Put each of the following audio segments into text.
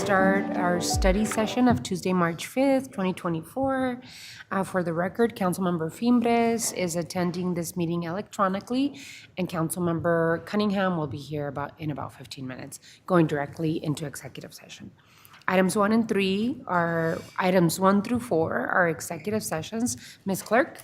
start our study session of Tuesday, March 5th, 2024. For the record, Councilmember Fimbres is attending this meeting electronically, and Councilmember Cunningham will be here in about 15 minutes, going directly into executive session. Items 1 and 3 are, items 1 through 4 are executive sessions. Ms. Clerk?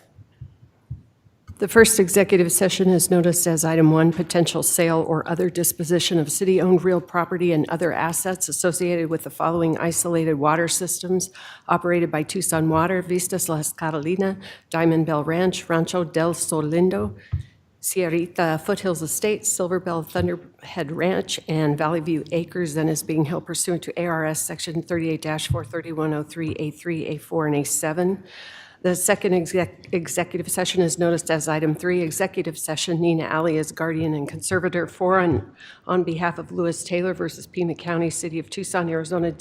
The first executive session is noticed as item 1, potential sale or other disposition of city-owned real property and other assets associated with the following isolated water systems operated by Tucson Water, Vistas, Catalina, Diamond Bell Ranch, Rancho del Sol Lindo, Sierrita, Foothills Estates, Silverbell, Thunderhead Ranch, and Valley View Acres, and is being held pursuant to ARS Section 38-43103A3, A4, and A7. The second executive session is noticed as item 3, executive session, Nina Alley as guardian and conservator for and on behalf of Lewis Taylor versus Pima County, City of Tucson, Arizona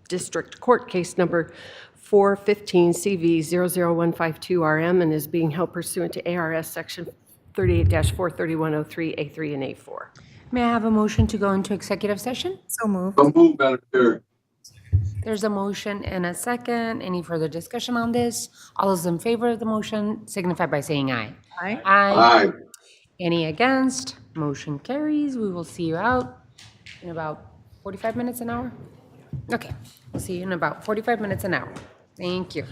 District Court, case number 415 CV 00152RM, and is being held pursuant to ARS Section 38-43103A3 and A4. May I have a motion to go into executive session? So moved. So moved, Madam Chair. There's a motion and a second. Any further discussion on this? All those in favor of the motion signify by saying aye. Aye. Aye. Any against? Motion carries. We will see you out in about 45 minutes, an hour? Okay, we'll see you in about 45 minutes, an hour. Thank you.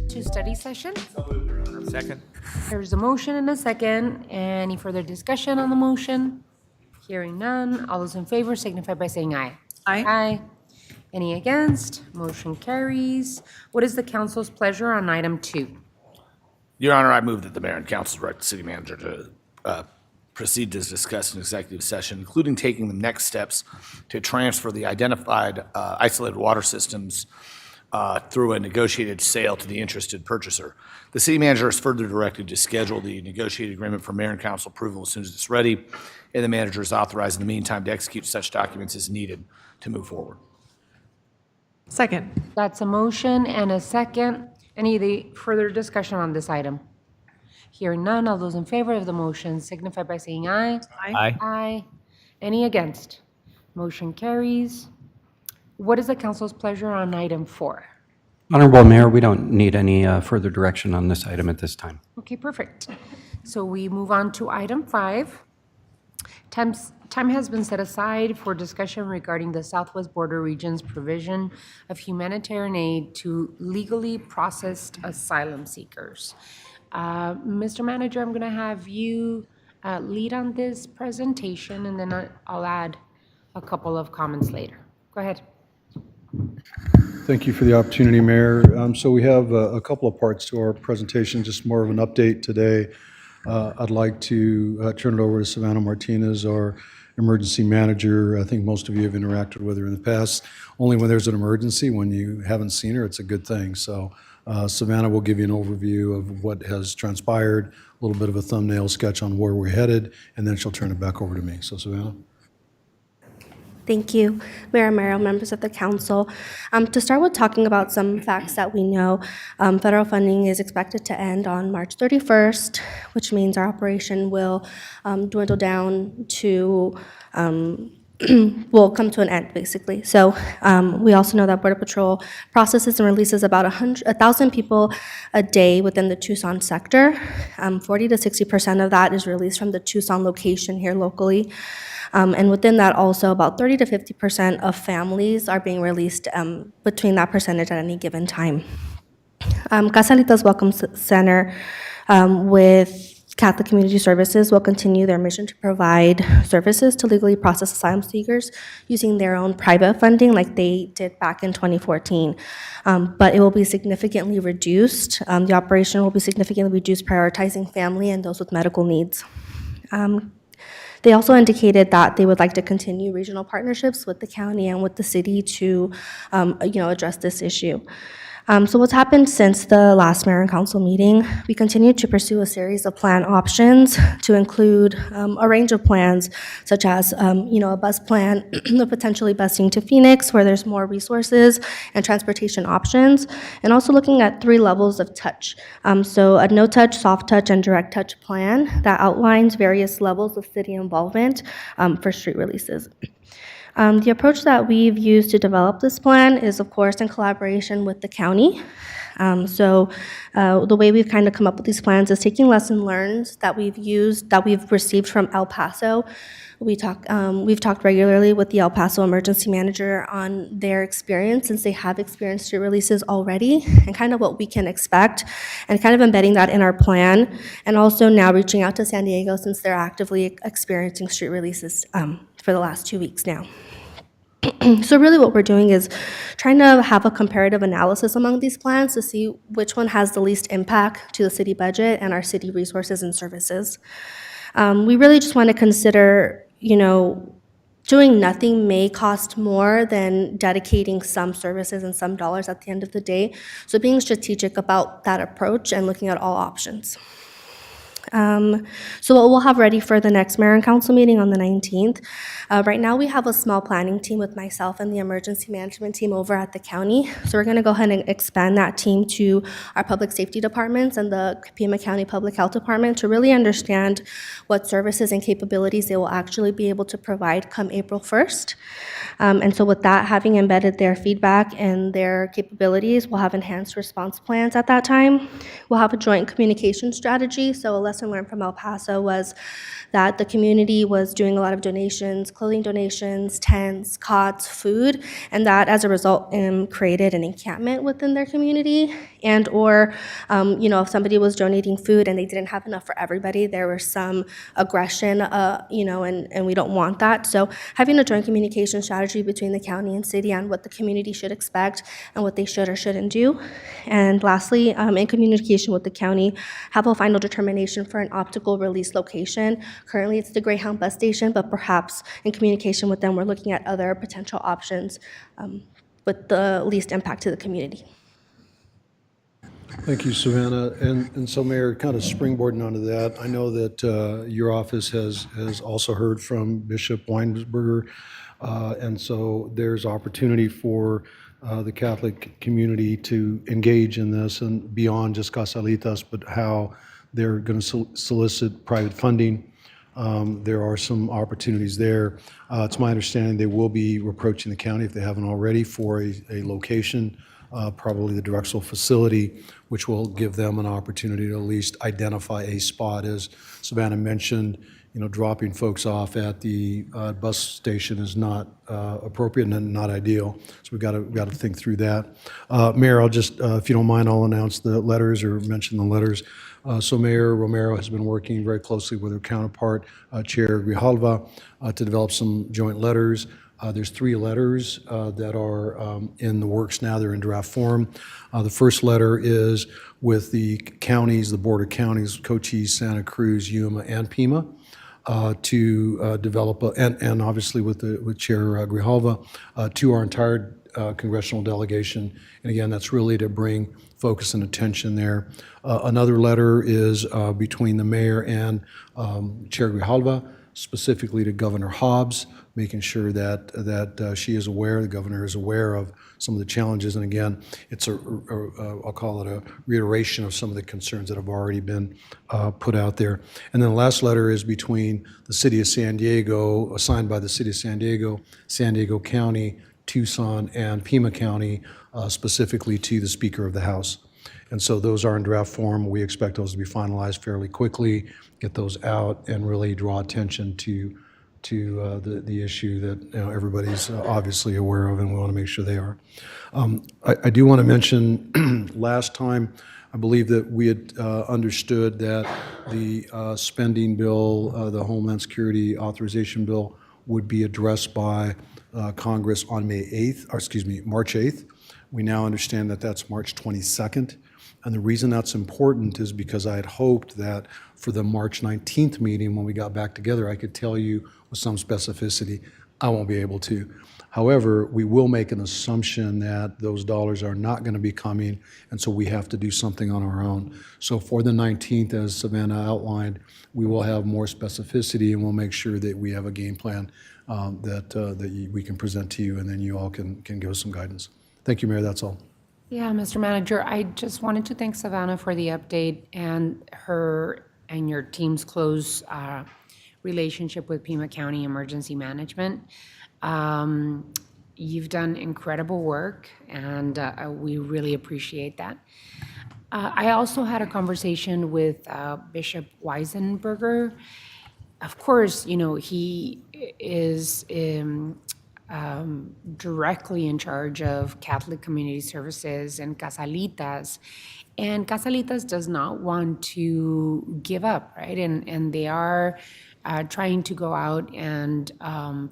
To study session? Second. There's a motion and a second. Any further discussion on the motion? Hearing none. All those in favor signify by saying aye. Aye. Aye. Any against? Motion carries. What is the council's pleasure on item 2? Your Honor, I move that the mayor and council direct the city manager to proceed as discussed in executive session, including taking the next steps to transfer the identified isolated water systems through a negotiated sale to the interested purchaser. The city manager is further directed to schedule the negotiated agreement for mayor and council approval as soon as it's ready, and the manager is authorized in the meantime to execute such documents as needed to move forward. Second. That's a motion and a second. Any further discussion on this item? Hearing none. All those in favor of the motion signify by saying aye. Aye. Aye. Any against? Motion carries. What is the council's pleasure on item 4? Honorable Mayor, we don't need any further direction on this item at this time. Okay, perfect. So we move on to item 5. Time has been set aside for discussion regarding the Southwest Border Region's provision of humanitarian aid to legally processed asylum seekers. Mr. Manager, I'm going to have you lead on this presentation, and then I'll add a couple of comments later. Go ahead. Thank you for the opportunity, Mayor. So we have a couple of parts to our presentation, just more of an update today. I'd like to turn it over to Savannah Martinez, our emergency manager. I think most of you have interacted with her in the past. Only when there's an emergency. When you haven't seen her, it's a good thing. So Savannah will give you an overview of what has transpired, a little bit of a thumbnail sketch on where we're headed, and then she'll turn it back over to me. So Savannah. Thank you, Mayor Amaro, members of the council. To start with talking about some facts that we know, federal funding is expected to end on March 31st, which means our operation will dwindle down to, will come to an end, basically. So we also know that Border Patrol processes and releases about 1,000 people a day within the Tucson sector. 40 to 60% of that is released from the Tucson location here locally. And within that also, about 30 to 50% of families are being released between that percentage at any given time. Casalitas Welcome Center with Catholic Community Services will continue their mission to provide services to legally processed asylum seekers using their own private funding like they did back in 2014. But it will be significantly reduced. The operation will be significantly reduced, prioritizing family and those with medical needs. They also indicated that they would like to continue regional partnerships with the county and with the city to, address this issue. So what's happened since the last mayor and council meeting, we continue to pursue a series of plan options to include a range of plans, such as, a bus plan, potentially busing to Phoenix, where there's more resources and transportation options, and also looking at 3 levels of touch. So a no-touch, soft touch, and direct touch plan that outlines various levels of city involvement for street releases. The approach that we've used to develop this plan is, of course, in collaboration with the county. The way we've kind of come up with these plans is taking lessons learned that we've received from El Paso. We've talked regularly with the El Paso emergency manager on their experience, since they have experienced street releases already, and kind of what we can expect, and kind of embedding that in our plan, and also now reaching out to San Diego, since they're actively experiencing street releases for the last 2 weeks now. So really what we're doing is trying to have a comparative analysis among these plans to see which one has the least impact to the city budget and our city resources and services. We really just want to consider, doing nothing may cost more than dedicating some services and some dollars at the end of the day. So being strategic about that approach and looking at all options. So what we'll have ready for the next mayor and council meeting on the 19th. Right now, we have a small planning team with myself and the emergency management team over at the county. So we're going to go ahead and expand that team to our public safety departments and the Pima County Public Health Department to really understand what services and capabilities they will actually be able to provide come April 1st. And so with that, having embedded their feedback and their capabilities, we'll have enhanced response plans at that time. We'll have a joint communication strategy. So a lesson learned from El Paso was that the community was doing a lot of donations, clothing donations, tents, cots, food, and that as a result created an encampment within their community. And or, if somebody was donating food and they didn't have enough for everybody, there was some aggression, and we don't want that. So having a joint communication strategy between the county and city on what the community should expect and what they should or shouldn't do. And lastly, in communication with the county, have a final determination for an optical release location. Currently, it's the Greyhound bus station, but perhaps in communication with them, we're looking at other potential options with the least impact to the community. Thank you, Savannah. And so, Mayor, kind of springboarding onto that, I know that your office has also heard from Bishop Weinsberger, and so there's opportunity for the Catholic community to engage in this and beyond just Casalitas, but how they're going to solicit private funding. There are some opportunities there. It's my understanding they will be approaching the county, if they haven't already, for a location, probably the Drexel facility, which will give them an opportunity to at least identify a spot. As Savannah mentioned, dropping folks off at the bus station is not appropriate and not ideal. So we've got to think through that. Mayor, I'll just, if you don't mind, I'll announce the letters or mention the letters. So Mayor Romero has been working very closely with her counterpart, Chair Grijalva, to develop some joint letters. There's 3 letters that are in the works now. They're in draft form. The first letter is with the counties, the border counties, Cochise, Santa Cruz, Yuma, and Pima, to develop, and obviously with Chair Grijalva, to our entire congressional delegation. And again, that's really to bring focus and attention there. Another letter is between the mayor and Chair Grijalva, specifically to Governor Hobbs, making sure that she is aware, the governor is aware of some of the challenges. And again, it's I'll call it a reiteration of some of the concerns that have already been put out there. And then the last letter is between the city of San Diego, signed by the city of San Diego County, Tucson, and Pima County, specifically to the Speaker of the House. And so those are in draft form. We expect those to be finalized fairly quickly, get those out, and really draw attention to the issue that everybody's obviously aware of, and we want to make sure they are. I do want to mention, last time, I believe that we had understood that the spending bill, the Homeland Security Authorization Bill, would be addressed by Congress on March 8th. We now understand that that's March 22nd. And the reason that's important is because I had hoped that for the March 19th meeting, when we got back together, I could tell you with some specificity. I won't be able to. However, we will make an assumption that those dollars are not going to be coming, and so we have to do something on our own. So for the 19th, as Savannah outlined, we will have more specificity, and we'll make sure that we have a game plan that we can present to you, and then you all can give us some guidance. Thank you, Mayor. That's all. Yeah, Mr. Manager, I just wanted to thank Savannah for the update and her and your team's close relationship with Pima County Emergency Management. You've done incredible work, and we really appreciate that. I also had a conversation with Bishop Weisenberger. Of course, he is directly in charge of Catholic Community Services and Casalitas. And Casalitas does not want to give up, right? And they are trying to go out and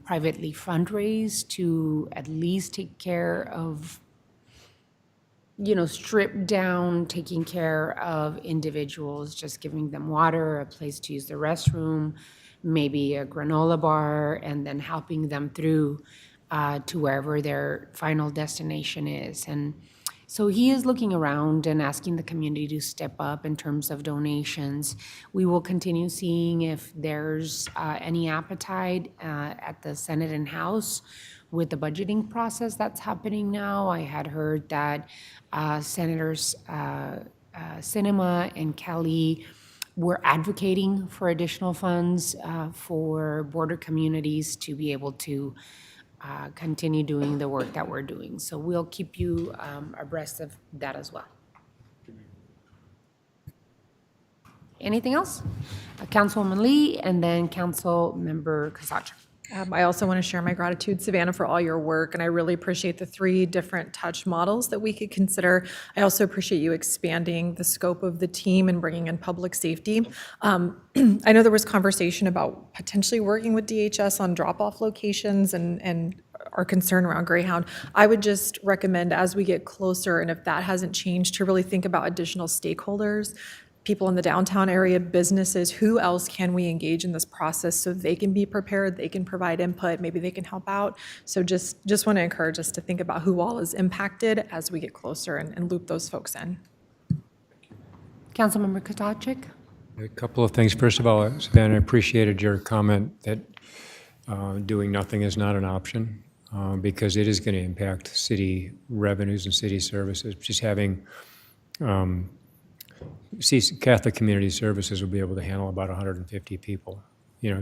privately fundraise to at least take care of, strip down, taking care of individuals, just giving them water, a place to use the restroom, maybe a granola bar, and then helping them through to wherever their final destination is. And So he is looking around and asking the community to step up in terms of donations. We will continue seeing if there's any appetite at the Senate and House with the budgeting process that's happening now. I had heard that Senators Sinema and Kelly were advocating for additional funds for border communities to be able to continue doing the work that we're doing. So we'll keep you abreast of that as well. Anything else? Councilwoman Lee and then Councilmember Kasaja. I also want to share my gratitude, Savannah, for all your work, and I really appreciate the 3 different touch models that we could consider. I also appreciate you expanding the scope of the team and bringing in public safety. I know there was conversation about potentially working with DHS on drop-off locations and our concern around Greyhound. I would just recommend, as we get closer, and if that hasn't changed, to really think about additional stakeholders, people in the downtown area, businesses, who else can we engage in this process so they can be prepared, they can provide input, maybe they can help out. So just want to encourage us to think about who all is impacted as we get closer and loop those folks in. Councilmember Kasaja. A couple of things. First of all, Savannah, I appreciated your comment that doing nothing is not an option because it is going to impact city revenues and city services. Just having Catholic Community Services will be able to handle about 150 people,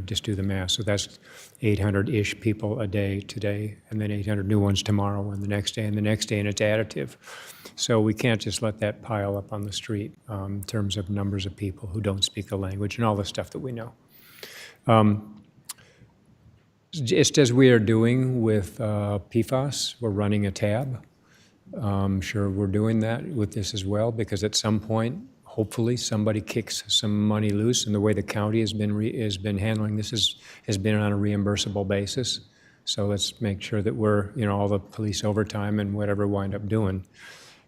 just do the math. So that's 800-ish people a day today, and then 800 new ones tomorrow and the next day and the next day, and it's additive. So we can't just let that pile up on the street in terms of numbers of people who don't speak the language and all the stuff that we know. Just as we are doing with PFAS, we're running a tab. I'm sure we're doing that with this as well, because at some point, hopefully, somebody kicks some money loose, and the way the county has been handling this has been on a reimbursable basis. So let's make sure that we're, all the police overtime and whatever wind up doing.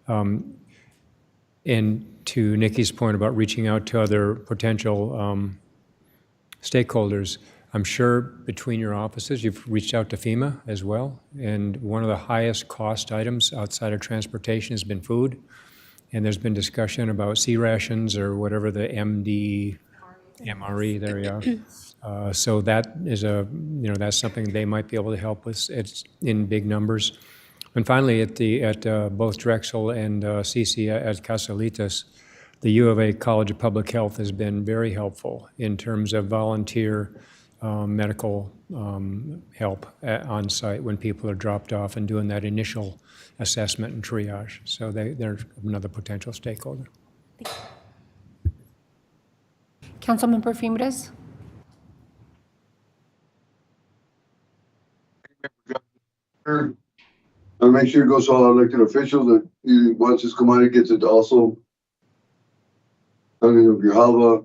And to Nikki's point about reaching out to other potential stakeholders, I'm sure between your offices, you've reached out to FEMA as well, and one of the highest cost items outside of transportation has been food, and there's been discussion about C rations or whatever the MRE, there you are. So that is that's something they might be able to help with. It's in big numbers. And finally, at both Drexel and CC at Casalitas, the U of A College of Public Health has been very helpful in terms of volunteer medical help on site when people are dropped off and doing that initial assessment and triage. So they're another potential stakeholder. Councilmember Fimbres. I'll make sure it goes to all elected officials that once this commodity gets it also. I mean, Grijalva,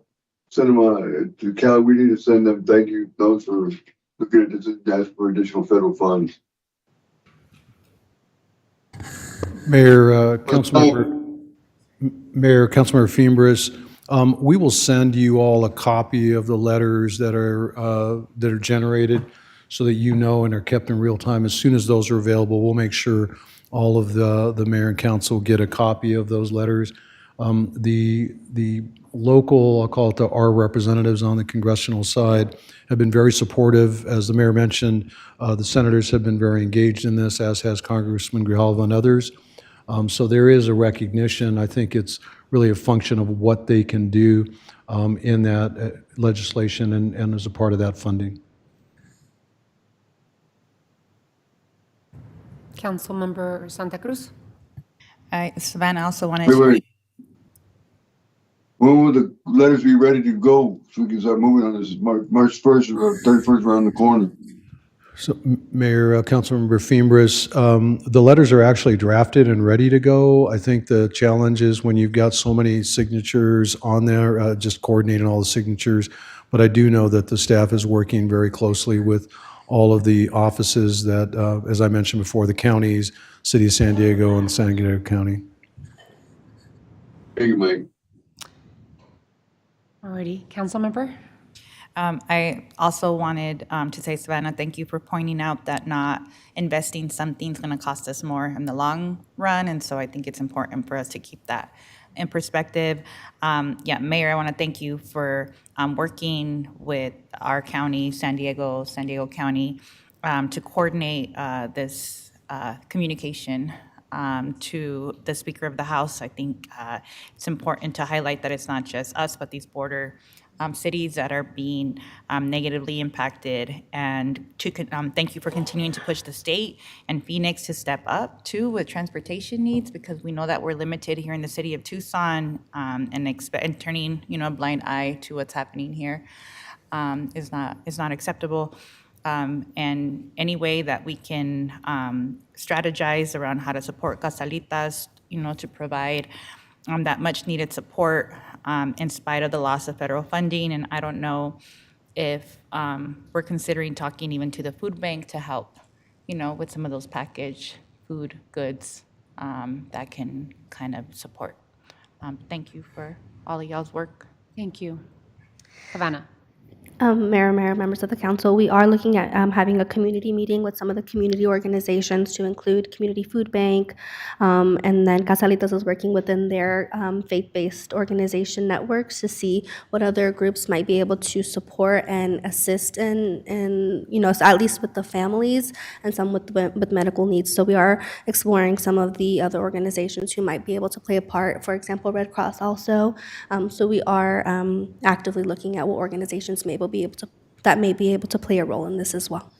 send them to Cal. We need to send them thank you notes for looking at this and ask for additional federal funds. Mayor, Councilmember Fimbres, we will send you all a copy of the letters that are generated so that you know and are kept in real time. As soon as those are available, we'll make sure all of the mayor and council get a copy of those letters. The local, I'll call it our representatives on the congressional side, have been very supportive. As the mayor mentioned, the senators have been very engaged in this, as has Congressman Grijalva and others. So there is a recognition. I think it's really a function of what they can do in that legislation and as a part of that funding. Councilmember Santa Cruz. Savannah also wanted Wait. When will the letters be ready to go so we can start moving on this? March 1st or 31st around the corner. So, Mayor, Councilmember Fimbres, the letters are actually drafted and ready to go. I think the challenge is when you've got so many signatures on there, just coordinating all the signatures. But I do know that the staff is working very closely with all of the offices that, as I mentioned before, the counties, City of San Diego and San Diego County. Thank you, Mike. Alrighty, Councilmember. I also wanted to say, Savannah, thank you for pointing out that not investing something's going to cost us more in the long run, and so I think it's important for us to keep that in perspective. Yeah, Mayor, I want to thank you for working with our county, San Diego County, to coordinate this communication to the Speaker of the House. I think it's important to highlight that it's not just us, but these border cities that are being negatively impacted. And to thank you for continuing to push the state and Phoenix to step up too with transportation needs, because we know that we're limited here in the city of Tucson, and turning a blind eye to what's happening here is not acceptable. And any way that we can strategize around how to support Casalitas, to provide that much needed support in spite of the loss of federal funding. And I don't know if we're considering talking even to the food bank to help, with some of those packaged food goods that can kind of support. Thank you for all of y'all's work. Thank you. Havana. Mayor, members of the council, we are looking at having a community meeting with some of the community organizations to include Community Food Bank, and then Casalitas is working within their faith-based organization networks to see what other groups might be able to support and assist in so at least with the families and some with medical needs. So we are exploring some of the other organizations who might be able to play a part, for example, Red Cross also. So we are actively looking at what organizations may be able to play a role in this as well.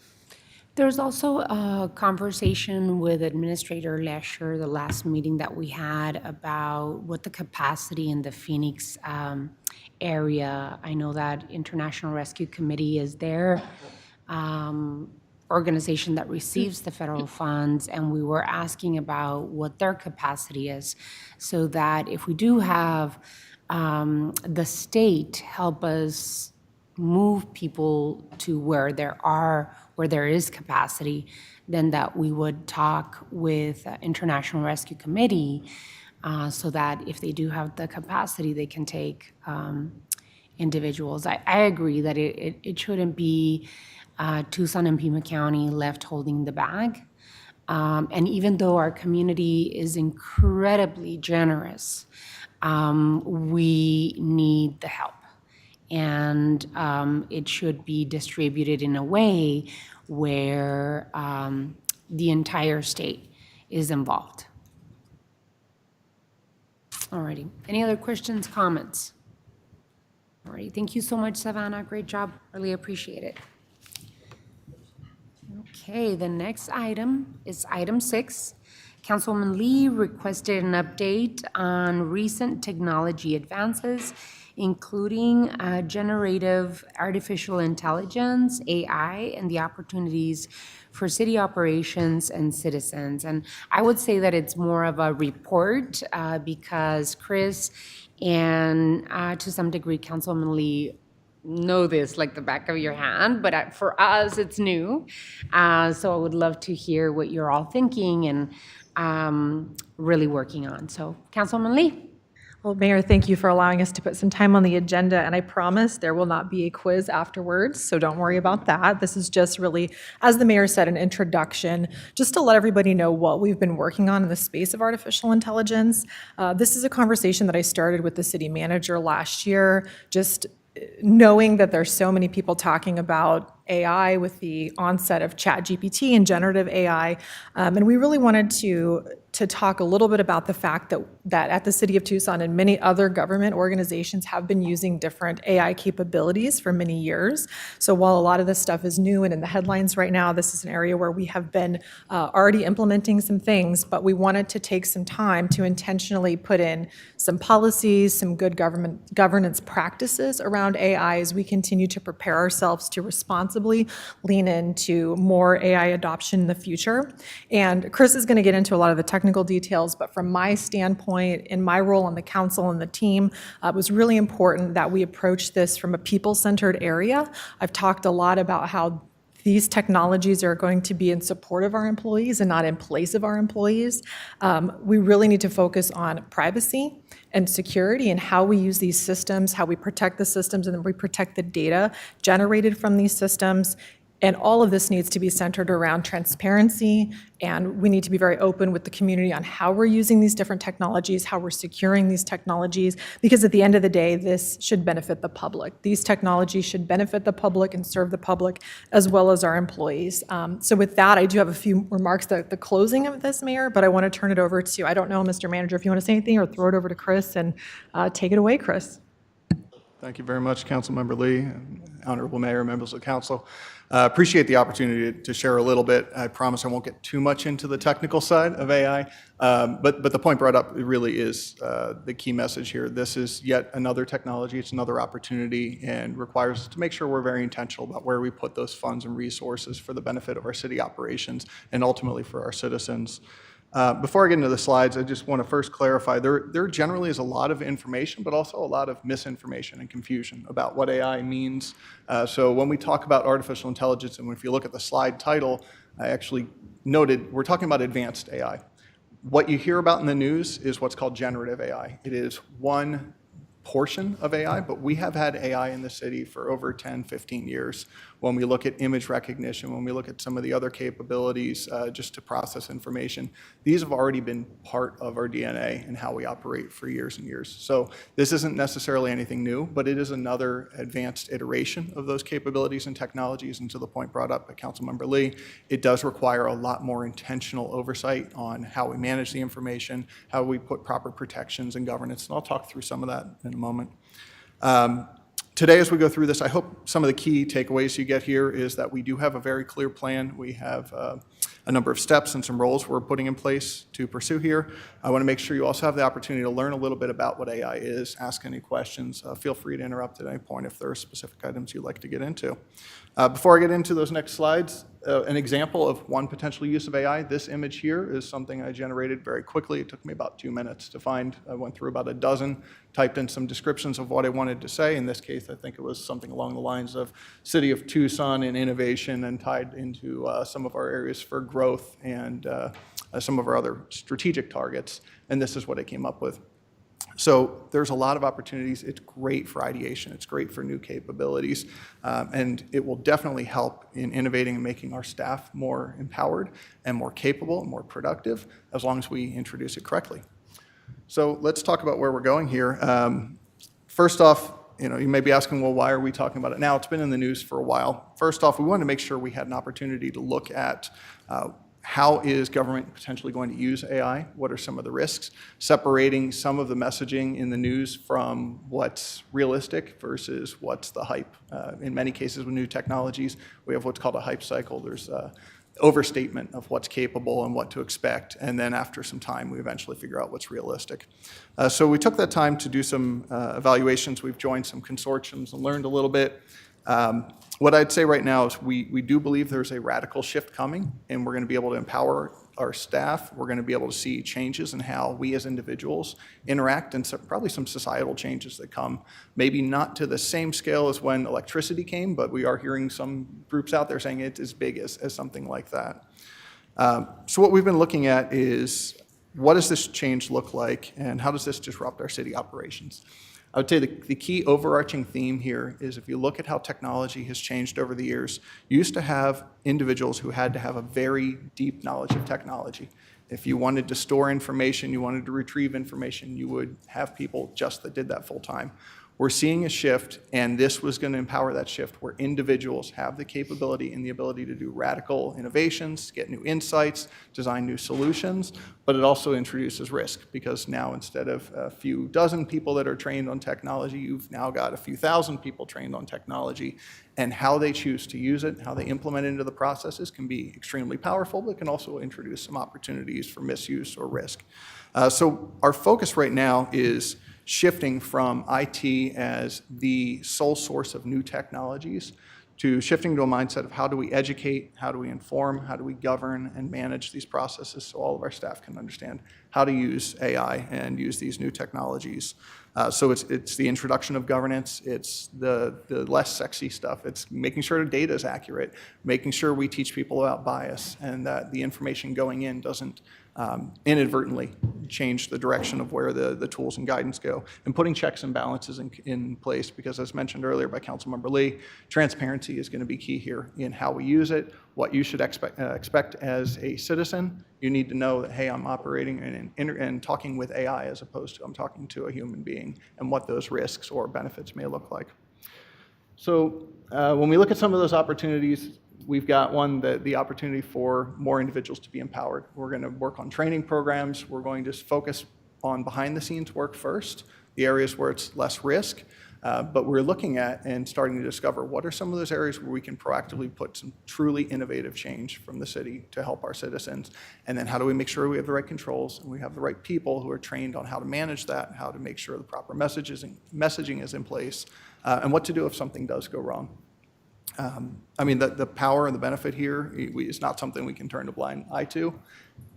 There's also a conversation with Administrator Lesher, the last meeting that we had, about what the capacity in the Phoenix area. I know that International Rescue Committee is their organization that receives the federal funds, and we were asking about what their capacity is, so that if we do have the state help us move people to where there is capacity, then that we would talk with International Rescue Committee so that if they do have the capacity, they can take individuals. I agree that it shouldn't be Tucson and Pima County left holding the bag. And even though our community is incredibly generous, we need the help. And it should be distributed in a way where the entire state is involved. All righty. Any other questions, comments? All right. Thank you so much, Savannah. Great job. Really appreciate it. Okay, the next item is item 6. Councilwoman Lee requested an update on recent technology advances, including generative artificial intelligence, AI, and the opportunities for city operations and citizens. And I would say that it's more of a report because Chris and to some degree Councilwoman Lee know this like the back of your hand, but for us it's new. So I would love to hear what you're all thinking and really working on. So Councilwoman Lee. Well, Mayor, thank you for allowing us to put some time on the agenda, and I promise there will not be a quiz afterwards, so don't worry about that. This is just really, as the mayor said, an introduction, just to let everybody know what we've been working on in the space of artificial intelligence. This is a conversation that I started with the city manager last year, just knowing that there's so many people talking about AI with the onset of ChatGPT and generative AI, and we really wanted to talk a little bit about the fact that at the City of Tucson and many other government organizations have been using different AI capabilities for many years. So while a lot of this stuff is new and in the headlines right now, this is an area where we have been already implementing some things, but we wanted to take some time to intentionally put in some policies, some good governance practices around AI as we continue to prepare ourselves to responsibly lean into more AI adoption in the future. And Chris is going to get into a lot of the technical details, but from my standpoint, in my role on the council and the team, it was really important that we approach this from a people-centered area. I've talked a lot about how these technologies are going to be in support of our employees and not in place of our employees. We really need to focus on privacy and security and how we use these systems, how we protect the systems, and then we protect the data generated from these systems. And all of this needs to be centered around transparency, and we need to be very open with the community on how we're using these different technologies, how we're securing these technologies, because at the end of the day, this should benefit the public. These technologies should benefit the public and serve the public as well as our employees. So with that, I do have a few remarks at the closing of this, Mayor, but I want to turn it over to, I don't know, Mr. Manager, if you want to say anything, or throw it over to Chris, and take it away, Chris. Thank you very much, Councilmember Lee, and Honorable Mayor, members of the council. Appreciate the opportunity to share a little bit. I promise I won't get too much into the technical side of AI, but the point brought up really is the key message here. This is yet another technology. It's another opportunity and requires us to make sure we're very intentional about where we put those funds and resources for the benefit of our city operations and ultimately for our citizens. Before I get into the slides, I just want to first clarify, there generally is a lot of information, but also a lot of misinformation and confusion about what AI means. So when we talk about artificial intelligence, and if you look at the slide title, I actually noted we're talking about advanced AI. What you hear about in the news is what's called generative AI. It is one portion of AI, but we have had AI in the city for over 10, 15 years. When we look at image recognition, when we look at some of the other capabilities just to process information, these have already been part of our DNA and how we operate for years and years. So this isn't necessarily anything new, but it is another advanced iteration of those capabilities and technologies. And to the point brought up by Councilmember Lee, it does require a lot more intentional oversight on how we manage the information, how we put proper protections and governance. And I'll talk through some of that in a moment. Today, as we go through this, I hope some of the key takeaways you get here is that we do have a very clear plan. We have a number of steps and some roles we're putting in place to pursue here. I want to make sure you also have the opportunity to learn a little bit about what AI is, ask any questions. Feel free to interrupt at any point if there are specific items you'd like to get into. Before I get into those next slides, an example of one potential use of AI, this image here is something I generated very quickly. It took me about 2 minutes to find. I went through about a dozen, typed in some descriptions of what I wanted to say. In this case, I think it was something along the lines of City of Tucson and innovation, and tied into some of our areas for growth and some of our other strategic targets. And this is what I came up with. So there's a lot of opportunities. It's great for ideation. It's great for new capabilities. And it will definitely help in innovating and making our staff more empowered and more capable and more productive as long as we introduce it correctly. So let's talk about where we're going here. First off, you may be asking, well, why are we talking about it now? It's been in the news for a while. First off, we wanted to make sure we had an opportunity to look at how is government potentially going to use AI? What are some of the risks? Separating some of the messaging in the news from what's realistic versus what's the hype. In many cases with new technologies, we have what's called a hype cycle. There's overstatement of what's capable and what to expect, and then after some time, we eventually figure out what's realistic. So we took that time to do some evaluations. We've joined some consortiums and learned a little bit. What I'd say right now is we do believe there's a radical shift coming, and we're going to be able to empower our staff. We're going to be able to see changes in how we as individuals interact, and probably some societal changes that come, maybe not to the same scale as when electricity came, but we are hearing some groups out there saying it's as big as something like that. So what we've been looking at is, what does this change look like, and how does this disrupt our city operations? I would say the key overarching theme here is, if you look at how technology has changed over the years, you used to have individuals who had to have a very deep knowledge of technology. If you wanted to store information, you wanted to retrieve information, you would have people just that did that full time. We're seeing a shift, and this was going to empower that shift, where individuals have the capability and the ability to do radical innovations, get new insights, design new solutions, but it also introduces risk, because now instead of a few dozen people that are trained on technology, you've now got a few thousand people trained on technology, and how they choose to use it, how they implement it into the processes can be extremely powerful, but can also introduce some opportunities for misuse or risk. So our focus right now is shifting from IT as the sole source of new technologies to shifting to a mindset of how do we educate, how do we inform, how do we govern and manage these processes so all of our staff can understand how to use AI and use these new technologies. So it's the introduction of governance, it's the less sexy stuff, it's making sure the data is accurate, making sure we teach people about bias and that the information going in doesn't inadvertently change the direction of where the tools and guidance go, and putting checks and balances in place, because as mentioned earlier by Councilmember Lee, transparency is going to be key here in how we use it, what you should expect as a citizen. You need to know that, hey, I'm operating and talking with AI as opposed to I'm talking to a human being, and what those risks or benefits may look like. So when we look at some of those opportunities, we've got the opportunity for more individuals to be empowered. We're going to work on training programs. We're going to focus on behind-the-scenes work first, the areas where it's less risk. But we're looking at and starting to discover what are some of those areas where we can proactively put some truly innovative change from the city to help our citizens. And then how do we make sure we have the right controls and we have the right people who are trained on how to manage that, how to make sure the proper messaging is in place, and what to do if something does go wrong. I mean, the power and the benefit here is not something we can turn a blind eye to.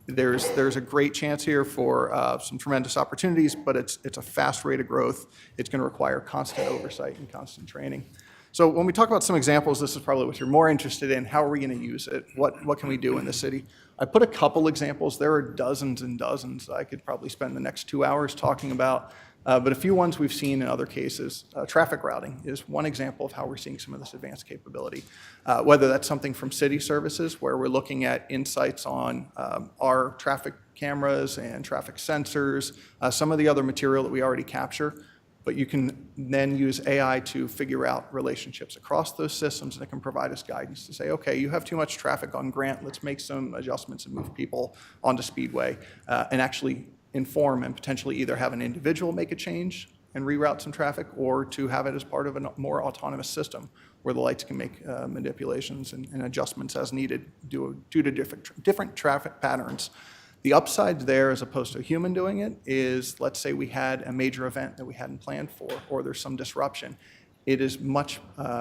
There's a great chance here for some tremendous opportunities, but it's a fast rate of growth. It's going to require constant oversight and constant training. So when we talk about some examples, this is probably what you're more interested in. How are we going to use it? What can we do in the city? I put a couple examples. There are dozens and dozens. I could probably spend the next 2 hours talking about. But a few ones we've seen in other cases. Traffic routing is one example of how we're seeing some of this advanced capability. Whether that's something from city services, where we're looking at insights on our traffic cameras and traffic sensors, some of the other material that we already capture, but you can then use AI to figure out relationships across those systems, and it can provide us guidance to say, okay, you have too much traffic on Grant, let's make some adjustments and move people onto Speedway, and actually inform and potentially either have an individual make a change and reroute some traffic, or to have it as part of a more autonomous system where the lights can make manipulations and adjustments as needed due to different traffic patterns. The upside there, as opposed to a human doing it, is let's say we had a major event that we hadn't planned for, or there's some disruption. It is much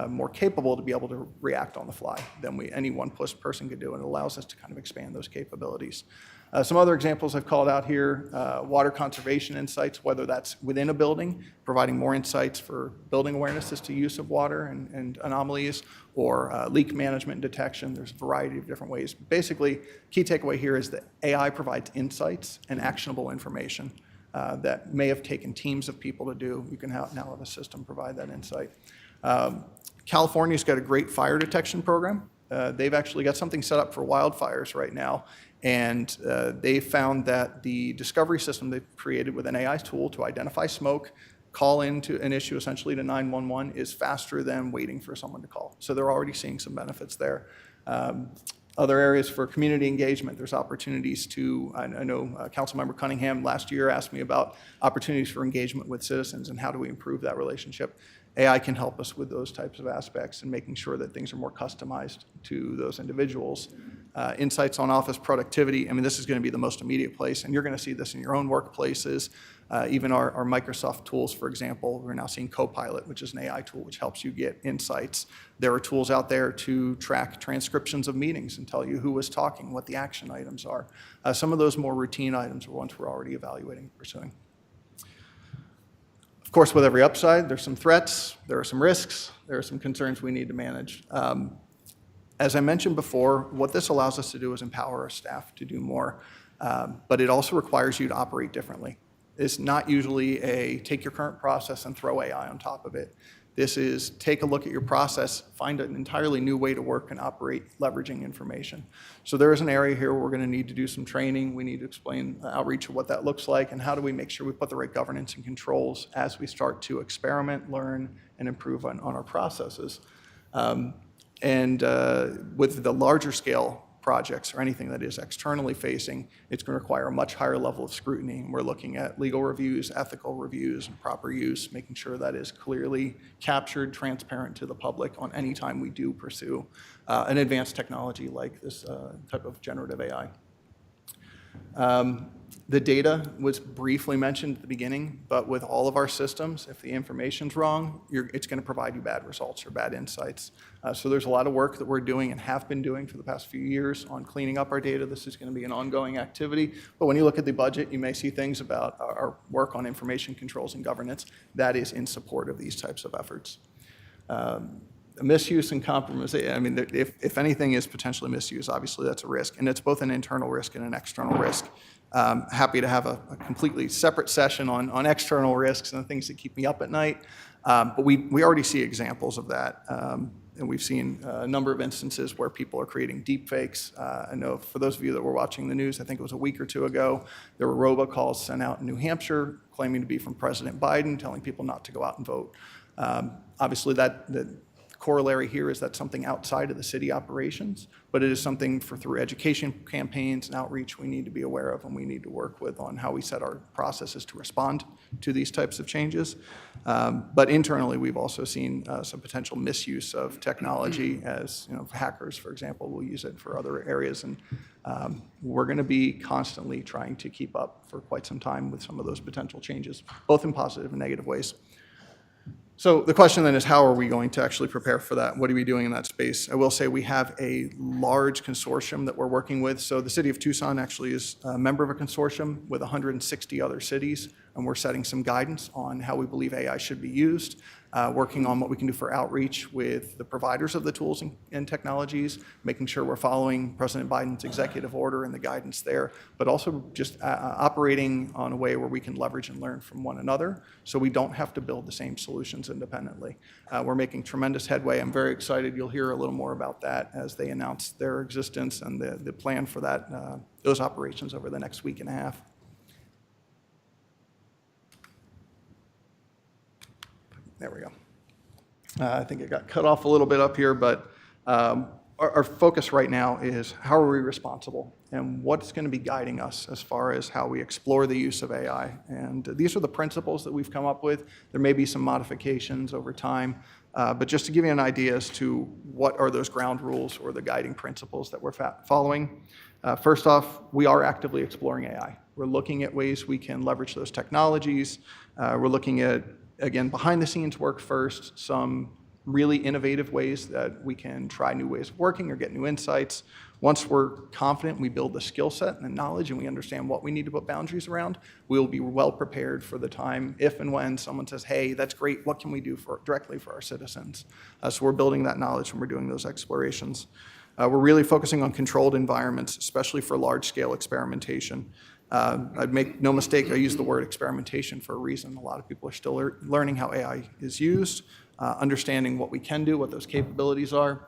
more capable to be able to react on the fly than any one person could do, and it allows us to kind of expand those capabilities. Some other examples I've called out here, water conservation insights, whether that's within a building, providing more insights for building awareness as to use of water and anomalies, or leak management and detection. There's a variety of different ways. Basically, key takeaway here is that AI provides insights and actionable information that may have taken teams of people to do. You can now have a system provide that insight. California's got a great fire detection program. They've actually got something set up for wildfires right now. And they found that the discovery system they've created with an AI tool to identify smoke, call into an issue essentially to 911 is faster than waiting for someone to call. So they're already seeing some benefits there. Other areas for community engagement, there's opportunities to, I know Councilmember Cunningham last year asked me about opportunities for engagement with citizens and how do we improve that relationship. AI can help us with those types of aspects and making sure that things are more customized to those individuals. Insights on office productivity, I mean, this is going to be the most immediate place, and you're going to see this in your own workplaces. Even our Microsoft tools, for example, we're now seeing Copilot, which is an AI tool which helps you get insights. There are tools out there to track transcriptions of meetings and tell you who was talking, what the action items are. Some of those more routine items are ones we're already evaluating and pursuing. Of course, with every upside, there's some threats, there are some risks, there are some concerns we need to manage. As I mentioned before, what this allows us to do is empower our staff to do more, but it also requires you to operate differently. It's not usually a take your current process and throw AI on top of it. This is take a look at your process, find an entirely new way to work and operate leveraging information. So there is an area here where we're going to need to do some training. We need to explain outreach of what that looks like and how do we make sure we put the right governance and controls as we start to experiment, learn, and improve on our processes. With the larger scale projects or anything that is externally facing, it's going to require a much higher level of scrutiny. We're looking at legal reviews, ethical reviews, and proper use, making sure that is clearly captured, transparent to the public on any time we do pursue an advanced technology like this type of generative AI. The data was briefly mentioned at the beginning, but with all of our systems, if the information's wrong, it's going to provide you bad results or bad insights. So there's a lot of work that we're doing and have been doing for the past few years on cleaning up our data. This is going to be an ongoing activity. But when you look at the budget, you may see things about our work on information controls and governance that is in support of these types of efforts. Misuse and compromise, I mean, if anything is potentially misused, obviously that's a risk. And it's both an internal risk and an external risk. Happy to have a completely separate session on external risks and the things that keep me up at night. But we already see examples of that. And we've seen a number of instances where people are creating deep fakes. I know for those of you that were watching the news, I think it was a week or two ago, there were robocalls sent out in New Hampshire claiming to be from President Biden, telling people not to go out and vote. Obviously, the corollary here is that's something outside of the city operations, but it is something through education campaigns and outreach we need to be aware of and we need to work with on how we set our processes to respond to these types of changes. But internally, we've also seen some potential misuse of technology as hackers, for example, will use it for other areas. And we're going to be constantly trying to keep up for quite some time with some of those potential changes, both in positive and negative ways. So the question then is, how are we going to actually prepare for that? What are we doing in that space? I will say we have a large consortium that we're working with. So the city of Tucson actually is a member of a consortium with 160 other cities, and we're setting some guidance on how we believe AI should be used, working on what we can do for outreach with the providers of the tools and technologies, making sure we're following President Biden's executive order and the guidance there, but also just operating on a way where we can leverage and learn from one another so we don't have to build the same solutions independently. We're making tremendous headway. I'm very excited. You'll hear a little more about that as they announce their existence and the plan for that, those operations over the next week and a half. There we go. I think it got cut off a little bit up here, but our focus right now is how are we responsible and what's going to be guiding us as far as how we explore the use of AI. And these are the principles that we've come up with. There may be some modifications over time, but just to give you an idea as to what are those ground rules or the guiding principles that we're following. First off, we are actively exploring AI. We're looking at ways we can leverage those technologies. We're looking at, again, behind the scenes work first, some really innovative ways that we can try new ways of working or get new insights. Once we're confident, we build the skill set and the knowledge and we understand what we need to put boundaries around, we'll be well prepared for the time if and when someone says, hey, that's great, what can we do directly for our citizens? So we're building that knowledge when we're doing those explorations. We're really focusing on controlled environments, especially for large-scale experimentation. I'd make no mistake, I use the word experimentation for a reason. A lot of people are still learning how AI is used, understanding what we can do, what those capabilities are.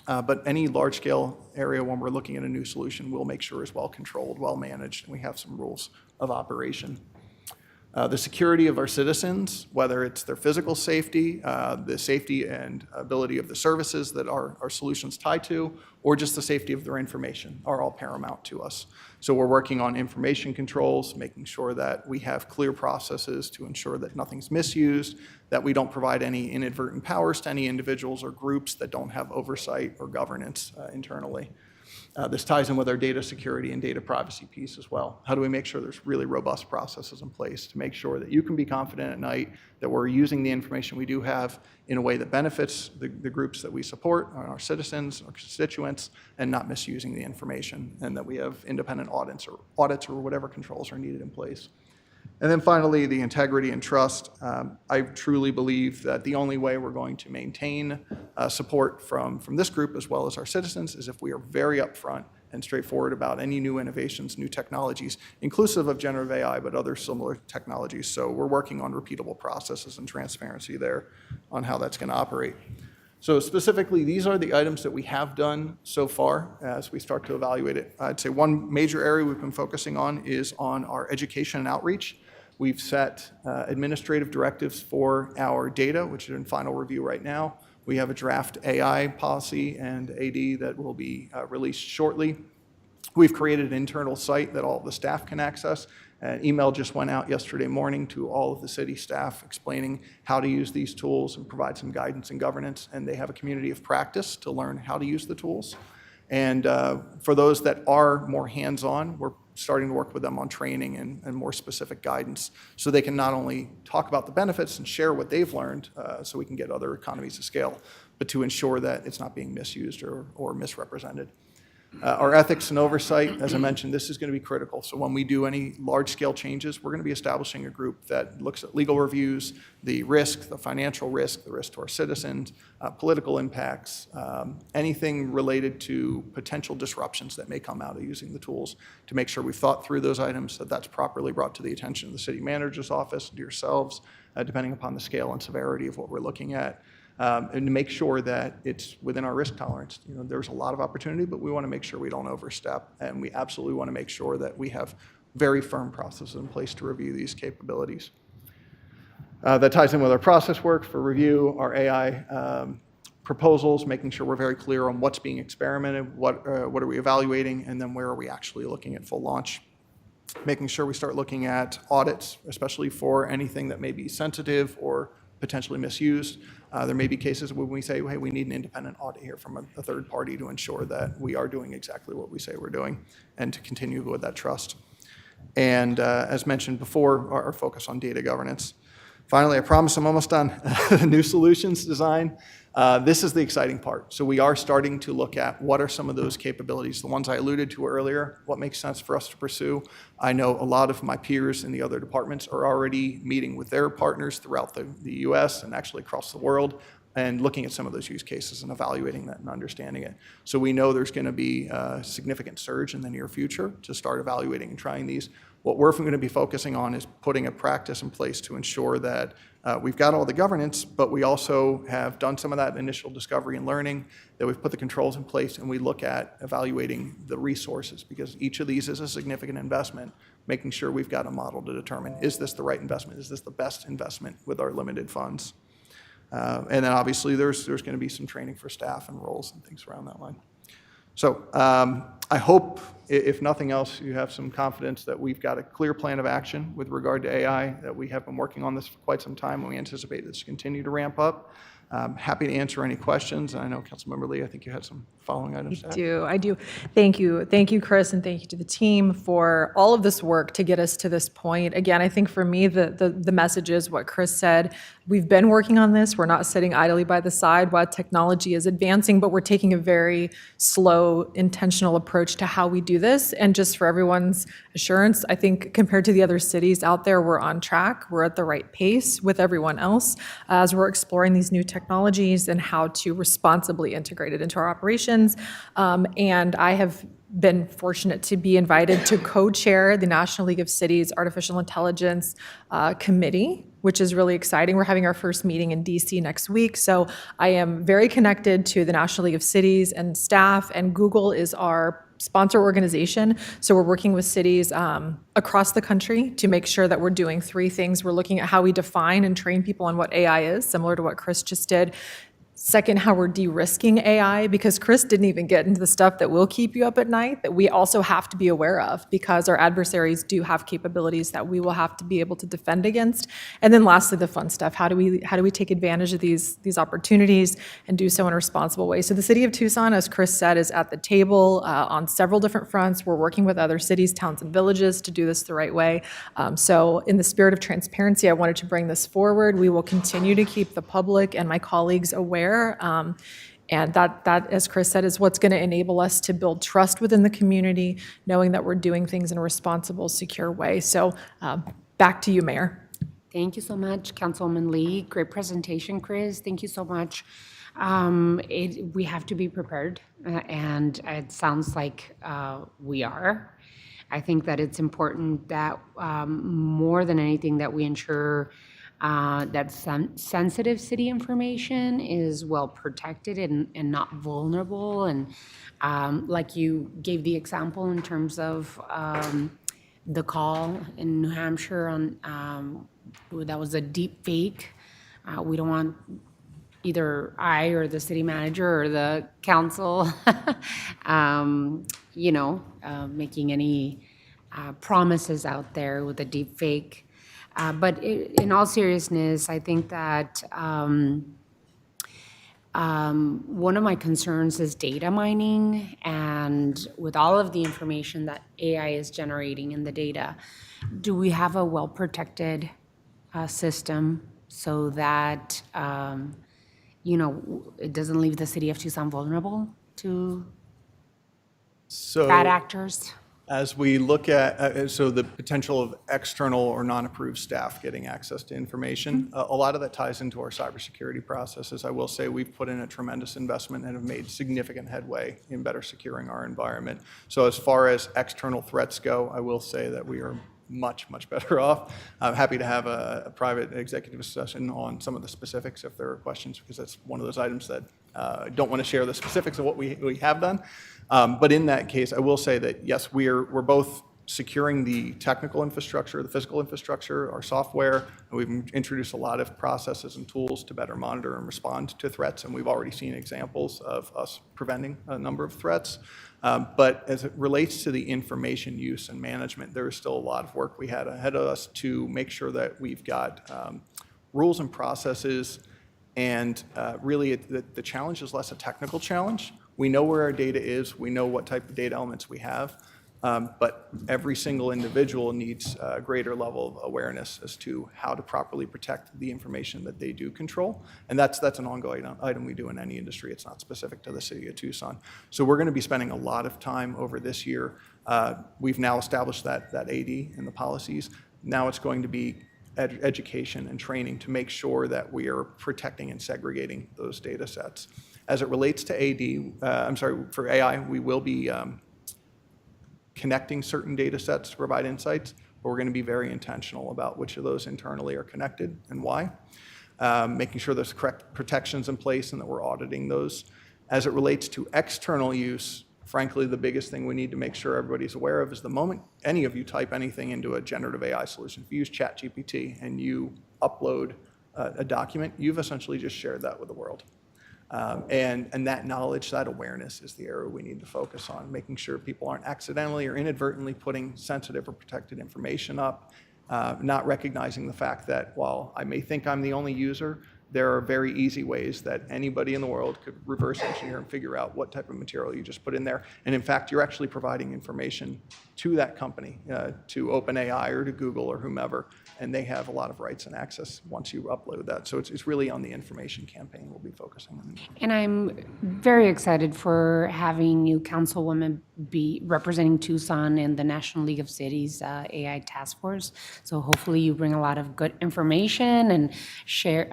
But any large-scale area when we're looking at a new solution, we'll make sure is well controlled, well managed, and we have some rules of operation. The security of our citizens, whether it's their physical safety, the safety and ability of the services that our solutions tie to, or just the safety of their information are all paramount to us. So we're working on information controls, making sure that we have clear processes to ensure that nothing's misused, that we don't provide any inadvertent powers to any individuals or groups that don't have oversight or governance internally. This ties in with our data security and data privacy piece as well. How do we make sure there's really robust processes in place to make sure that you can be confident at night that we're using the information we do have in a way that benefits the groups that we support, our citizens, our constituents, and not misusing the information, and that we have independent audits or whatever controls are needed in place. And then finally, the integrity and trust. I truly believe that the only way we're going to maintain support from this group as well as our citizens is if we are very upfront and straightforward about any new innovations, new technologies, inclusive of generative AI, but other similar technologies. So we're working on repeatable processes and transparency there on how that's going to operate. So specifically, these are the items that we have done so far as we start to evaluate it. I'd say one major area we've been focusing on is on our education and outreach. We've set administrative directives for our data, which are in final review right now. We have a draft AI policy and AD that will be released shortly. We've created an internal site that all of the staff can access. An email just went out yesterday morning to all of the city staff explaining how to use these tools and provide some guidance and governance, and they have a community of practice to learn how to use the tools. And for those that are more hands-on, we're starting to work with them on training and more specific guidance so they can not only talk about the benefits and share what they've learned so we can get other economies of scale, but to ensure that it's not being misused or misrepresented. Our ethics and oversight, as I mentioned, this is going to be critical. So when we do any large-scale changes, we're going to be establishing a group that looks at legal reviews, the risk, the financial risk, the risk to our citizens, political impacts, anything related to potential disruptions that may come out of using the tools to make sure we've thought through those items, that that's properly brought to the attention of the city manager's office, to yourselves, depending upon the scale and severity of what we're looking at. And to make sure that it's within our risk tolerance. You know, there's a lot of opportunity, but we want to make sure we don't overstep, and we absolutely want to make sure that we have very firm processes in place to review these capabilities. That ties in with our process work for review, our AI proposals, making sure we're very clear on what's being experimented, what are we evaluating, and then where are we actually looking at full launch. Making sure we start looking at audits, especially for anything that may be sensitive or potentially misused. There may be cases where we say, hey, we need an independent audit here from a third party to ensure that we are doing exactly what we say we're doing and to continue with that trust. And as mentioned before, our focus on data governance. Finally, I promise I'm almost done. New solutions design. This is the exciting part. So we are starting to look at what are some of those capabilities, the ones I alluded to earlier, what makes sense for us to pursue. I know a lot of my peers in the other departments are already meeting with their partners throughout the US and actually across the world and looking at some of those use cases and evaluating that and understanding it. So we know there's going to be a significant surge in the near future to start evaluating and trying these. What we're going to be focusing on is putting a practice in place to ensure that we've got all the governance, but we also have done some of that initial discovery and learning, that we've put the controls in place, and we look at evaluating the resources, because each of these is a significant investment, making sure we've got a model to determine, is this the right investment? Is this the best investment with our limited funds? And then obviously there's going to be some training for staff and roles and things around that line. So I hope, if nothing else, you have some confidence that we've got a clear plan of action with regard to AI, that we have been working on this for quite some time, and we anticipate this to continue to ramp up. Happy to answer any questions. I know Councilmember Lee, I think you had some following items to add. I do. Thank you. Thank you, Chris, and thank you to the team for all of this work to get us to this point. Again, I think for me, the message is what Chris said. We've been working on this. We're not sitting idly by the side while technology is advancing, but we're taking a very slow, intentional approach to how we do this. And just for everyone's assurance, I think compared to the other cities out there, we're on track. We're at the right pace with everyone else as we're exploring these new technologies and how to responsibly integrate it into our operations. And I have been fortunate to be invited to co-chair the National League of Cities Artificial Intelligence Committee, which is really exciting. We're having our first meeting in DC next week. So I am very connected to the National League of Cities and staff, and Google is our sponsor organization. So we're working with cities across the country to make sure that we're doing three things. We're looking at how we define and train people on what AI is, similar to what Chris just did. Second, how we're de-risking AI, because Chris didn't even get into the stuff that will keep you up at night, that we also have to be aware of, because our adversaries do have capabilities that we will have to be able to defend against. And then lastly, the fun stuff. How do we take advantage of these opportunities and do so in a responsible way? So the city of Tucson, as Chris said, is at the table on several different fronts. We're working with other cities, towns, and villages to do this the right way. So in the spirit of transparency, I wanted to bring this forward. We will continue to keep the public and my colleagues aware. And that, as Chris said, is what's going to enable us to build trust within the community, knowing that we're doing things in a responsible, secure way. So back to you, Mayor. Thank you so much, Councilwoman Lee. Great presentation, Chris. Thank you so much. We have to be prepared, and it sounds like we are. I think that it's important that more than anything that we ensure that sensitive city information is well protected and not vulnerable. And like you gave the example in terms of the call in New Hampshire on that was a deep fake. We don't want either I or the city manager or the council, making any promises out there with a deep fake. But in all seriousness, I think that One of my concerns is data mining, and with all of the information that AI is generating in the data, do we have a well-protected system so that, it doesn't leave the city of Tucson vulnerable to So bad actors? as we look at, so the potential of external or non-approved staff getting access to information, a lot of that ties into our cybersecurity processes. I will say we've put in a tremendous investment and have made significant headway in better securing our environment. So as far as external threats go, I will say that we are much, much better off. I'm happy to have a private executive session on some of the specifics if there are questions, because that's one of those items that I don't want to share the specifics of what we have done. But in that case, I will say that, yes, we're both securing the technical infrastructure, the physical infrastructure, our software, and we've introduced a lot of processes and tools to better monitor and respond to threats, and we've already seen examples of us preventing a number of threats. But as it relates to the information use and management, there is still a lot of work we had ahead of us to make sure that we've got rules and processes, and really the challenge is less a technical challenge. We know where our data is, we know what type of data elements we have, but every single individual needs a greater level of awareness as to how to properly protect the information that they do control. And that's an ongoing item we do in any industry. It's not specific to the city of Tucson. So we're going to be spending a lot of time over this year. We've now established that AD in the policies. Now it's going to be education and training to make sure that we are protecting and segregating those data sets. As it relates to for AI, we will be connecting certain data sets to provide insights, but we're going to be very intentional about which of those internally are connected and why, making sure there's correct protections in place and that we're auditing those. As it relates to external use, frankly, the biggest thing we need to make sure everybody's aware of is the moment any of you type anything into a generative AI solution, if you use ChatGPT and you upload a document, you've essentially just shared that with the world. And that knowledge, that awareness is the area we need to focus on, making sure people aren't accidentally or inadvertently putting sensitive or protected information up, not recognizing the fact that while I may think I'm the only user, there are very easy ways that anybody in the world could reverse engineer and figure out what type of material you just put in there. And in fact, you're actually providing information to that company, to OpenAI or to Google or whomever, and they have a lot of rights and access once you upload that. So it's really on the information campaign we'll be focusing on. And I'm very excited for having you councilwoman be representing Tucson in the National League of Cities AI Task Force. So hopefully you bring a lot of good information and share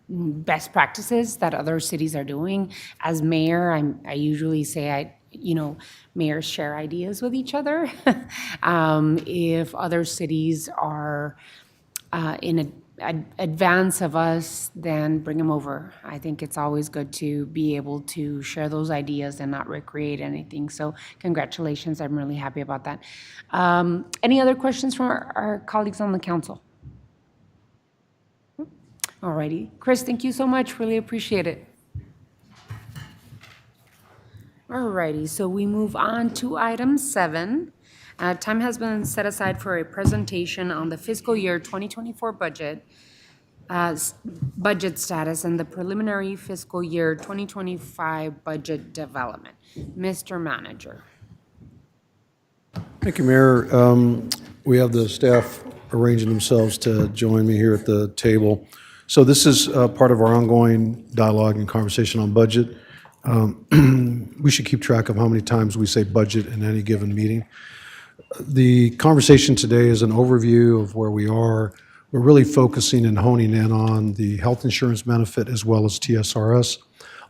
best practices that other cities are doing. As mayor, I usually say mayors share ideas with each other. If other cities are in advance of us, then bring them over. I think it's always good to be able to share those ideas and not recreate anything. So congratulations, I'm really happy about that. Any other questions from our colleagues on the council? All righty. Chris, thank you so much. Really appreciate it. All righty, so we move on to item 7. Time has been set aside for a presentation on the fiscal year 2024 budget, budget status, and the preliminary fiscal year 2025 budget development. Mr. Manager. Thank you, Mayor. We have the staff arranging themselves to join me here at the table. So this is part of our ongoing dialogue and conversation on budget. We should keep track of how many times we say budget in any given meeting. The conversation today is an overview of where we are. We're really focusing and honing in on the health insurance benefit as well as TSRS.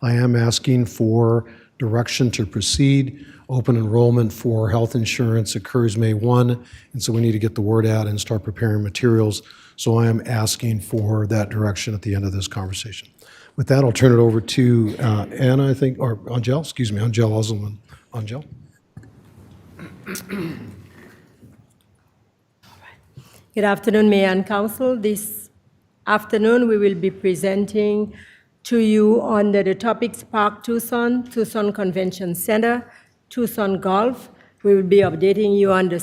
I am asking for direction to proceed. Open enrollment for health insurance occurs May 1, and so we need to get the word out and start preparing materials. So I am asking for that direction at the end of this conversation. With that, I'll turn it over to Anna, I think, or Angel Ozelman. Angel? Good afternoon, Mayor and Council. This afternoon, we will be presenting to you under the topics Park Tucson, Tucson Convention Center, Tucson Golf. We will be updating you on the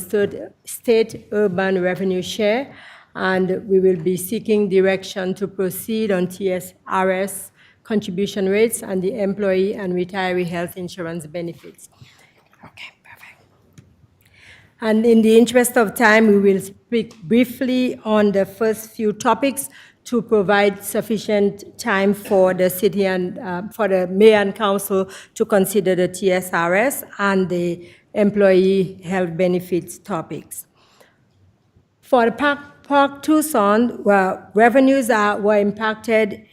state urban revenue share, and we will be seeking direction to proceed on TSRS contribution rates, and the employee and retiree health insurance benefits. Okay, perfect. And in the interest of time, we will speak briefly on the first few topics to provide sufficient time for the city and for the mayor and council to consider the TSRS and the employee health benefits topics. For the Park Tucson, revenues were impacted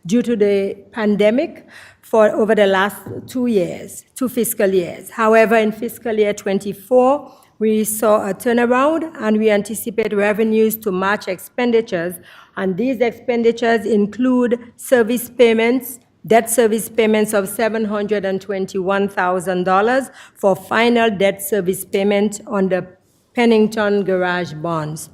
due to the pandemic for over the last 2 fiscal years. However, in fiscal year 24, we saw a turnaround, and we anticipate revenues to match expenditures, and these expenditures include service payments, debt service payments of $721,000 for final debt service payment on the Pennington Garage bonds.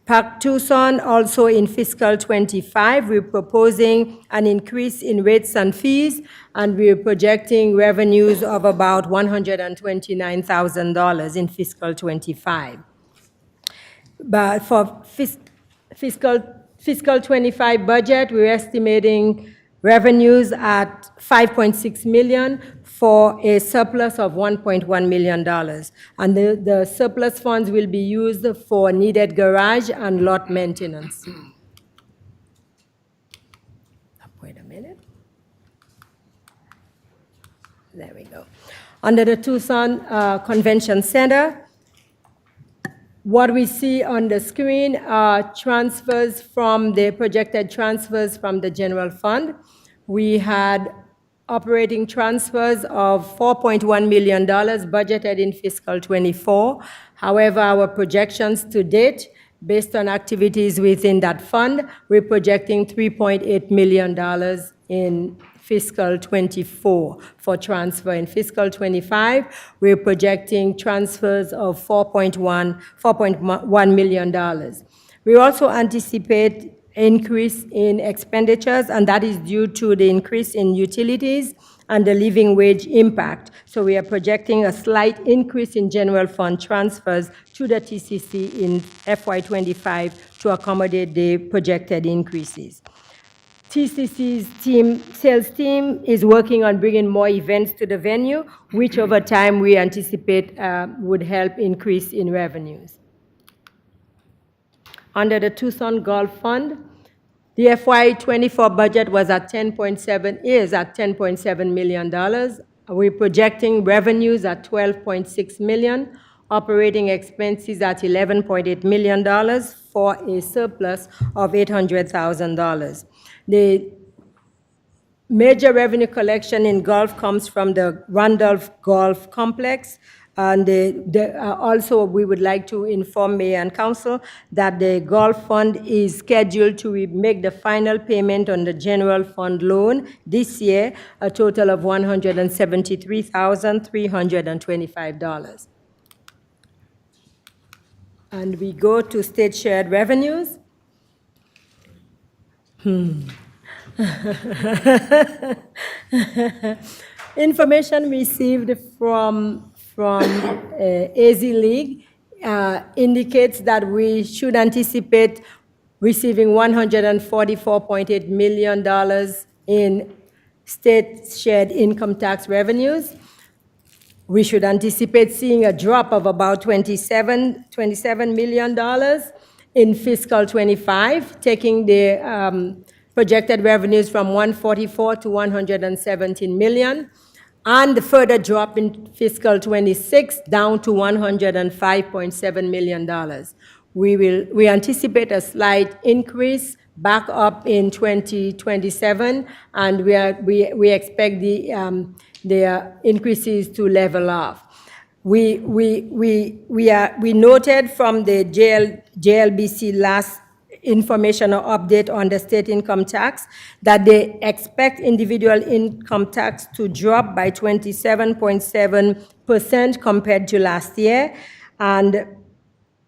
Park Tucson, also in fiscal 25, we're proposing an increase in rates and fees, and we're projecting revenues of about $129,000 in fiscal 25. But for fiscal 25 budget, we're estimating revenues at $5.6 million for a surplus of $1.1 million. And the surplus funds will be used for needed garage and lot maintenance. Wait a minute. There we go. Under the Tucson Convention Center, what we see on the screen are transfers from the projected transfers from the general fund. We had operating transfers of $4.1 million budgeted in fiscal 24. However, our projections to date, based on activities within that fund, we're projecting $3.8 million in fiscal 24 for transfer. In fiscal 25, we're projecting transfers of $4.1 million. We also anticipate increase in expenditures, and that is due to the increase in utilities and the living wage impact. So we are projecting a slight increase in general fund transfers to the TCC in FY25 to accommodate the projected increases. TCC's sales team is working on bringing more events to the venue, which over time we anticipate would help increase in revenues. Under the Tucson Golf Fund, the FY24 budget was at $10.7 million. We're projecting revenues at $12.6 million, operating expenses at $11.8 million for a surplus of $800,000. The major revenue collection in golf comes from the Randolph Golf Complex. And also, we would like to inform Mayor and Council that the Golf Fund is scheduled to make the final payment on the general fund loan this year, a total of $173,325. And we go to state shared revenues. Information received from AZ League indicates that we should anticipate receiving $144.8 million in state shared income tax revenues. We should anticipate seeing a drop of about $27 million in fiscal 25, taking the projected revenues from $144 to $117 million. And the further drop in fiscal 26 down to $105.7 million. We anticipate a slight increase back up in 2027, and we expect the increases to level off. We noted from the JLBC last information or update on the state income tax that they expect individual income tax to drop by 27.7% compared to last year, and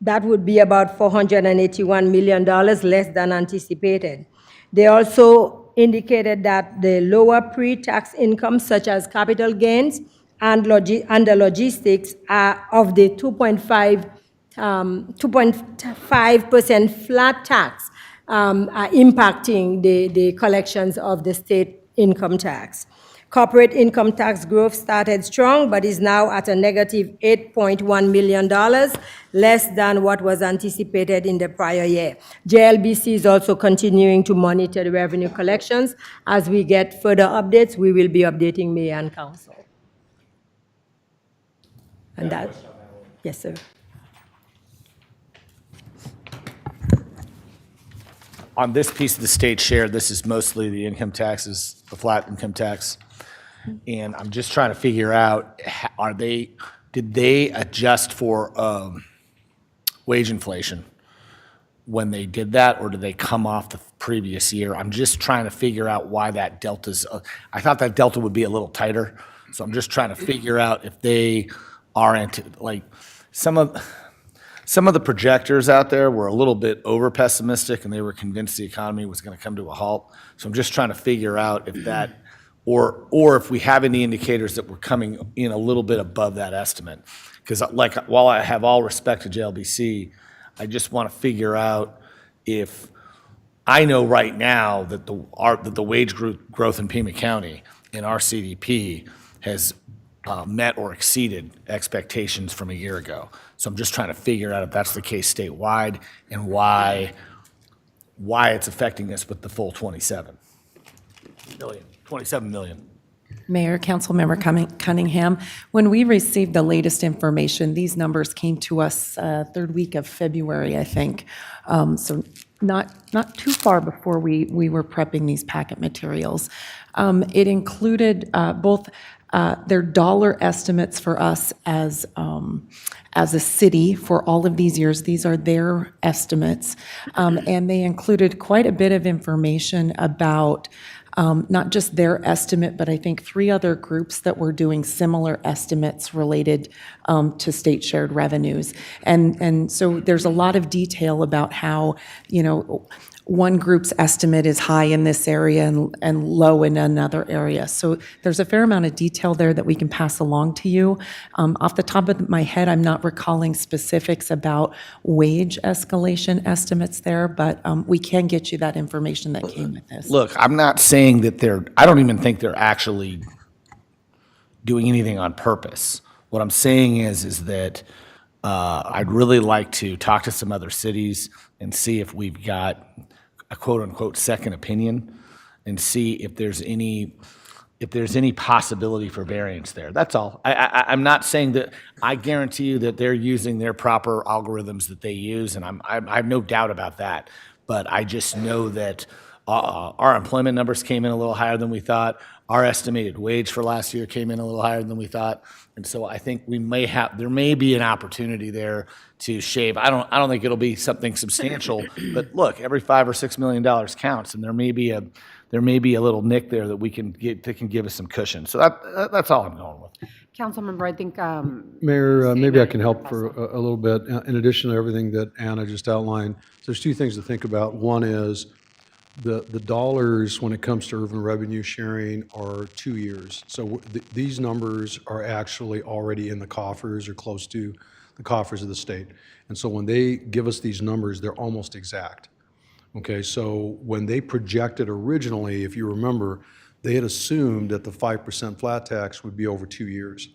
that would be about $481 million less than anticipated. They also indicated that the lower pre-tax income, such as capital gains and the logistics, are of the 2.5% flat tax are impacting the collections of the state income tax. Corporate income tax growth started strong, but is now at a negative $8.1 million, less than what was anticipated in the prior year. JLBC is also continuing to monitor the revenue collections. As we get further updates, we will be updating Mayor and Council. And that, yes, sir. On this piece of the state share, this is mostly the income taxes, the flat income tax. And I'm just trying to figure out, did they adjust for wage inflation when they did that, or did they come off the previous year? I'm just trying to figure out why that delta's, I thought that delta would be a little tighter. So I'm just trying to figure out if they aren't, like, some of the projectors out there were a little bit over pessimistic, and they were convinced the economy was going to come to a halt. So I'm just trying to figure out if that, or if we have any indicators that we're coming in a little bit above that estimate. Because, like, while I have all respect to JLBC, I just want to figure out if, I know right now that the wage growth in Pima County in our CDP has met or exceeded expectations from a year ago. So I'm just trying to figure out if that's the case statewide, and why it's affecting us with the full 27 million. Mayor, Councilmember Cunningham, when we received the latest information, these numbers came to us third week of February, I think. So not too far before we were prepping these packet materials. It included both their dollar estimates for us as a city for all of these years. These are their estimates. And they included quite a bit of information about not just their estimate, but I think 3 other groups that were doing similar estimates related to state shared revenues. And so there's a lot of detail about how, one group's estimate is high in this area and low in another area. So there's a fair amount of detail there that we can pass along to you. Off the top of my head, I'm not recalling specifics about wage escalation estimates there, but we can get you that information that came with this. Look, I'm not saying that I don't even think they're actually doing anything on purpose. What I'm saying is that I'd really like to talk to some other cities and see if we've got a quote-unquote second opinion, and see if there's any possibility for variance there. That's all. I'm not saying that. I guarantee you that they're using their proper algorithms that they use, and I have no doubt about that. But I just know that our employment numbers came in a little higher than we thought. Our estimated wage for last year came in a little higher than we thought. And so I think there may be an opportunity there to shave. I don't think it'll be something substantial, but look, every $5 or $6 million counts, and there may be a little nick there that we can get that can give us some cushion. So that's all I'm going with. Councilmember, I think. Mayor, maybe I can help for a little bit. In addition to everything that Anna just outlined, there's 2 things to think about. One is the dollars when it comes to urban revenue sharing are 2 years. So these numbers are actually already in the coffers or close to the coffers of the state. And so when they give us these numbers, they're almost exact. Okay, so when they projected originally, if you remember, they had assumed that the 5% flat tax would be over 2 years.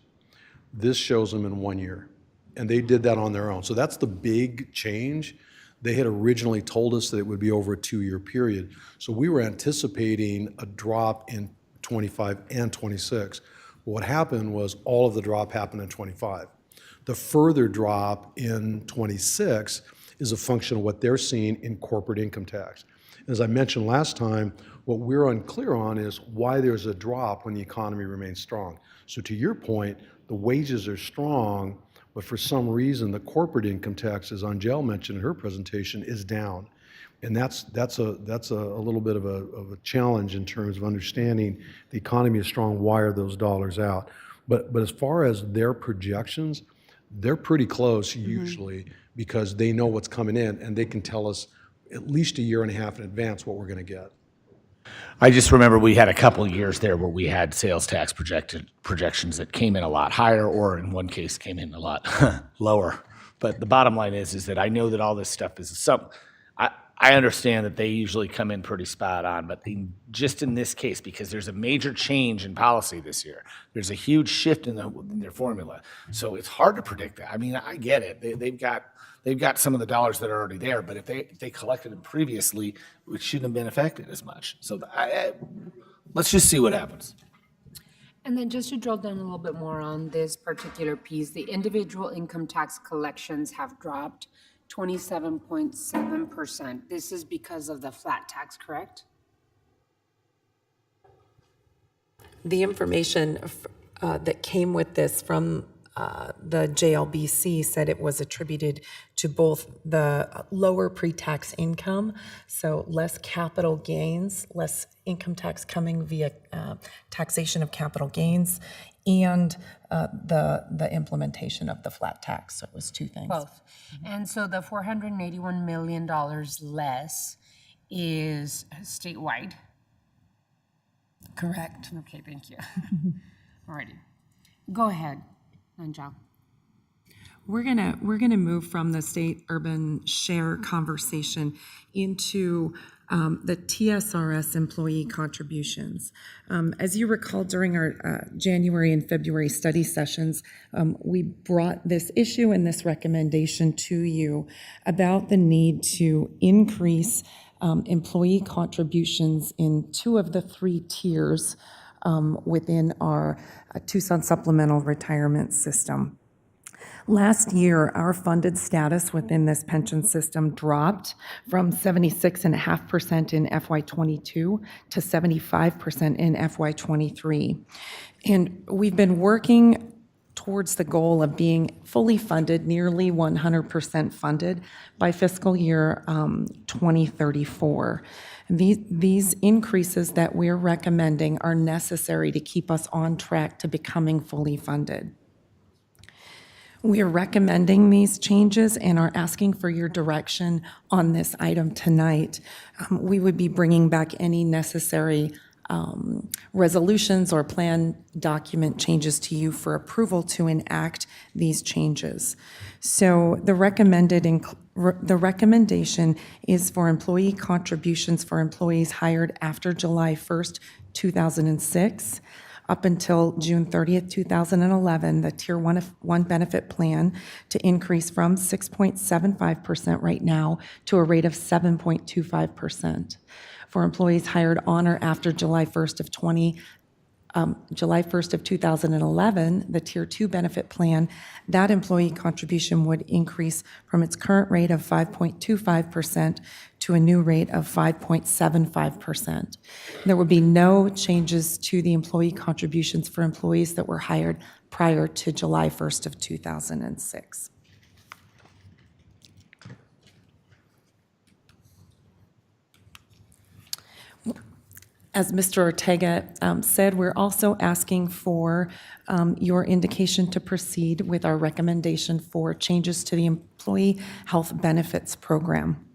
This shows them in 1 year. And they did that on their own. So that's the big change. They had originally told us that it would be over a 2-year period. So we were anticipating a drop in 25 and 26. What happened was all of the drop happened in 25. The further drop in 26 is a function of what they're seeing in corporate income tax. As I mentioned last time, what we're unclear on is why there's a drop when the economy remains strong. So to your point, the wages are strong, but for some reason, the corporate income tax, as Angel mentioned in her presentation, is down. And that's a little bit of a challenge in terms of understanding the economy is strong, why are those dollars out? But as far as their projections, they're pretty close usually because they know what's coming in and they can tell us at least a year and a half in advance what we're going to get. I just remember we had a couple of years there where we had sales tax projections that came in a lot higher, or in one case came in a lot lower. But the bottom line is that I know that all this stuff is I understand that they usually come in pretty spot on, but just in this case, because there's a major change in policy this year, there's a huge shift in their formula. So it's hard to predict that. I mean, I get it. They've got some of the dollars that are already there, but if they collected them previously, it shouldn't have been affected as much. So let's just see what happens. And then just to drill down a little bit more on this particular piece, the individual income tax collections have dropped 27.7%. This is because of the flat tax, correct? The information that came with this from the JLBC said it was attributed to both the lower pre-tax income, so less capital gains, less income tax coming via taxation of capital gains, and the implementation of the flat tax. So it was two things. Both. And so the $481 million less is statewide. Correct. Okay, thank you. Alrighty. Go ahead, Anjal. We're gonna move from the state urban share conversation into the TSRS employee contributions. As you recall, during our January and February study sessions, we brought this issue and this recommendation to you about the need to increase employee contributions in two of the three tiers within our Tucson supplemental retirement system. Last year, our funded status within this pension system dropped from 76.5% in FY22 to 75% in FY23. And we've been working towards the goal of being fully funded, nearly 100% funded by fiscal year 2034. These increases that we're recommending are necessary to keep us on track to becoming fully funded. We are recommending these changes and are asking for your direction on this item tonight. We would be bringing back any necessary resolutions or plan document changes to you for approval to enact these changes. So the recommendation is for employee contributions for employees hired after July 1st, 2006, up until June 30th, 2011, the Tier 1 benefit plan to increase from 6.75% right now to a rate of 7.25%. For employees hired on or after July 1st of 2011, the Tier 2 benefit plan, that employee contribution would increase from its current rate of 5.25% to a new rate of 5.75%. There would be no changes to the employee contributions for employees that were hired prior to July 1st of 2006. As Mr. Ortega said, we're also asking for your indication to proceed with our recommendation for changes to the Employee Health Benefits Program.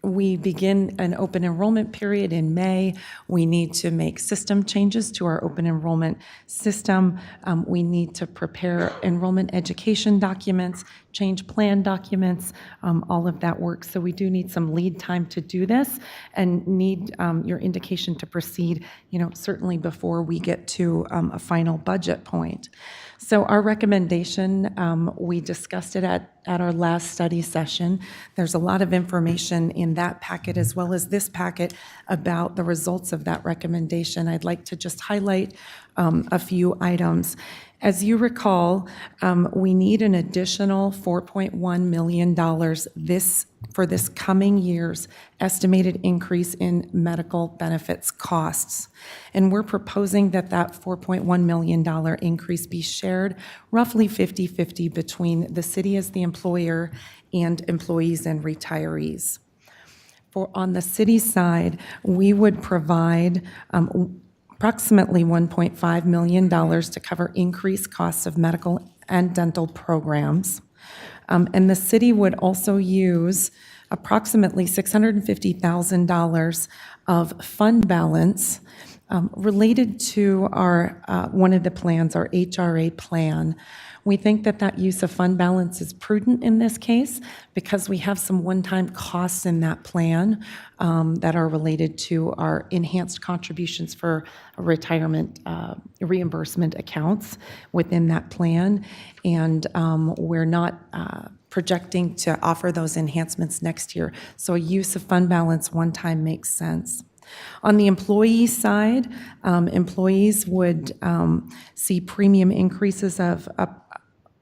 We begin an open enrollment period in May. We need to make system changes to our open enrollment system. We need to prepare enrollment education documents, change plan documents, all of that work. So we do need some lead time to do this and need your indication to proceed, certainly before we get to a final budget point. So our recommendation, we discussed it at our last study session. There's a lot of information in that packet as well as this packet about the results of that recommendation. I'd like to just highlight a few items. As you recall, we need an additional $4.1 million for this coming year's estimated increase in medical benefits costs. And we're proposing that $4.1 million increase be shared roughly 50-50 between the city as the employer and employees and retirees. On the city side, we would provide approximately $1.5 million to cover increased costs of medical and dental programs. And the city would also use approximately $650,000 of fund balance Related to our, one of the plans, our HRA plan, we think that that use of fund balance is prudent in this case because we have some one-time costs in that plan that are related to our enhanced contributions for retirement reimbursement accounts within that plan. And we're not projecting to offer those enhancements next year. So a use of fund balance one time makes sense. On the employee side, employees would see premium increases of up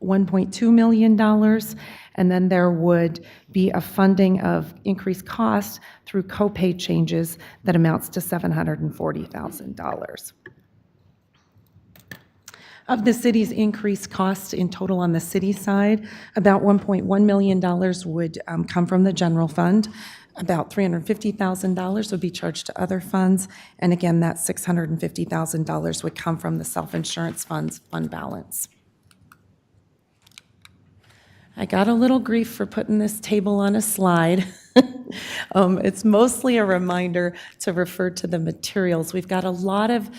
$1.2 million, and then there would be a funding of increased costs through copay changes that amounts to $740,000. Of the city's increased costs in total on the city side, about $1.1 million would come from the general fund. About $350,000 would be charged to other funds, and again, that $650,000 would come from the self-insurance fund's fund balance. I got a little grief for putting this table on a slide. It's mostly a reminder to refer to the materials. We've got a lot of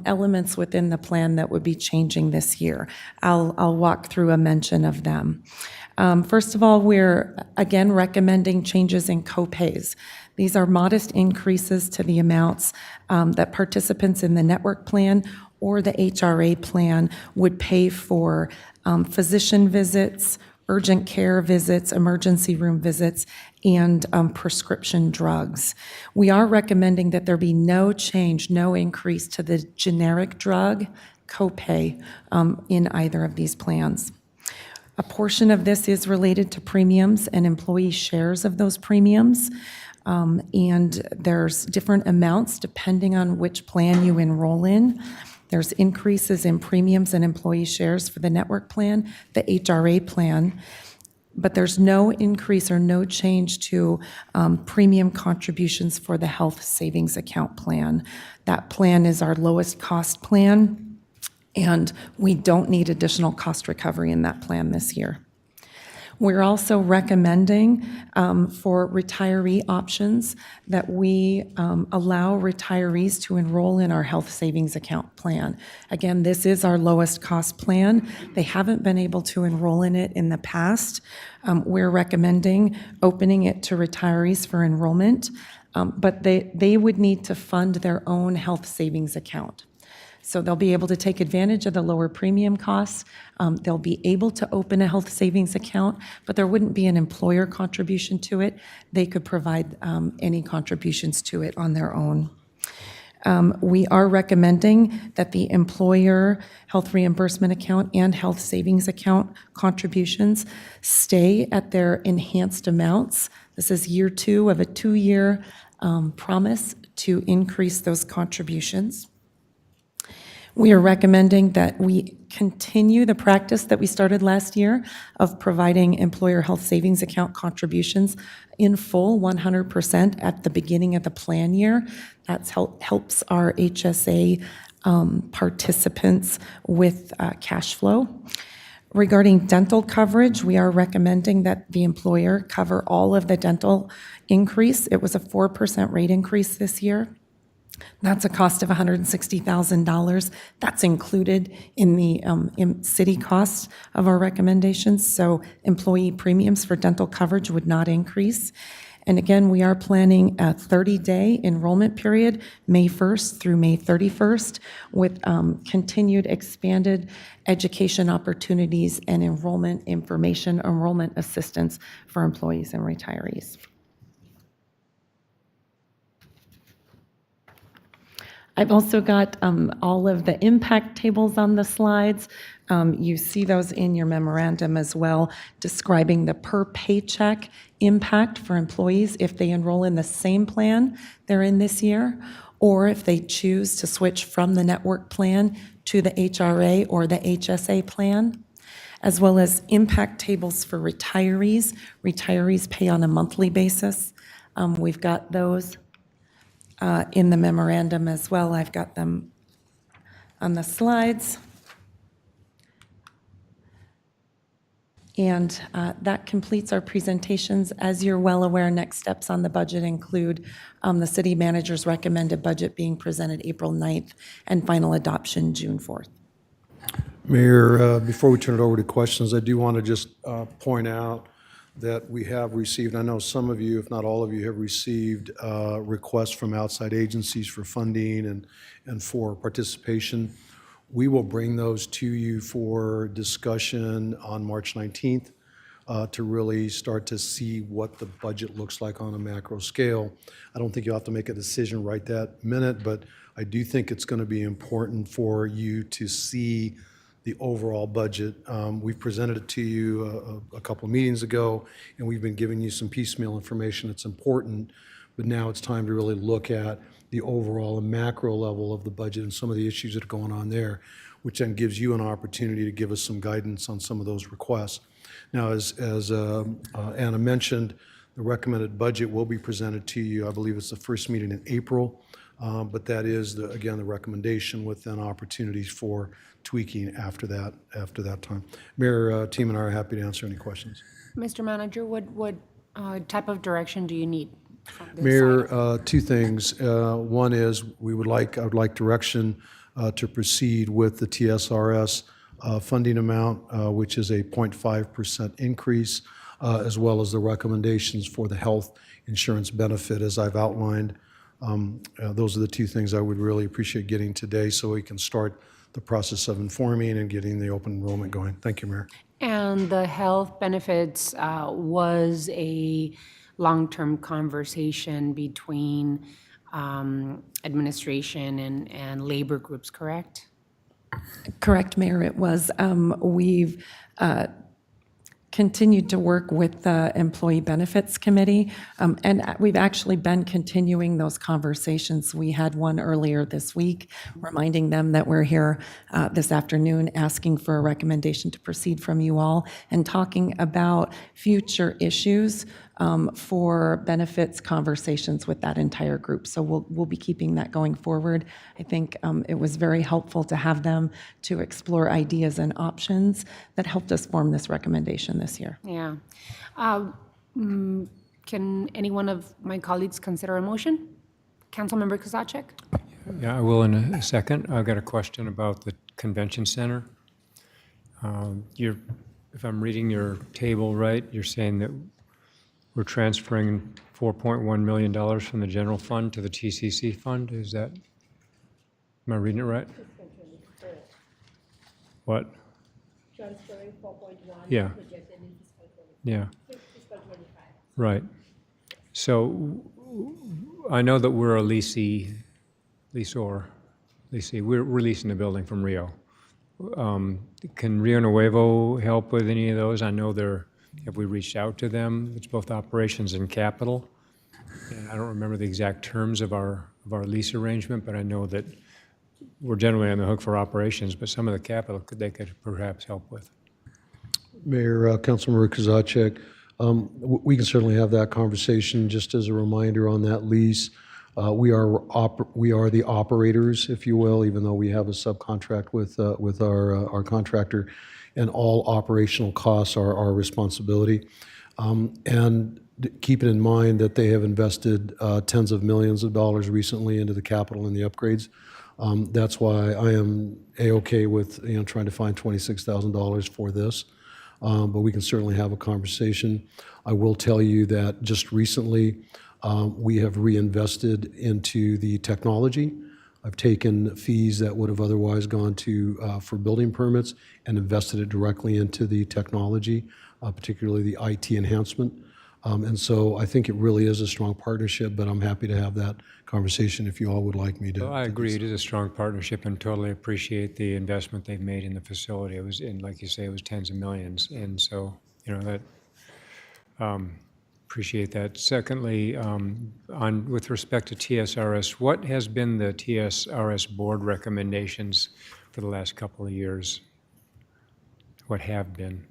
elements within the plan that would be changing this year. I'll walk through a mention of them. First of all, we're again recommending changes in copays. These are modest increases to the amounts that participants in the network plan or the HRA plan would pay for physician visits, urgent care visits, emergency room visits, and prescription drugs. We are recommending that there be no change, no increase to the generic drug copay in either of these plans. A portion of this is related to premiums and employee shares of those premiums. And there's different amounts depending on which plan you enroll in. There's increases in premiums and employee shares for the network plan, the HRA plan, but there's no increase or no change to premium contributions for the health savings account plan. That plan is our lowest cost plan, and we don't need additional cost recovery in that plan this year. We're also recommending for retiree options that we allow retirees to enroll in our health savings account plan. Again, this is our lowest cost plan. They haven't been able to enroll in it in the past. We're recommending opening it to retirees for enrollment, but they would need to fund their own health savings account. So they'll be able to take advantage of the lower premium costs. They'll be able to open a health savings account, but there wouldn't be an employer contribution to it. They could provide any contributions to it on their own. We are recommending that the employer health reimbursement account and health savings account contributions stay at their enhanced amounts. This is year 2 of a 2-year promise to increase those contributions. We are recommending that we continue the practice that we started last year of providing employer health savings account contributions in full 100% at the beginning of the plan year. That helps our HSA participants with cash flow. Regarding dental coverage, we are recommending that the employer cover all of the dental increase. It was a 4% rate increase this year. That's a cost of $160,000. That's included in the city costs of our recommendations, so employee premiums for dental coverage would not increase. And again, we are planning a 30-day enrollment period, May 1st through May 31st, with continued expanded education opportunities and enrollment information, enrollment assistance for employees and retirees. I've also got all of the impact tables on the slides. You see those in your memorandum as well, describing the per paycheck impact for employees if they enroll in the same plan they're in this year, or if they choose to switch from the network plan to the HRA or the HSA plan, as well as impact tables for retirees. Retirees pay on a monthly basis. We've got those in the memorandum as well. I've got them on the slides. And that completes our presentations. As you're well aware, next steps on the budget include the city manager's recommended budget being presented April 9th and final adoption June 4th. Mayor, before we turn it over to questions, I do want to just point out that we have received, I know some of you, if not all of you, have received requests from outside agencies for funding and for participation. We will bring those to you for discussion on March 19th to really start to see what the budget looks like on a macro scale. I don't think you'll have to make a decision right that minute, but I do think it's going to be important for you to see the overall budget. We've presented it to you a couple of meetings ago, and we've been giving you some piecemeal information that's important, but now it's time to really look at the overall and macro level of the budget and some of the issues that are going on there, which then gives you an opportunity to give us some guidance on some of those requests. Now, as Anna mentioned, the recommended budget will be presented to you. I believe it's the first meeting in April, but that is, again, the recommendation with then opportunities for tweaking after that time. Mayor, team and I are happy to answer any questions. Mr. Manager, what type of direction do you need from this Mayor, item? two things. One is I would like direction to proceed with the TSRS funding amount, which is a 0.5% increase, as well as the recommendations for the health insurance benefit as I've outlined. Those are the two things I would really appreciate getting today so we can start the process of informing and getting the open enrollment going. Thank you, Mayor. And the health benefits was a long-term conversation between administration and labor groups, correct? Correct, Mayor, it was. We've continued to work with the Employee Benefits Committee, and we've actually been continuing those conversations. We had one earlier this week, reminding them that we're here this afternoon asking for a recommendation to proceed from you all and talking about future issues for benefits conversations with that entire group. So we'll be keeping that going forward. I think it was very helpful to have them to explore ideas and options that helped us form this recommendation this year. Yeah. Can any one of my colleagues consider a motion? Councilmember Kozaczek? Yeah, I will in a second. I've got a question about the convention center. If I'm reading your table right, you're saying that we're transferring $4.1 million from the general fund to the TCC fund. Is that, am I reading it right? What? Transferring 4.1. Yeah. Yeah. Right. So I know that we're a leasee. We're leasing the building from Rio. Can Rio Nuevo help with any of those? I know have we reached out to them? It's both operations and capital. And I don't remember the exact terms of our lease arrangement, but I know that we're generally on the hook for operations, but some of the capital they could perhaps help with. Mayor, Councilmember Kozaczek, we can certainly have that conversation. Just as a reminder on that lease, we are the operators, if you will, even though we have a subcontract with our contractor, and all operational costs are our responsibility. And keeping in mind that they have invested tens of millions of dollars recently into the capital and the upgrades. That's why I am A-okay with trying to find $26,000 for this. But we can certainly have a conversation. I will tell you that just recently we have reinvested into the technology. I've taken fees that would have otherwise gone to for building permits and invested it directly into the technology, particularly the IT enhancement. And so I think it really is a strong partnership, but I'm happy to have that conversation if you all would like me to. Well, I agree. It is a strong partnership and totally appreciate the investment they've made in the facility. It was, like you say, it was tens of millions. And so, that appreciate that. Secondly, with respect to TSRS, what has been the TSRS board recommendations for the last couple of years? What have been?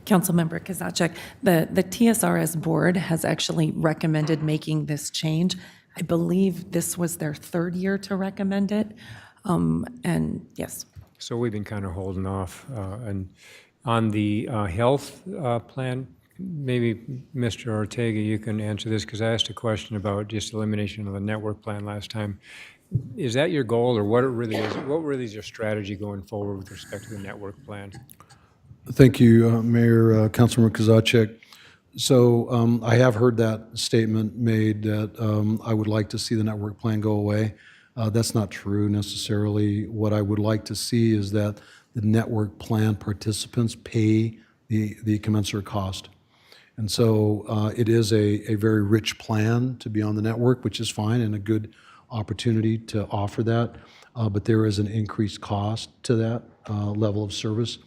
Councilmember Kozaczek, the TSRS board has actually recommended making this change. I believe this was their third year to recommend it, and yes. So we've been kind of holding off, and On the health plan, maybe Mr. Ortega, you can answer this, because I asked a question about just elimination of the network plan last time. Is that your goal, or what really is your strategy going forward with respect to the network plan? Thank you, Mayor, Councilmember Kozaczek. So I have heard that statement made that I would like to see the network plan go away. That's not true necessarily. What I would like to see is that the network plan participants pay the commensurate cost. And so it is a very rich plan to be on the network, which is fine, and a good opportunity to offer that. But there is an increased cost to that level of service.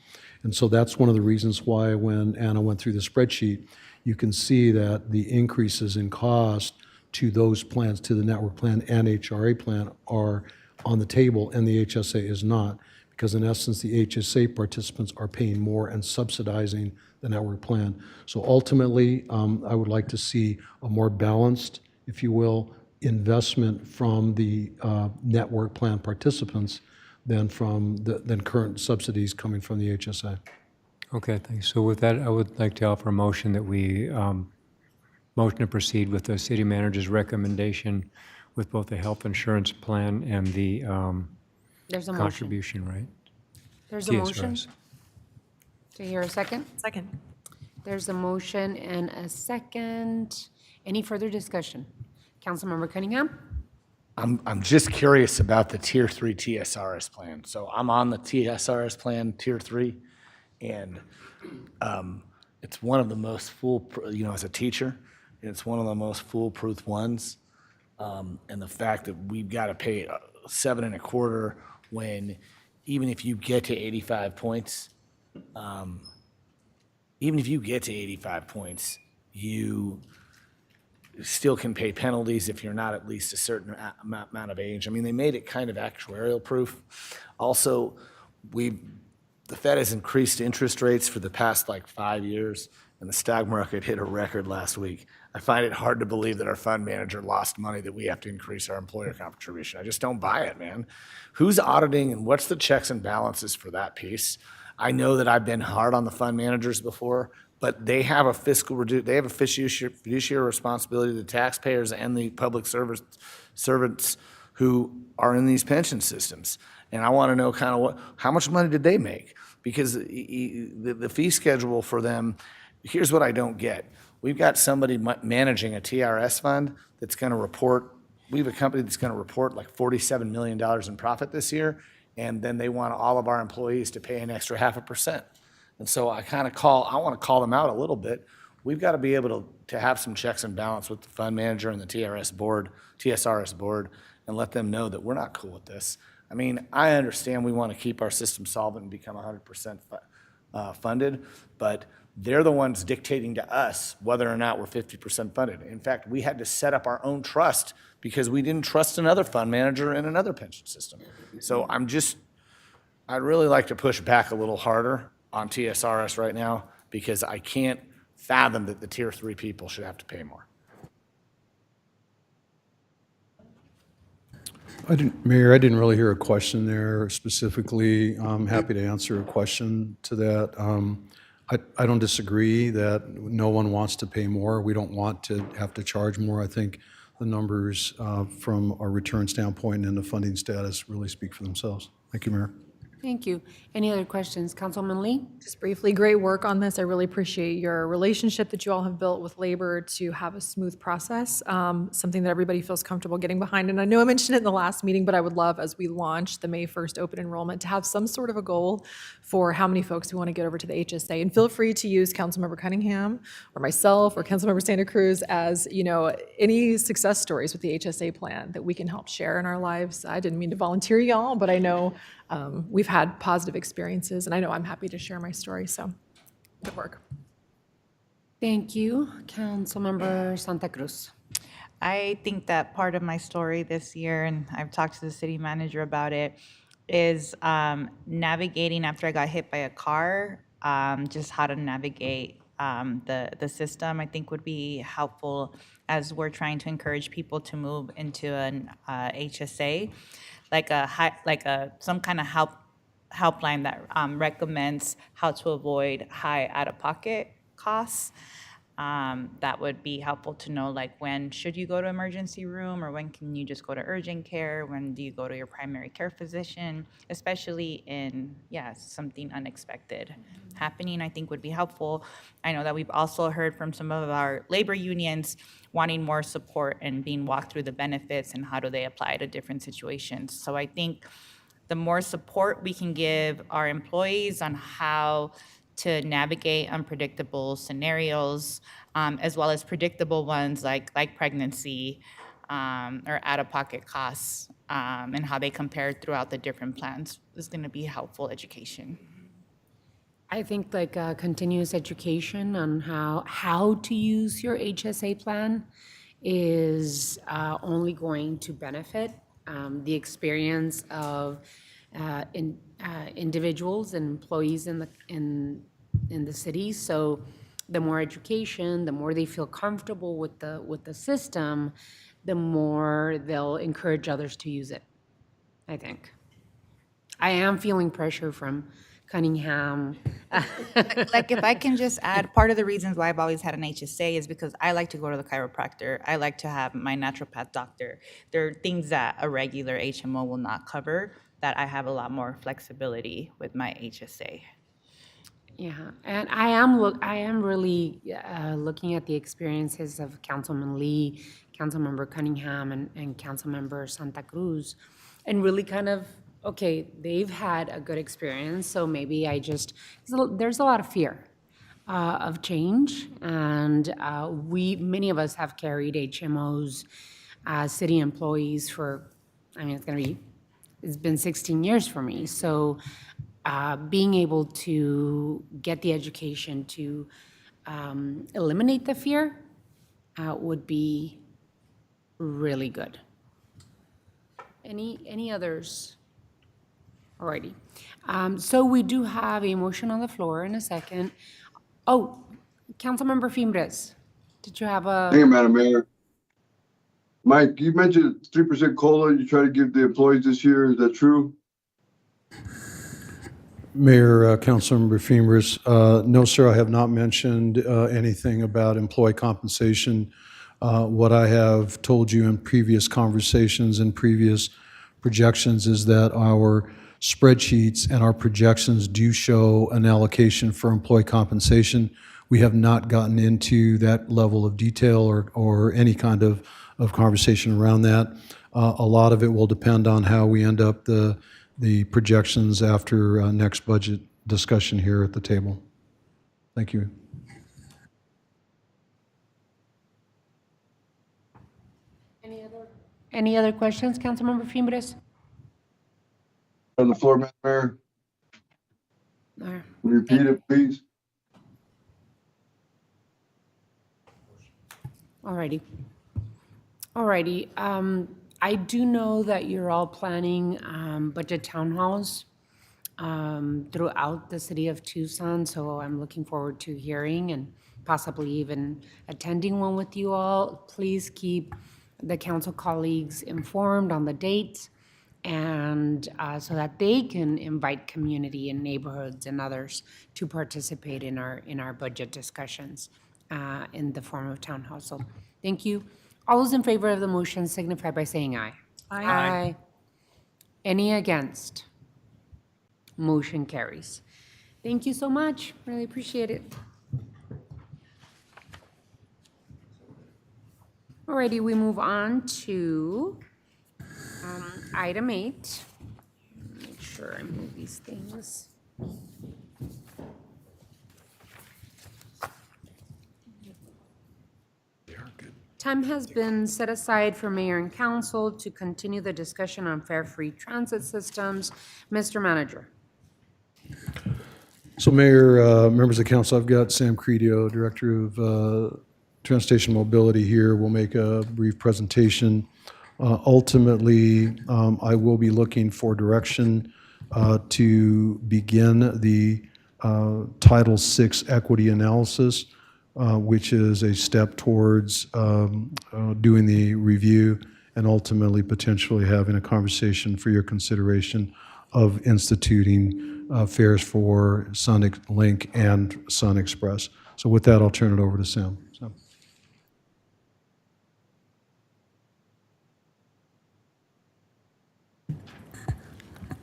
And so that's one of the reasons why when Anna went through the spreadsheet, you can see that the increases in cost to those plans, to the network plan and HRA plan, are on the table, and the HSA is not, because in essence, the HSA participants are paying more and subsidizing the network plan. So ultimately, I would like to see a more balanced, if you will, investment from the network plan participants than current subsidies coming from the HSA. Okay, thanks. So with that, I would like to offer a motion that we motion to proceed with the city manager's recommendation with both the health insurance plan and the There's a motion. contribution, right? There's a motion. TSRS. Do you hear a second? Second. There's a motion and a second. Any further discussion? Councilmember Cunningham? I'm just curious about the Tier 3 TSRS plan. So I'm on the TSRS plan, Tier 3, and it's one of the most as a teacher, it's one of the most foolproof ones. And the fact that we've got to pay 7.25 when even if you get to 85 points, you still can pay penalties if you're not at least a certain amount of age. I mean, they made it kind of actuarial proof. Also, the Fed has increased interest rates for the past 5 years, and the stock market hit a record last week. I find it hard to believe that our fund manager lost money that we have to increase our employer contribution. I just don't buy it, man. Who's auditing, and what's the checks and balances for that piece? I know that I've been hard on the fund managers before, but they have a fiduciary responsibility to the taxpayers and the public servants who are in these pension systems. And I want to know kind of how much money did they make? Because the fee schedule for them, here's what I don't get. We've got somebody managing a TRS fund that's going to report, we have a company that's going to report like $47 million in profit this year, and then they want all of our employees to pay an extra 0.5%. And so I want to call them out a little bit. We've got to be able to have some checks and balance with the fund manager and the TSRS board, and let them know that we're not cool with this. I mean, I understand we want to keep our system solvent and become 100% funded, but they're the ones dictating to us whether or not we're 50% funded. In fact, we had to set up our own trust because we didn't trust another fund manager in another pension system. So I'd really like to push back a little harder on TSRS right now, because I can't fathom that the Tier 3 people should have to pay more. Mayor, I didn't really hear a question there specifically. I'm happy to answer a question to that. I don't disagree that no one wants to pay more. We don't want to have to charge more. I think the numbers from a return standpoint and the funding status really speak for themselves. Thank you, Mayor. Thank you. Any other questions? Councilman Lee? Just briefly, great work on this. I really appreciate your relationship that you all have built with labor to have a smooth process, something that everybody feels comfortable getting behind. And I know I mentioned it in the last meeting, but I would love, as we launch the May 1st open enrollment, to have some sort of a goal for how many folks we want to get over to the HSA. And feel free to use Councilmember Cunningham or myself or Councilmember Santa Cruz as, any success stories with the HSA plan that we can help share in our lives. I didn't mean to volunteer y'all, but I know we've had positive experiences, and I know I'm happy to share my story, so good work. Thank you. Councilmember Santa Cruz. I think that part of my story this year, and I've talked to the city manager about it, is navigating after I got hit by a car, just how to navigate the system, I think would be helpful as we're trying to encourage people to move into an HSA, some kind of helpline that recommends how to avoid high out-of-pocket costs. That would be helpful to know, like, when should you go to emergency room, or when can you just go to urgent care? When do you go to your primary care physician? Especially in, something unexpected happening, I think would be helpful. I know that we've also heard from some of our labor unions wanting more support and being walked through the benefits and how do they apply to different situations. So I think the more support we can give our employees on how to navigate unpredictable scenarios, as well as predictable ones like pregnancy or out-of-pocket costs, and how they compare throughout the different plans is going to be helpful education. I think like continuous education on how to use your HSA plan is only going to benefit the experience of individuals and employees in the city. So the more education, the more they feel comfortable with the system, the more they'll encourage others to use it, I think. I am feeling pressure from Cunningham. Like, if I can just add, part of the reasons why I've always had an HSA is because I like to go to the chiropractor. I like to have my naturopath doctor. There are things that a regular HMO will not cover that I have a lot more flexibility with my HSA. Yeah, and I am really looking at the experiences of Councilman Lee, Councilmember Cunningham, and Councilmember Santa Cruz, and really kind of, okay, they've had a good experience, so maybe there's a lot of fear of change, and many of us have carried HMOs, city employees for, it's been 16 years for me, so being able to get the education to eliminate the fear would be really good. Any others? Alrighty. So we do have a motion on the floor in a second. Oh, Councilmember Fimbres, did you have a? Thank you, Madam Mayor. Mike, you mentioned 3% COLA you try to give the employees this year. Is that true? Mayor, Councilmember Fimbres, no, sir, I have not mentioned anything about employee compensation. What I have told you in previous conversations and previous projections is that our spreadsheets and our projections do show an allocation for employee compensation. We have not gotten into that level of detail or any kind of conversation around that. A lot of it will depend on how we end up the projections after next budget discussion here at the table. Thank you. Any other questions, Councilmember Fimbres? On the floor, Madam Mayor. Or- Repeat it, please. Alrighty. I do know that you're all planning budget town halls throughout the city of Tucson, so I'm looking forward to hearing and possibly even attending one with you all. Please keep the council colleagues informed on the dates, and so that they can invite community and neighborhoods and others to participate in our budget discussions in the form of town hall. So thank you. All those in favor of the motion signify by saying aye. Aye. Any against? Motion carries. Thank you so much. Really appreciate it. Alrighty, we move on to item 8. Make sure I move these things. Time has been set aside for mayor and council to continue the discussion on fare free transit systems. Mr. Manager. So Mayor, members of the council, I've got Sam Credio, Director of Transportation Mobility here. We'll make a brief presentation. Ultimately, I will be looking for direction to begin the Title VI equity analysis, which is a step towards doing the review and ultimately potentially having a conversation for your consideration of instituting fares for Sun Link and Sun Express. So with that, I'll turn it over to Sam. Sam.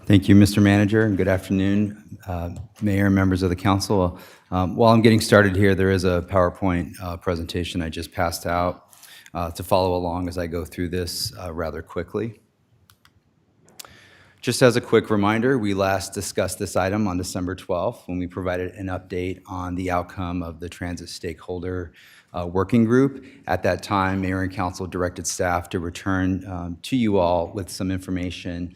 Thank you, Mr. Manager, and good afternoon, Mayor and members of the council. While I'm getting started here, there is a PowerPoint presentation I just passed out to follow along as I go through this rather quickly. Just as a quick reminder, we last discussed this item on December 12th when we provided an update on the outcome of the transit stakeholder working group. At that time, Mayor and Council directed staff to return to you all with some information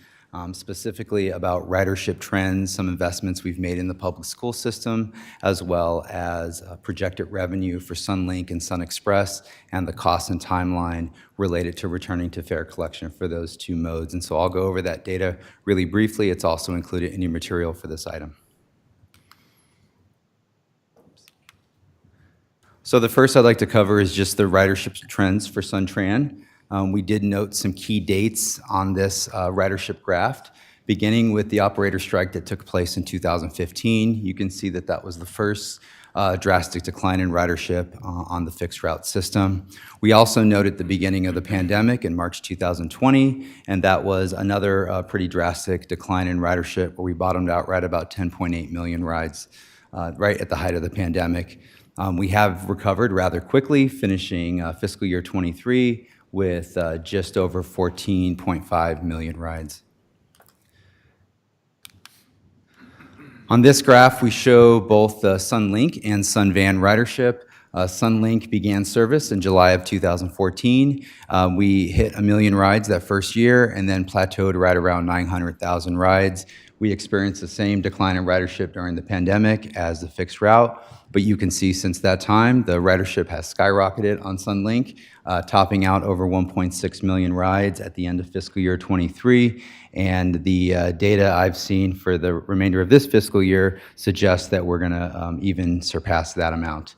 specifically about ridership trends, some investments we've made in the public school system, as well as projected revenue for Sunlink and Sun Express, and the cost and timeline related to returning to fare collection for those two modes. And so I'll go over that data really briefly. It's also included in your material for this item. So the first I'd like to cover is just the ridership trends for SunTran. We did note some key dates on this ridership graph, beginning with the operator strike that took place in 2015. You can see that that was the first drastic decline in ridership on the fixed route system. We also noted the beginning of the pandemic in March 2020, and that was another pretty drastic decline in ridership, where we bottomed out right about 10.8 million rides right at the height of the pandemic. We have recovered rather quickly, finishing fiscal year 23 with just over 14.5 million rides. On this graph, we show both the Sunlink and Sunvan ridership. Sunlink began service in July of 2014. We hit 1 million rides that first year and then plateaued right around 900,000 rides. We experienced the same decline in ridership during the pandemic as the fixed route, but you can see since that time, the ridership has skyrocketed on Sunlink, topping out over 1.6 million rides at the end of fiscal year 23. And the data I've seen for the remainder of this fiscal year suggests that we're gonna even surpass that amount.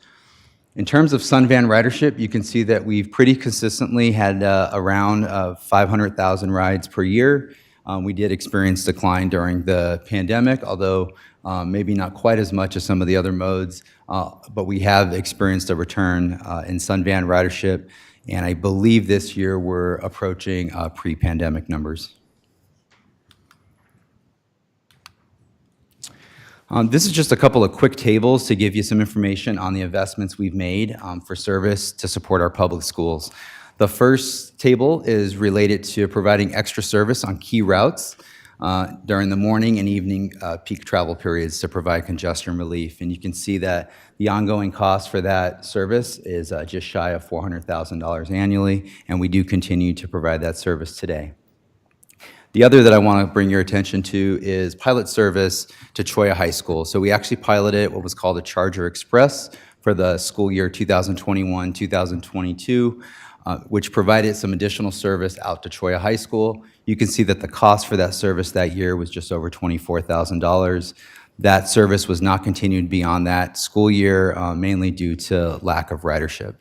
In terms of Sunvan ridership, you can see that we've pretty consistently had around 500,000 rides per year. We did experience decline during the pandemic, although maybe not quite as much as some of the other modes, but we have experienced a return in Sunvan ridership, and I believe this year we're approaching pre-pandemic numbers. This is just a couple of quick tables to give you some information on the investments we've made for service to support our public schools. The first table is related to providing extra service on key routes during the morning and evening peak travel periods to provide congestion relief. And you can see that the ongoing cost for that service is just shy of $400,000 annually, and we do continue to provide that service today. The other that I want to bring your attention to is pilot service to Cholla High School. So we actually piloted what was called a Charger Express for the school year 2021-2022. Which provided some additional service out to Cholla High School. You can see that the cost for that service that year was just over $24,000. That service was not continued beyond that school year, mainly due to lack of ridership.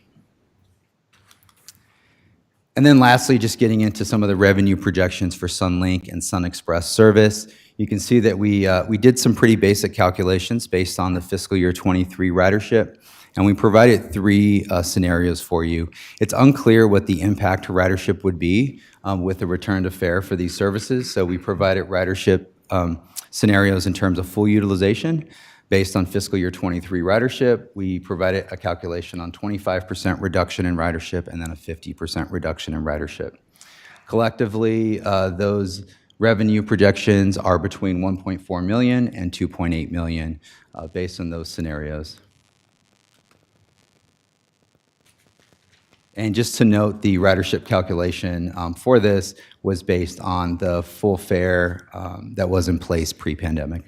And then lastly, just getting into some of the revenue projections for Sunlink and Sun Express service. You can see that we did some pretty basic calculations based on the fiscal year 23 ridership. And we provided three scenarios for you. It's unclear what the impact to ridership would be with the return to fare for these services. So we provided ridership scenarios in terms of full utilization based on fiscal year 23 ridership. We provided a calculation on 25% reduction in ridership and then a 50% reduction in ridership. Collectively, those revenue projections are between 1.4 million and 2.8 million based on those scenarios. And just to note, the ridership calculation for this was based on the full fare that was in place pre-pandemic.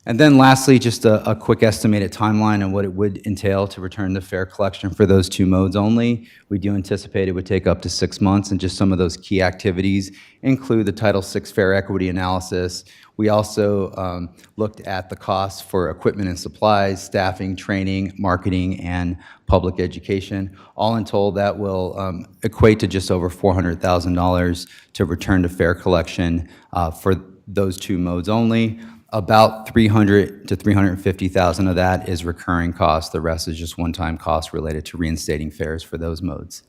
And then lastly, just a quick estimated timeline on what it would entail to return the fare collection for those two modes only. We do anticipate it would take up to 6 months, and just some of those key activities include the Title VI fare equity analysis. We also looked at the costs for equipment and supplies, staffing, training, marketing, and public education. All in total, that will equate to just over $400,000 to return to fare collection for those two modes only. About $300,000 to $350,000 of that is recurring costs. The rest is just one-time costs related to reinstating fares for those modes.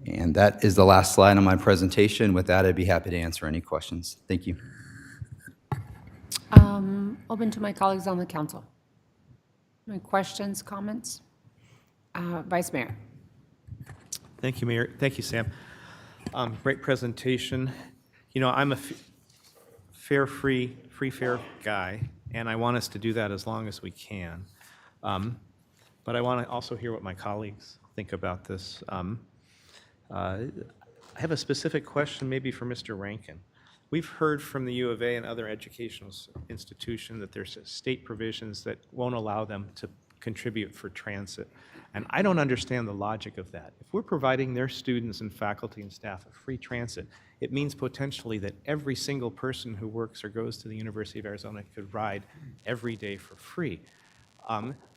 And that is the last slide on my presentation. With that, I'd be happy to answer any questions. Thank you. Open to my colleagues on the council. Any questions, comments? Vice Mayor. Thank you, Mayor. Thank you, Sam. Great presentation. You know, I'm a free fare guy, and I want us to do that as long as we can. But I want to also hear what my colleagues think about this. I have a specific question maybe for Mr. Rankin. We've heard from the U of A and other educational institutions that there's state provisions that won't allow them to contribute for transit. And I don't understand the logic of that. If we're providing their students and faculty and staff a free transit, it means potentially that every single person who works or goes to the University of Arizona could ride every day for free.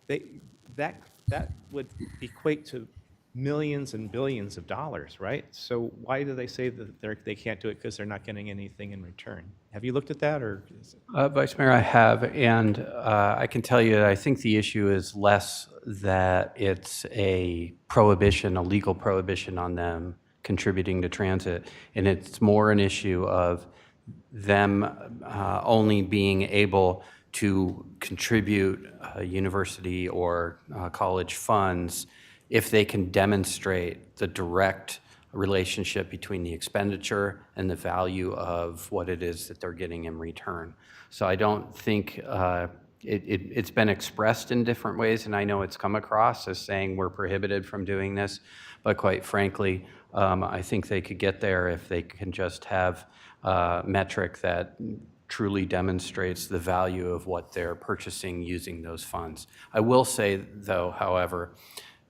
That would equate to millions and billions of dollars, right? So why do they say that they can't do it because they're not getting anything in return? Have you looked at that, or? Vice Mayor, I have, and I can tell you, I think the issue is less that it's a prohibition, a legal prohibition on them contributing to transit, and it's more an issue of them only being able to contribute university or college funds if they can demonstrate the direct relationship between the expenditure and the value of what it is that they're getting in return. So I don't think it's been expressed in different ways, and I know it's come across as saying we're prohibited from doing this, but quite frankly, I think they could get there if they can just have a metric that truly demonstrates the value of what they're purchasing using those funds. I will say, though, however,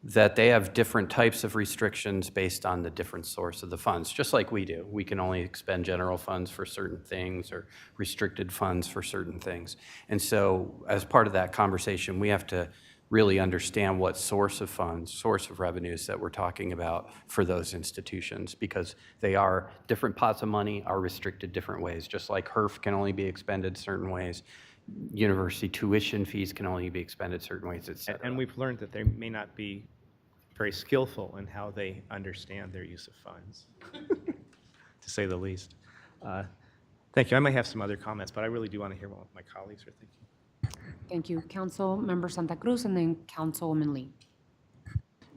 that they have different types of restrictions based on the different source of the funds, just like we do. We can only expend general funds for certain things or restricted funds for certain things. And so as part of that conversation, we have to really understand what source of funds, source of revenues that we're talking about for those institutions, because they are different pots of money are restricted different ways, just like HERF can only be expended certain ways. University tuition fees can only be expended certain ways, et cetera. And we've learned that they may not be very skillful in how they understand their use of funds, to say the least. Thank you. I might have some other comments, but I really do want to hear what my colleagues are thinking. Thank you. Council Member Santa Cruz and then Councilwoman Lee.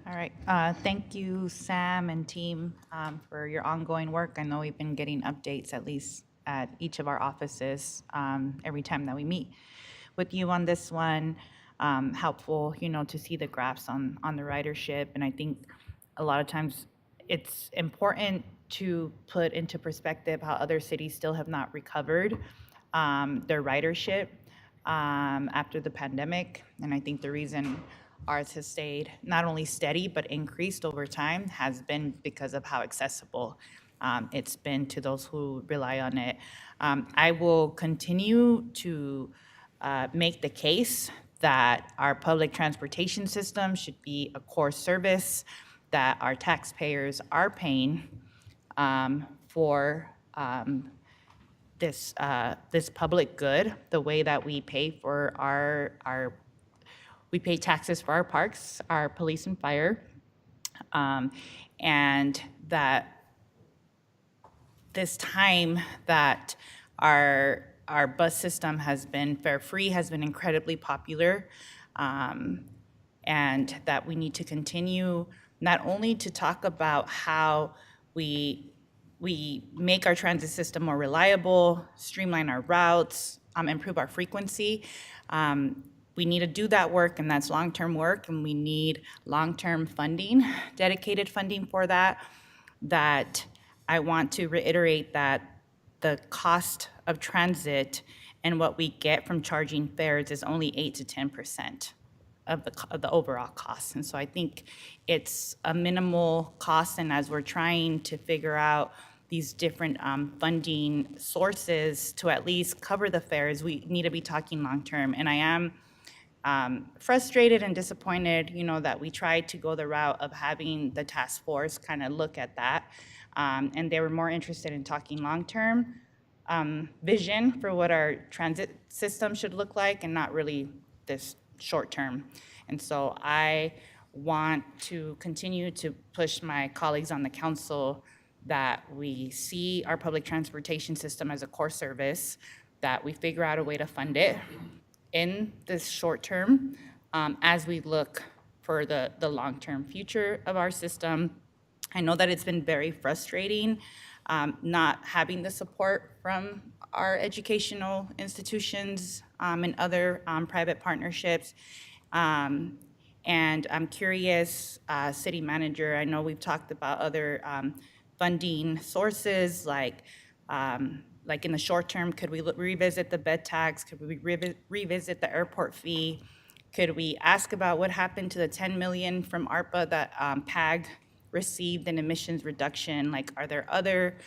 All right. Thank you, Sam and team, for your ongoing work. I know we've been getting updates, at least at each of our offices, every time that we meet with you on this one. Helpful, to see the graphs on the ridership. And I think a lot of times it's important to put into perspective how other cities still have not recovered their ridership after the pandemic. And I think the reason ours has stayed not only steady, but increased over time has been because of how accessible it's been to those who rely on it. I will continue to make the case that our public transportation system should be a core service that our taxpayers are paying for this public good, the way that we pay for we pay taxes for our parks, our police and fire, and that this time that our bus system has been fare-free, has been incredibly popular, and that we need to continue not only to talk about how we make our transit system more reliable, streamline our routes, improve our frequency. We need to do that work, and that's long-term work, and we need long-term funding, dedicated funding for that. That I want to reiterate that the cost of transit and what we get from charging fares is only 8 to 10% of the overall cost. And so I think it's a minimal cost, and as we're trying to figure out these different funding sources to at least cover the fares, we need to be talking long-term. And I am frustrated and disappointed, that we tried to go the route of having the task force kind of look at that. And they were more interested in talking long-term vision for what our transit system should look like, and not really this short-term. And so I want to continue to push my colleagues on the council that we see our public transportation system as a core service, that we figure out a way to fund it in this short term as we look for the long-term future of our system. I know that it's been very frustrating not having the support from our educational institutions and other private partnerships. And I'm curious, City Manager, I know we've talked about other funding sources, like in the short term, could we revisit the bed tax? Could we revisit the airport fee? Could we ask about what happened to the 10 million from ARPA that PAG received in emissions reduction? Like, are there other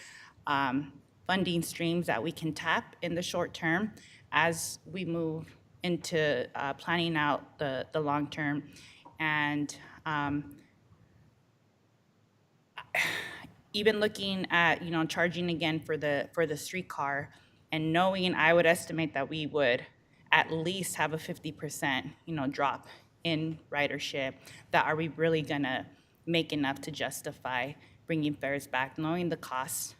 funding streams that we can tap in the short term as we move into planning out the long term? And even looking at, charging again for the streetcar, and knowing, I would estimate that we would at least have a 50%, drop in ridership, that are we really gonna make enough to justify bringing fares back, knowing the cost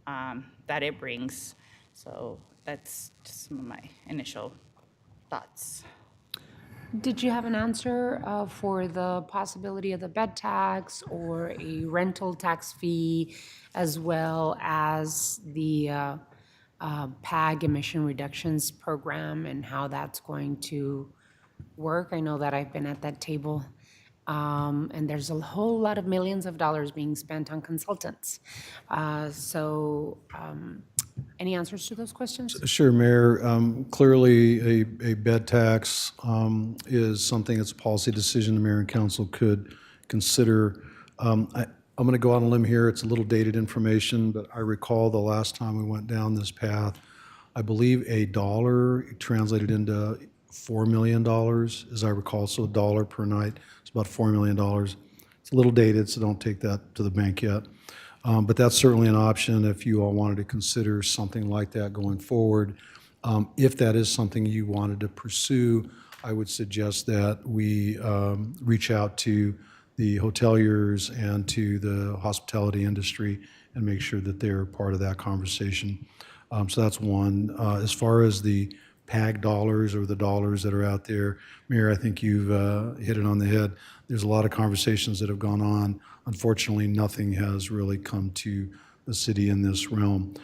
that it brings? So that's just some of my initial thoughts. Did you have an answer for the possibility of the bed tax or a rental tax fee, as well as the PAG emission reductions program and how that's going to work? I know that I've been at that table, and there's a whole lot of millions of dollars being spent on consultants. Any answers to those questions? Sure, Mayor. Clearly, a bed tax is something that's a policy decision the mayor and council could consider. I'm going to go on a limb here. It's a little dated information, but I recall the last time we went down this path, I believe $1 translated into $4 million, as I recall. So $1 per night is about $4 million. It's a little dated, so don't take that to the bank yet. But that's certainly an option if you all wanted to consider something like that going forward. If that is something you wanted to pursue, I would suggest that we reach out to the hoteliers and to the hospitality industry and make sure that they're part of that conversation. So that's one. As far as the PAG dollars or the dollars that are out there, Mayor, I think you've hit it on the head. There's a lot of conversations that have gone on. Unfortunately, nothing has really come to the city in this realm.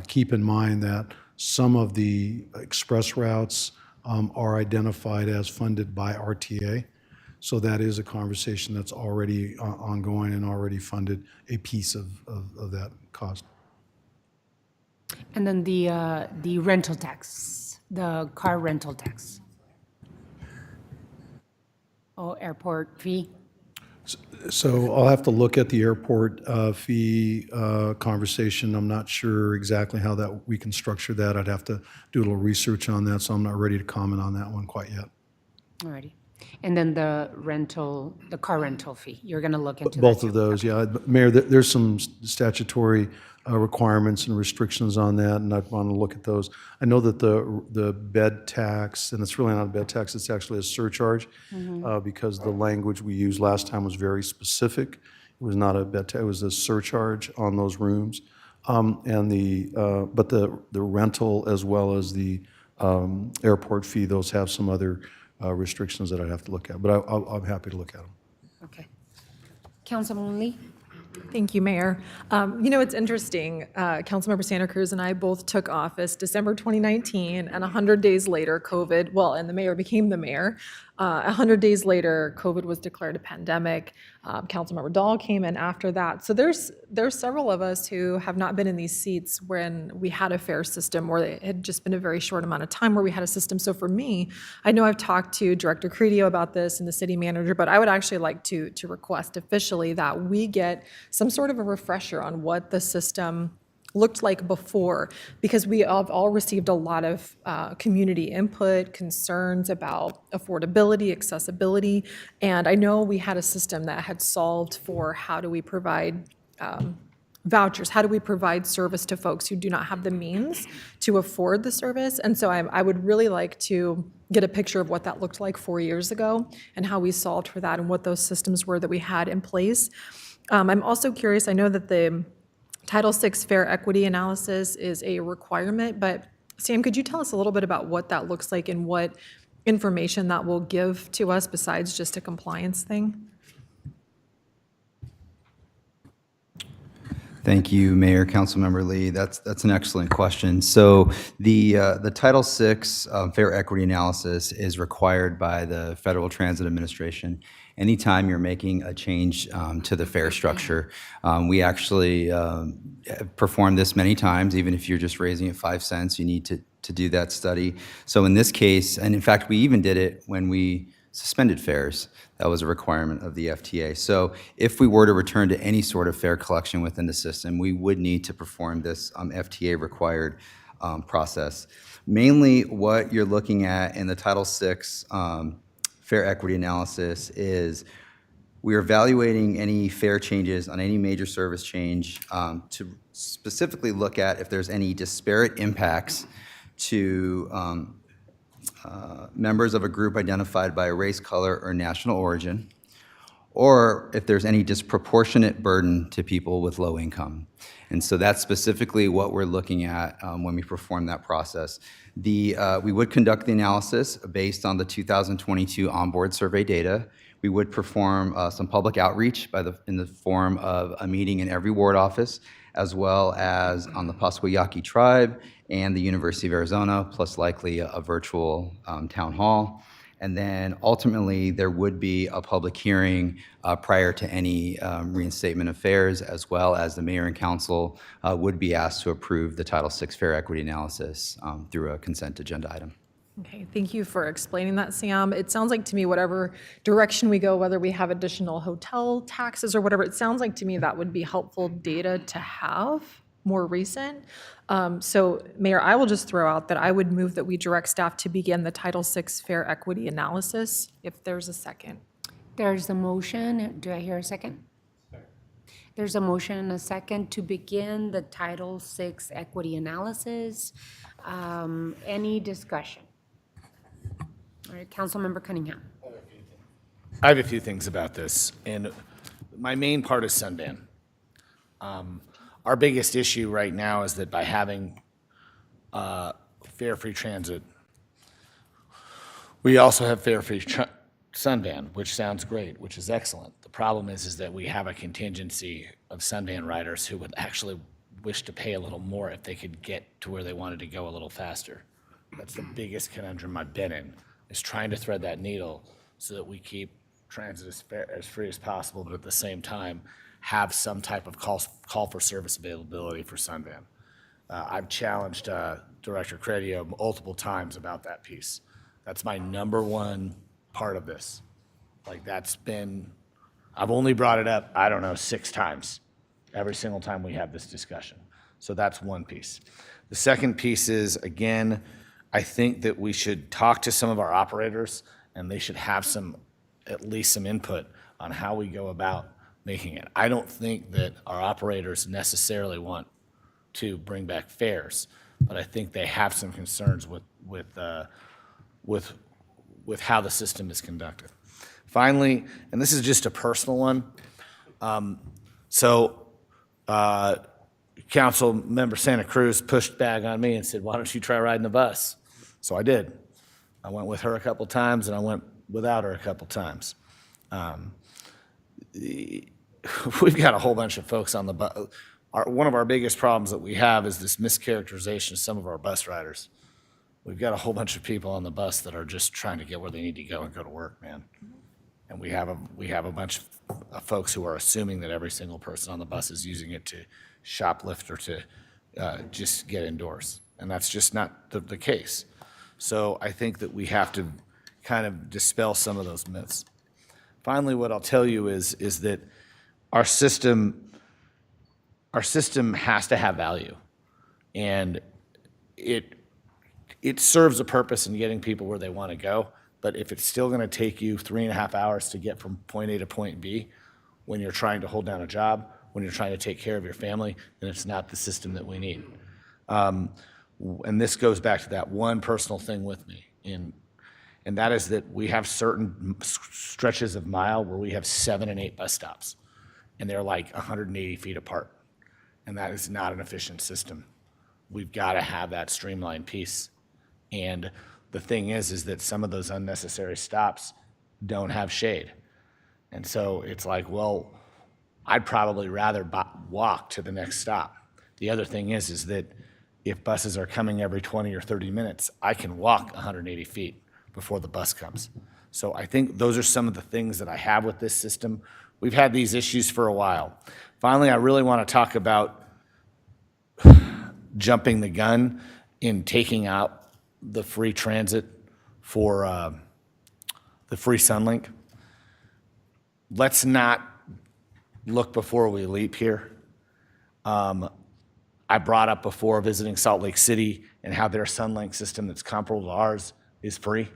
Keep in mind that some of the express routes are identified as funded by RTA. So that is a conversation that's already ongoing and already funded a piece of that cost. And then the rental tax, the car rental tax. Oh, airport fee. So I'll have to look at the airport fee conversation. I'm not sure exactly how that we can structure that. I'd have to do a little research on that, so I'm not ready to comment on that one quite yet. Alrighty. And then the car rental fee, you're going to look into that Both too? of those, yeah. Mayor, there's some statutory requirements and restrictions on that, and I'd want to look at those. I know that the bed tax, and it's really not a bed tax, it's actually a surcharge, because the language we used last time was very specific. It was not a bed tax, it was a surcharge on those rooms. But the rental as well as the airport fee, those have some other restrictions that I'd have to look at, but I'm happy to look at them. Okay. Councilman Lee? Thank you, Mayor. It's interesting. Councilmember Santa Cruz and I both took office December 2019, and 100 days later, COVID, and the mayor became the mayor. 100 days later, COVID was declared a pandemic. Councilmember Dahl came in after that. So there's several of us who have not been in these seats when we had a fair system, or it had just been a very short amount of time where we had a system. So for me, I know I've talked to Director Credio about this and the city manager, but I would actually like to request officially that we get some sort of a refresher on what the system looked like before, because we have all received a lot of community input, concerns about affordability, accessibility, and I know we had a system that had solved for how do we provide vouchers, how do we provide service to folks who do not have the means to afford the service, and so I would really like to get a picture of what that looked like 4 years ago and how we solved for that and what those systems were that we had in place. I'm also curious, I know that the Title VI fair equity analysis is a requirement, but Sam, could you tell us a little bit about what that looks like and what information that will give to us besides just a compliance thing? Thank you, Mayor, Councilmember Lee. That's an excellent question. So the Title VI fair equity analysis is required by the Federal Transit Administration. Anytime you're making a change to the fare structure, we actually perform this many times. Even if you're just raising it 5 cents, you need to do that study. So in this case, and in fact, we even did it when we suspended fares. That was a requirement of the FTA. So if we were to return to any sort of fare collection within the system, we would need to perform this FTA-required process. Mainly what you're looking at in the Title VI fair equity analysis is we are evaluating any fare changes on any major service change to specifically look at if there's any disparate impacts to members of a group identified by race, color, or national origin, or if there's any disproportionate burden to people with low income. And so that's specifically what we're looking at when we perform that process. We would conduct the analysis based on the 2022 onboard survey data. We would perform some public outreach in the form of a meeting in every ward office, as well as on the Pascua Yaqui tribe and the University of Arizona, plus likely a virtual town hall. And then ultimately, there would be a public hearing prior to any reinstatement of fares, as well as the mayor and council would be asked to approve the Title VI fair equity analysis through a consent agenda item. Okay, thank you for explaining that, Sam. It sounds like to me whatever direction we go, whether we have additional hotel taxes or whatever, it sounds like to me that would be helpful data to have more recent. So Mayor, I will just throw out that I would move that we direct staff to begin the Title VI fair equity analysis, if there's a second. There's a motion. Do I hear a second? There's a motion and a second to begin the Title VI equity analysis. Any discussion? All right, Councilmember Cunningham. I have a few things about this, and my main part is Sundan. Our biggest issue right now is that by having fare-free transit, we also have fare-free Sundan, which sounds great, which is excellent. The problem is that we have a contingency of Sundan riders who would actually wish to pay a little more if they could get to where they wanted to go a little faster. That's the biggest conundrum I've been in, is trying to thread that needle so that we keep transit as free as possible, but at the same time, have some type of call for service availability for Sundan. I've challenged Director Credio multiple times about that piece. That's my number one part of this. Like I've only brought it up, 6 times, every single time we have this discussion. So that's one piece. The second piece is, again, I think that we should talk to some of our operators, and they should have at least some input on how we go about making it. I don't think that our operators necessarily want to bring back fares, but I think they have some concerns with how the system is conducted. Finally, and this is just a personal one, Council Member Santa Cruz pushed back on me and said, "Why don't you try riding the bus?" So I did. I went with her a couple times, and I went without her a couple times. We've got a whole bunch of folks on the bus. One of our biggest problems that we have is this mischaracterization of some of our bus riders. we've got a whole bunch of people on the bus that are just trying to get where they need to go and go to work, man. And we have a bunch of folks who are assuming that every single person on the bus is using it to shoplift or to just get indoors. And that's just not the case. So I think that we have to kind of dispel some of those myths. Finally, what I'll tell you is that our system has to have value. And it serves a purpose in getting people where they want to go. But if it's still going to take you 3.5 hours to get from point A to point B, when you're trying to hold down a job, when you're trying to take care of your family, then it's not the system that we need. And this goes back to that one personal thing with me. And that is that we have certain stretches of mile where we have 7 and 8 bus stops. And they're like 180 feet apart. And that is not an efficient system. We've got to have that streamlined piece. And the thing is that some of those unnecessary stops don't have shade. And so it's like, well, I'd probably rather walk to the next stop. The other thing is that if buses are coming every 20 or 30 minutes, I can walk 180 feet before the bus comes. So I think those are some of the things that I have with this system. We've had these issues for a while. Finally, I really want to talk about jumping the gun in taking out the free transit for the free Sunlink. Let's not look before we leap here. I brought up before visiting Salt Lake City and how their Sunlink system that's comparable to ours is free,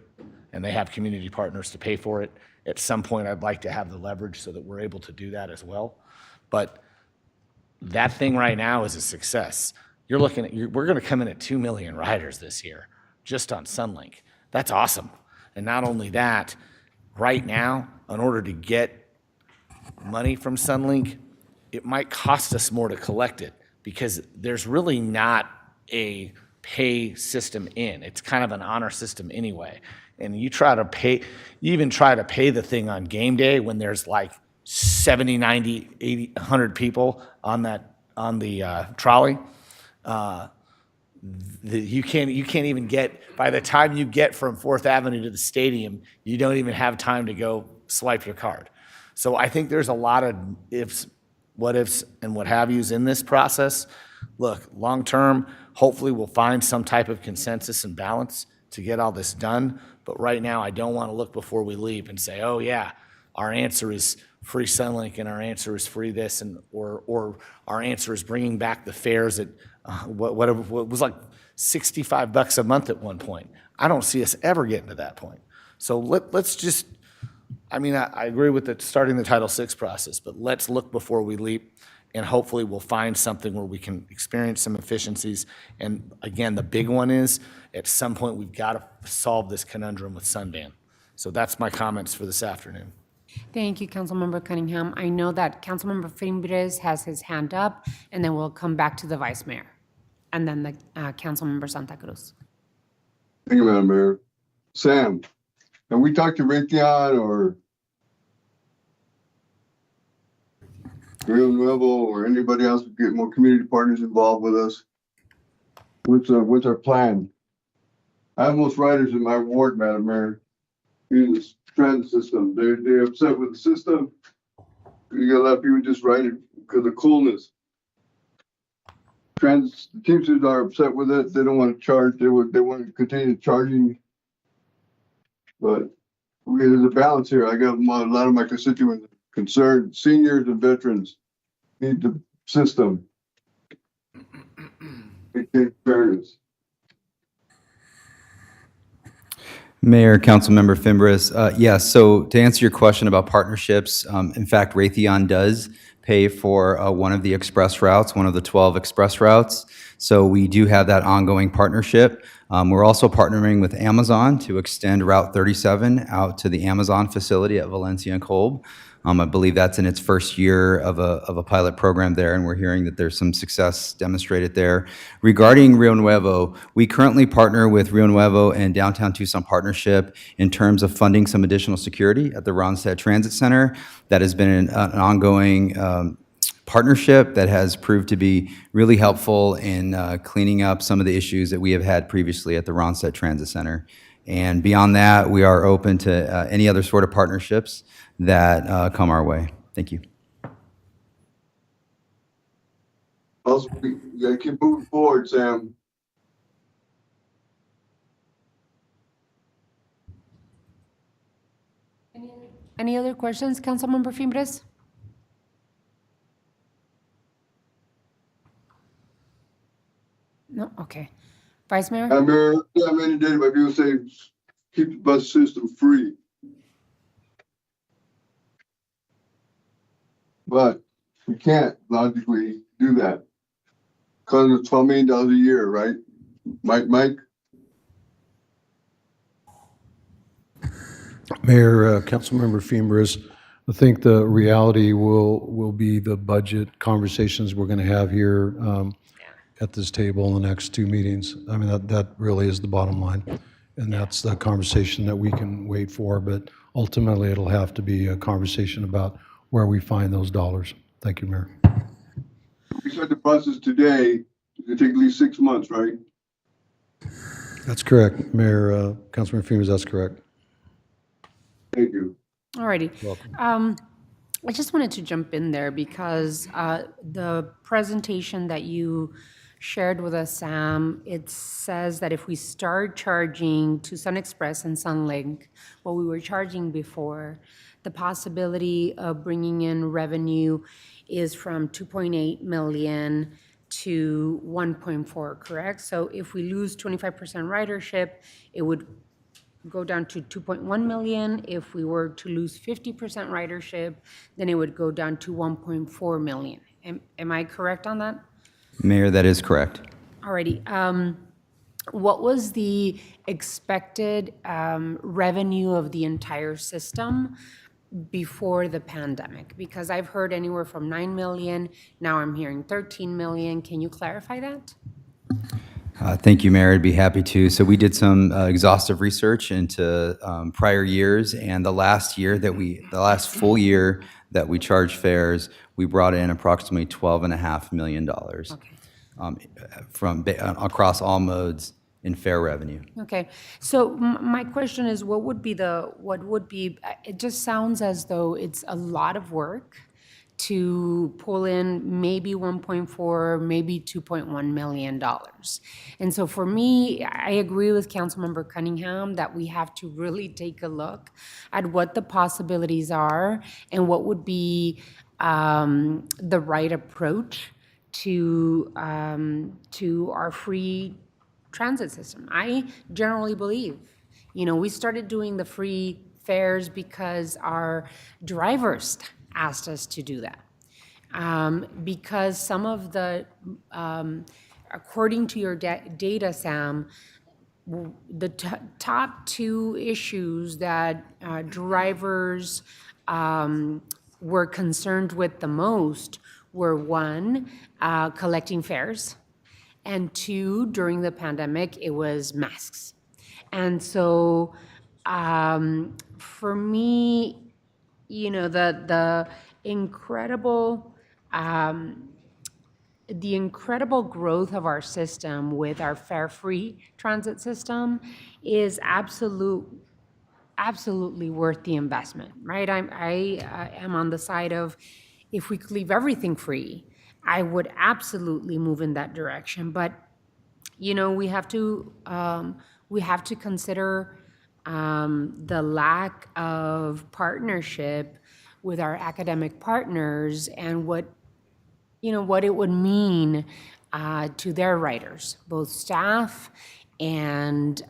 and they have community partners to pay for it. At some point, I'd like to have the leverage so that we're able to do that as well. But that thing right now is a success. You're looking at, we're going to come in at 2 million riders this year just on Sunlink. That's awesome. And not only that, right now, in order to get money from Sunlink, it might cost us more to collect it because there's really not a pay system in. It's kind of an honor system anyway. And you even try to pay the thing on game day when there's like 70, 90, 80, 100 people on the trolley. You can't even get, by the time you get from 4th Avenue to the stadium, you don't even have time to go swipe your card. So I think there's a lot of ifs, what ifs, and what have yous in this process. Look, long term, hopefully we'll find some type of consensus and balance to get all this done. But right now, I don't want to look before we leap and say, oh yeah, our answer is free Sunlink and our answer is free this, and or our answer is bringing back the fares at what was like $65 a month at one point. I don't see us ever getting to that point. So let's just, I agree with starting the Title VI process, but let's look before we leap, and hopefully we'll find something where we can experience some efficiencies. And again, the big one is, at some point, we've got to solve this conundrum with Sunvan. So that's my comments for this afternoon. Thank you, Councilmember Cunningham. I know that Councilmember Fimbres has his hand up, and then we'll come back to the Vice Mayor, and then the Councilmember Santa Cruz. Thank you, Madam Mayor. Sam, have we talked to Raytheon or Rio Nuevo or anybody else to get more community partners involved with us? What's our plan? I have most riders in my ward, Madam Mayor, using this transit system. They're upset with the system. You got a lot of people just ride it because of coolness. The Teamsters are upset with it. They don't want to charge. They want to continue charging. But there's a balance here. I got a lot of my constituents concerned. Seniors and veterans need the system. It takes fairness. Mayor, Councilmember Fimbres, yes, so to answer your question about partnerships, in fact, Raytheon does pay for one of the express routes, one of the 12 express routes. So we do have that ongoing partnership. We're also partnering with Amazon to extend Route 37 out to the Amazon facility at Valencia and Kolb. I believe that's in its first year of a pilot program there, and we're hearing that there's some success demonstrated there. Regarding Rio Nuevo, we currently partner with Rio Nuevo and Downtown Tucson Partnership in terms of funding some additional security at the Ronstadt Transit Center. That has been an ongoing partnership that has proved to be really helpful in cleaning up some of the issues that we have had previously at the Ronstadt Transit Center. And beyond that, we are open to any other sort of partnerships that come our way. Thank you. Also, we gotta keep moving forward, Sam. Any other questions, Councilmember Fimbres? No, okay. Vice Mayor? Mayor, yeah, mandated by people say, keep the bus system free. But we can't logically do that. Because it's $12 million a year, right? Mike? Mayor, Councilmember Fimbres, I think the reality will be the budget conversations we're going to have here at this table in the next two meetings. I mean, that really is the bottom line. And that's the conversation that we can wait for, but ultimately it'll have to be a conversation about where we find those dollars. Thank you, Mayor. We start the process today, it's gonna take at least 6 months, right? That's correct, Mayor, Councilmember Fimbres, that's correct. Thank you. All righty. I just wanted to jump in there because the presentation that you shared with us, Sam, it says that if we start charging Tucson Express and Sunlink what we were charging before, the possibility of bringing in revenue is from 2.8 million to 1.4, correct? So if we lose 25% ridership, it would go down to 2.1 million. If we were to lose 50% ridership, then it would go down to 1.4 million. Am I correct on that? Mayor, that is correct. Alrighty. What was the expected revenue of the entire system before the pandemic? Because I've heard anywhere from 9 million, now I'm hearing 13 million. Can you clarify that? Thank you, Mayor. I'd be happy to. So we did some exhaustive research into prior years, and the last full year that we charged fares, we brought in approximately $12.5 million from across all modes in fare revenue. Okay, so my question is, what would be, it just sounds as though it's a lot of work to pull in maybe 1.4, maybe 2.1 million dollars. And so for me, I agree with Councilmember Cunningham that we have to really take a look at what the possibilities are and what would be the right approach to our free transit system. I generally believe, we started doing the free fares because our drivers asked us to do that. Because some of the, according to your data, Sam, the top two issues that drivers were concerned with the most were one, collecting fares, and two, during the pandemic, it was masks. And so for me, the incredible growth of our system with our fare-free transit system is absolutely worth the investment, right? I am on the side of, if we could leave everything free, I would absolutely move in that direction. But we have to consider the lack of partnership with our academic partners and what it would mean to their writers, both staff and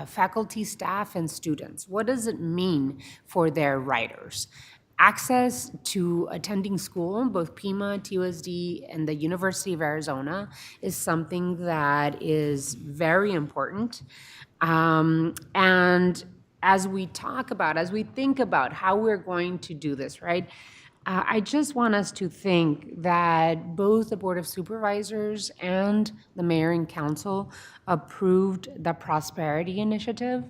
faculty, staff, and students. What does it mean for their writers? Access to attending school, both Pima, TUSD, and the University of Arizona, is something that is very important. And as we think about how we're going to do this, right? I just want us to think that both the Board of Supervisors and the mayor and council approved the Prosperity Initiative.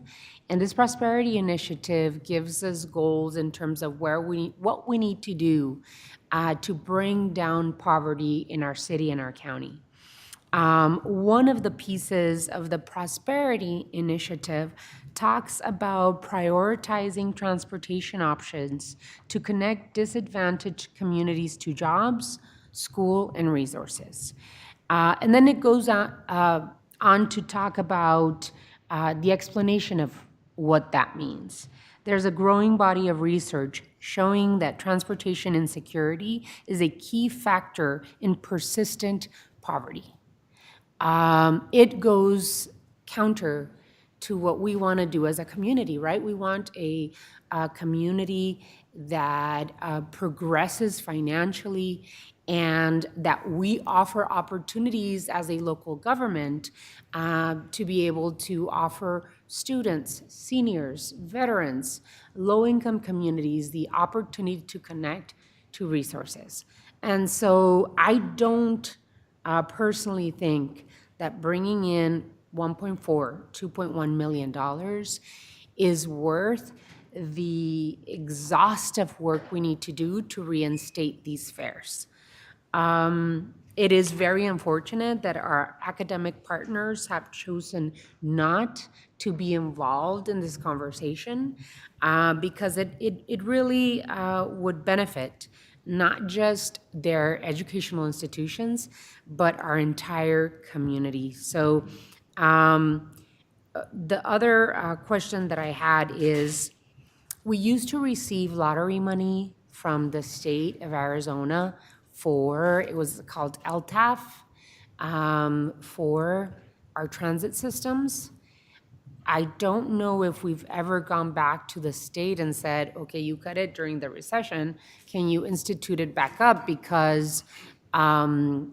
And this Prosperity Initiative gives us goals in terms of what we need to do to bring down poverty in our city and our county. One of the pieces of the Prosperity Initiative talks about prioritizing transportation options to connect disadvantaged communities to jobs, school, and resources. And then it goes on to talk about the explanation of what that means. There's a growing body of research showing that transportation insecurity is a key factor in persistent poverty. It goes counter to what we want to do as a community, right? We want a community that progresses financially and that we offer opportunities as a local government to be able to offer students, seniors, veterans, low-income communities the opportunity to connect to resources. And so I don't personally think that bringing in $2.1 million is worth the exhaustive work we need to do to reinstate these fares. It is very unfortunate that our academic partners have chosen not to be involved in this conversation because it really would benefit not just their educational institutions, but our entire community. So the other question that I had is, we used to receive lottery money from the state of Arizona it was called LTAF, for our transit systems. I don't know if we've ever gone back to the state and said, okay, you cut it during the recession, can you institute it back up? Because I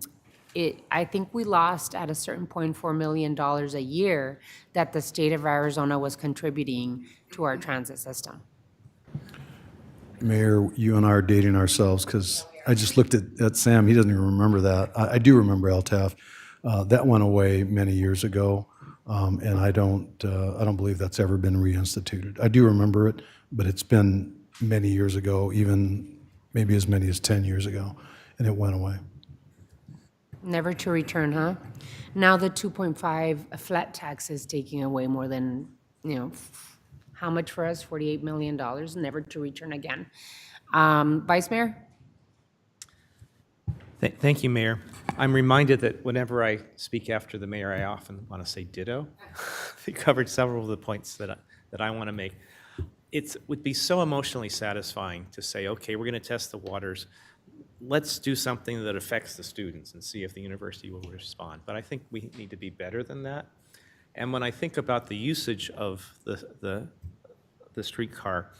think we lost at a certain point $4 million a year that the state of Arizona was contributing to our transit system. Mayor, you and I are dating ourselves because I just looked at Sam. He doesn't even remember that. I do remember LTAF. That went away many years ago, and I don't believe that's ever been reinstituted. I do remember it, but it's been many years ago, even maybe as many as 10 years ago, and it went away. Never to return, huh? Now the 2.5 flat tax is taking away more than, how much for us? $48 million, never to return again. Vice Mayor? Thank you, Mayor. I'm reminded that whenever I speak after the mayor, I often want to say ditto. He covered several of the points that I want to make. It would be so emotionally satisfying to say, okay, we're going to test the waters. Let's do something that affects the students and see if the university will respond. But I think we need to be better than that. And when I think about the usage of the streetcar,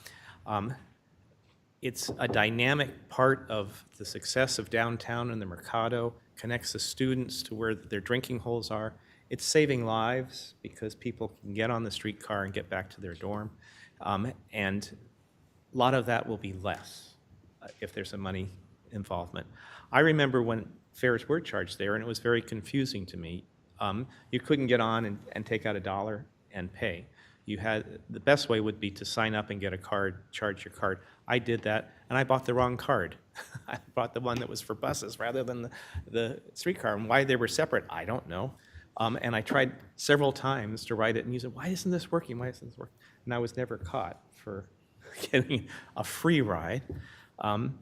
it's a dynamic part of the success of downtown and the Mercado, connects the students to where their drinking holes are. It's saving lives because people can get on the streetcar and get back to their dorm. And a lot of that will be less if there's a money involvement. I remember when fares were charged there, and it was very confusing to me. You couldn't get on and take out $1 and pay. The best way would be to sign up and get a card, charge your card. I did that, and I bought the wrong card. I bought the one that was for buses rather than the streetcar. And why they were separate, I don't know. And I tried several times to write it, and you said, why isn't this working? Why isn't this working? And I was never caught for getting a free ride. And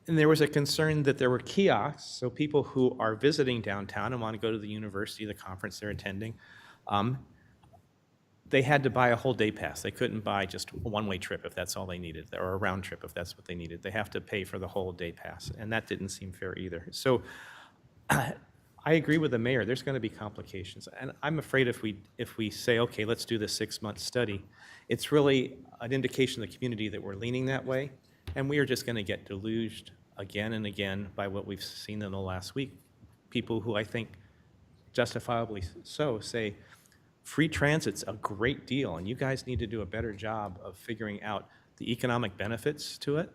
there was a concern that there were kiosks, so people who are visiting downtown and want to go to the university, the conference they're attending, they had to buy a whole day pass. They couldn't buy just a one-way trip if that's all they needed, or a round trip if that's what they needed. They have to pay for the whole day pass, and that didn't seem fair either. So I agree with the mayor. There's going to be complications, and I'm afraid if we say, okay, let's do this 6-month study, it's really an indication to the community that we're leaning that way, and we are just going to get deluged again and again by what we've seen in the last week. People who I think justifiably so say, free transit's a great deal, and you guys need to do a better job of figuring out the economic benefits to it.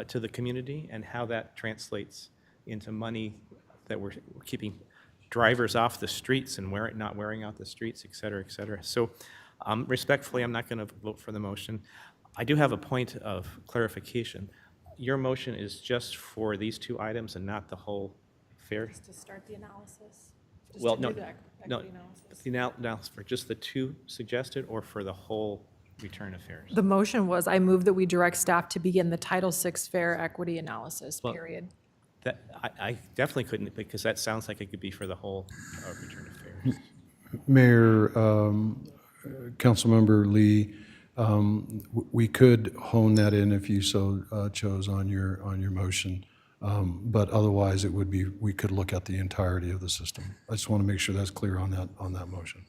to the community and how that translates into money that we're keeping drivers off the streets and not wearing out the streets, et cetera, et cetera. So respectfully, I'm not going to vote for the motion. I do have a point of clarification. Your motion is just for these two items and not the whole fair? To start the analysis. Well, no, the analysis for just the two suggested or for the whole return of fares? The motion was, I move that we direct staff to begin the Title VI fair equity analysis, Well, period. That, I definitely couldn't, because that sounds like it could be for the whole return of fares. Mayor, Councilmember Lee, we could hone that in if you so chose on your motion. But otherwise, it would be, we could look at the entirety of the system. I just want to make sure that's clear on that motion.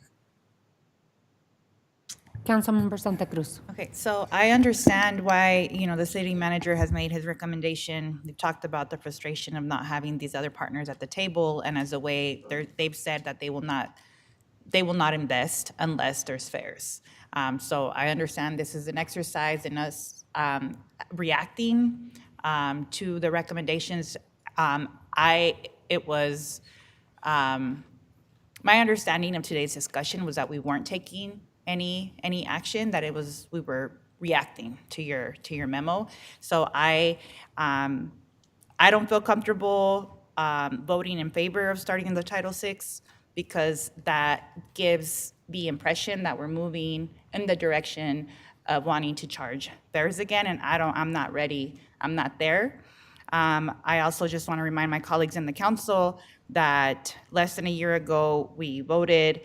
Councilmember Santa Cruz. Okay, so I understand why, the city manager has made his recommendation. They've talked about the frustration of not having these other partners at the table, and as a way, they've said that they will not invest unless there's fares. So I understand this is an exercise in us reacting to the recommendations. It was my understanding of today's discussion was that we weren't taking any action, that we were reacting to your memo. So I don't feel comfortable voting in favor of starting in the Title VI, because that gives the impression that we're moving in the direction of wanting to charge fares again, and I'm not ready. I'm not there. I also just want to remind my colleagues in the council that less than a year ago, we voted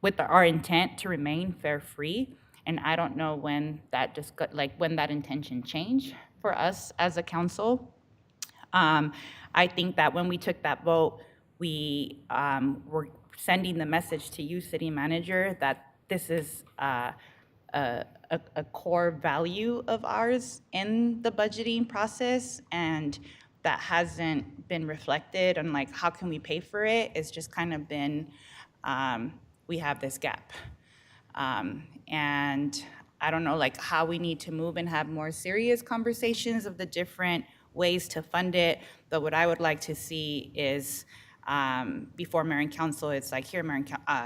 with our intent to remain fare-free, and I don't know when that when that intention changed for us as a council. I think that when we took that vote, we were sending the message to you, city manager, that this is a core value of ours in the budgeting process, and that hasn't been reflected on how can we pay for it. It's just kind of been, we have this gap. And I don't know how we need to move and have more serious conversations of the different ways to fund it. But what I would like to see is before Mayor and Council, it's here, Mayor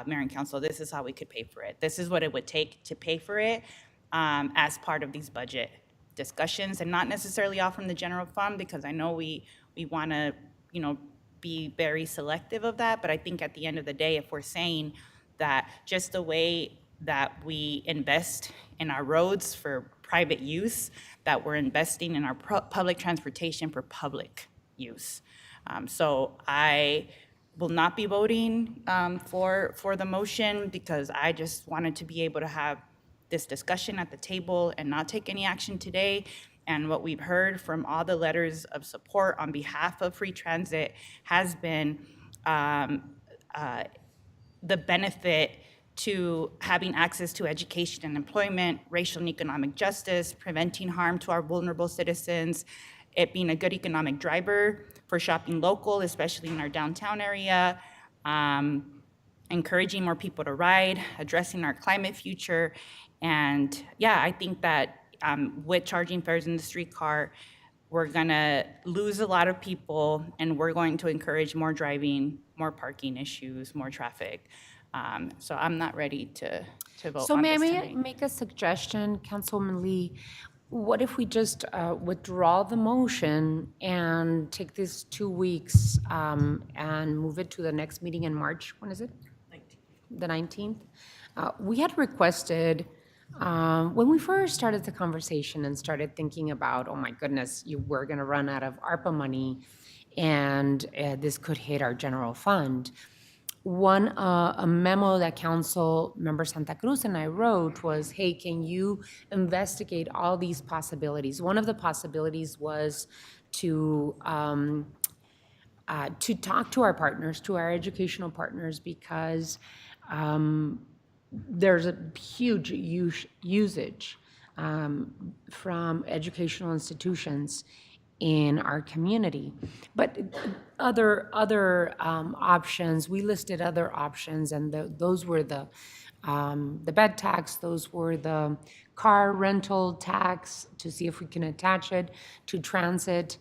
and Council, this is how we could pay for it. This is what it would take to pay for it as part of these budget discussions, and not necessarily all from the general fund, because I know we want to, be very selective of that. But I think at the end of the day, if we're saying that just the way that we invest in our roads for private use, that we're investing in our public transportation for public use. So I will not be voting for the motion, because I just wanted to be able to have this discussion at the table and not take any action today. And what we've heard from all the letters of support on behalf of free transit has been the benefit to having access to education and employment, racial and economic justice, preventing harm to our vulnerable citizens, it being a good economic driver for shopping local, especially in our downtown area, encouraging more people to ride, addressing our climate future. And yeah, I think that with charging fares in the streetcar, we're gonna lose a lot of people, and we're going to encourage more driving, more parking issues, more traffic. So I'm not ready to vote So on may this I tonight. make a suggestion, Councilwoman Lee? What if we just withdraw the motion and take these 2 weeks and move it to the next meeting in March? When is it? 19th. The 19th? We had requested, when we first started the conversation and started thinking about, oh my goodness, we're going to run out of ARPA money, and this could hit our general fund. A memo that Council Member Santa Cruz and I wrote was, hey, can you investigate all these possibilities? One of the possibilities was to talk to our partners, to our educational partners, because there's a huge usage from educational institutions, in our community. But other options, we listed other options, and those were the bed tax, those were the car rental tax, to see if we can attach it to transit.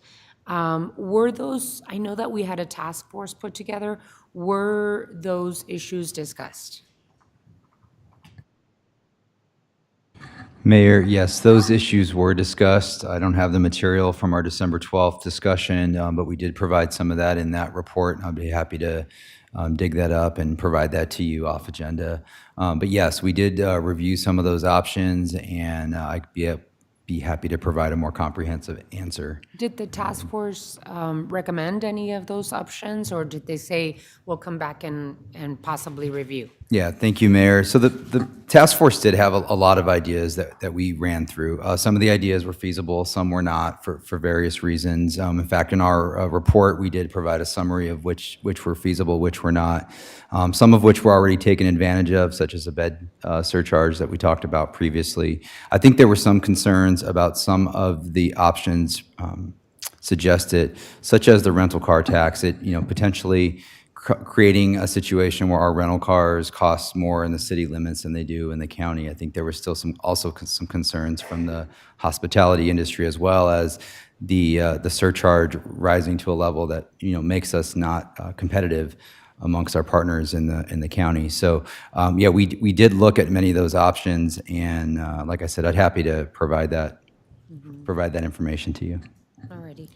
Were those, I know that we had a task force put together, were those issues discussed? Mayor, yes, those issues were discussed. I don't have the material from our December 12th discussion, but we did provide some of that in that report, and I'd be happy to dig that up and provide that to you off agenda. But yes, we did review some of those options, and I'd be happy to provide a more comprehensive answer. Did the task force recommend any of those options, or did they say, we'll come back and possibly review? Yeah, thank you, Mayor. So the task force did have a lot of ideas that we ran through. Some of the ideas were feasible, some were not for various reasons. In fact, in our report, we did provide a summary of which were feasible, which were not. Some of which were already taken advantage of, such as a bed surcharge that we talked about previously. I think there were some concerns about some of the options suggested, such as the rental car tax. It, potentially creating a situation where our rental cars cost more in the city limits than they do in the county. I think there were still some concerns from the hospitality industry, as well as the surcharge rising to a level that makes us not competitive amongst our partners in the county. So yeah, we did look at many of those options, and like I said, I'd happy to provide that information to you. Alrighty.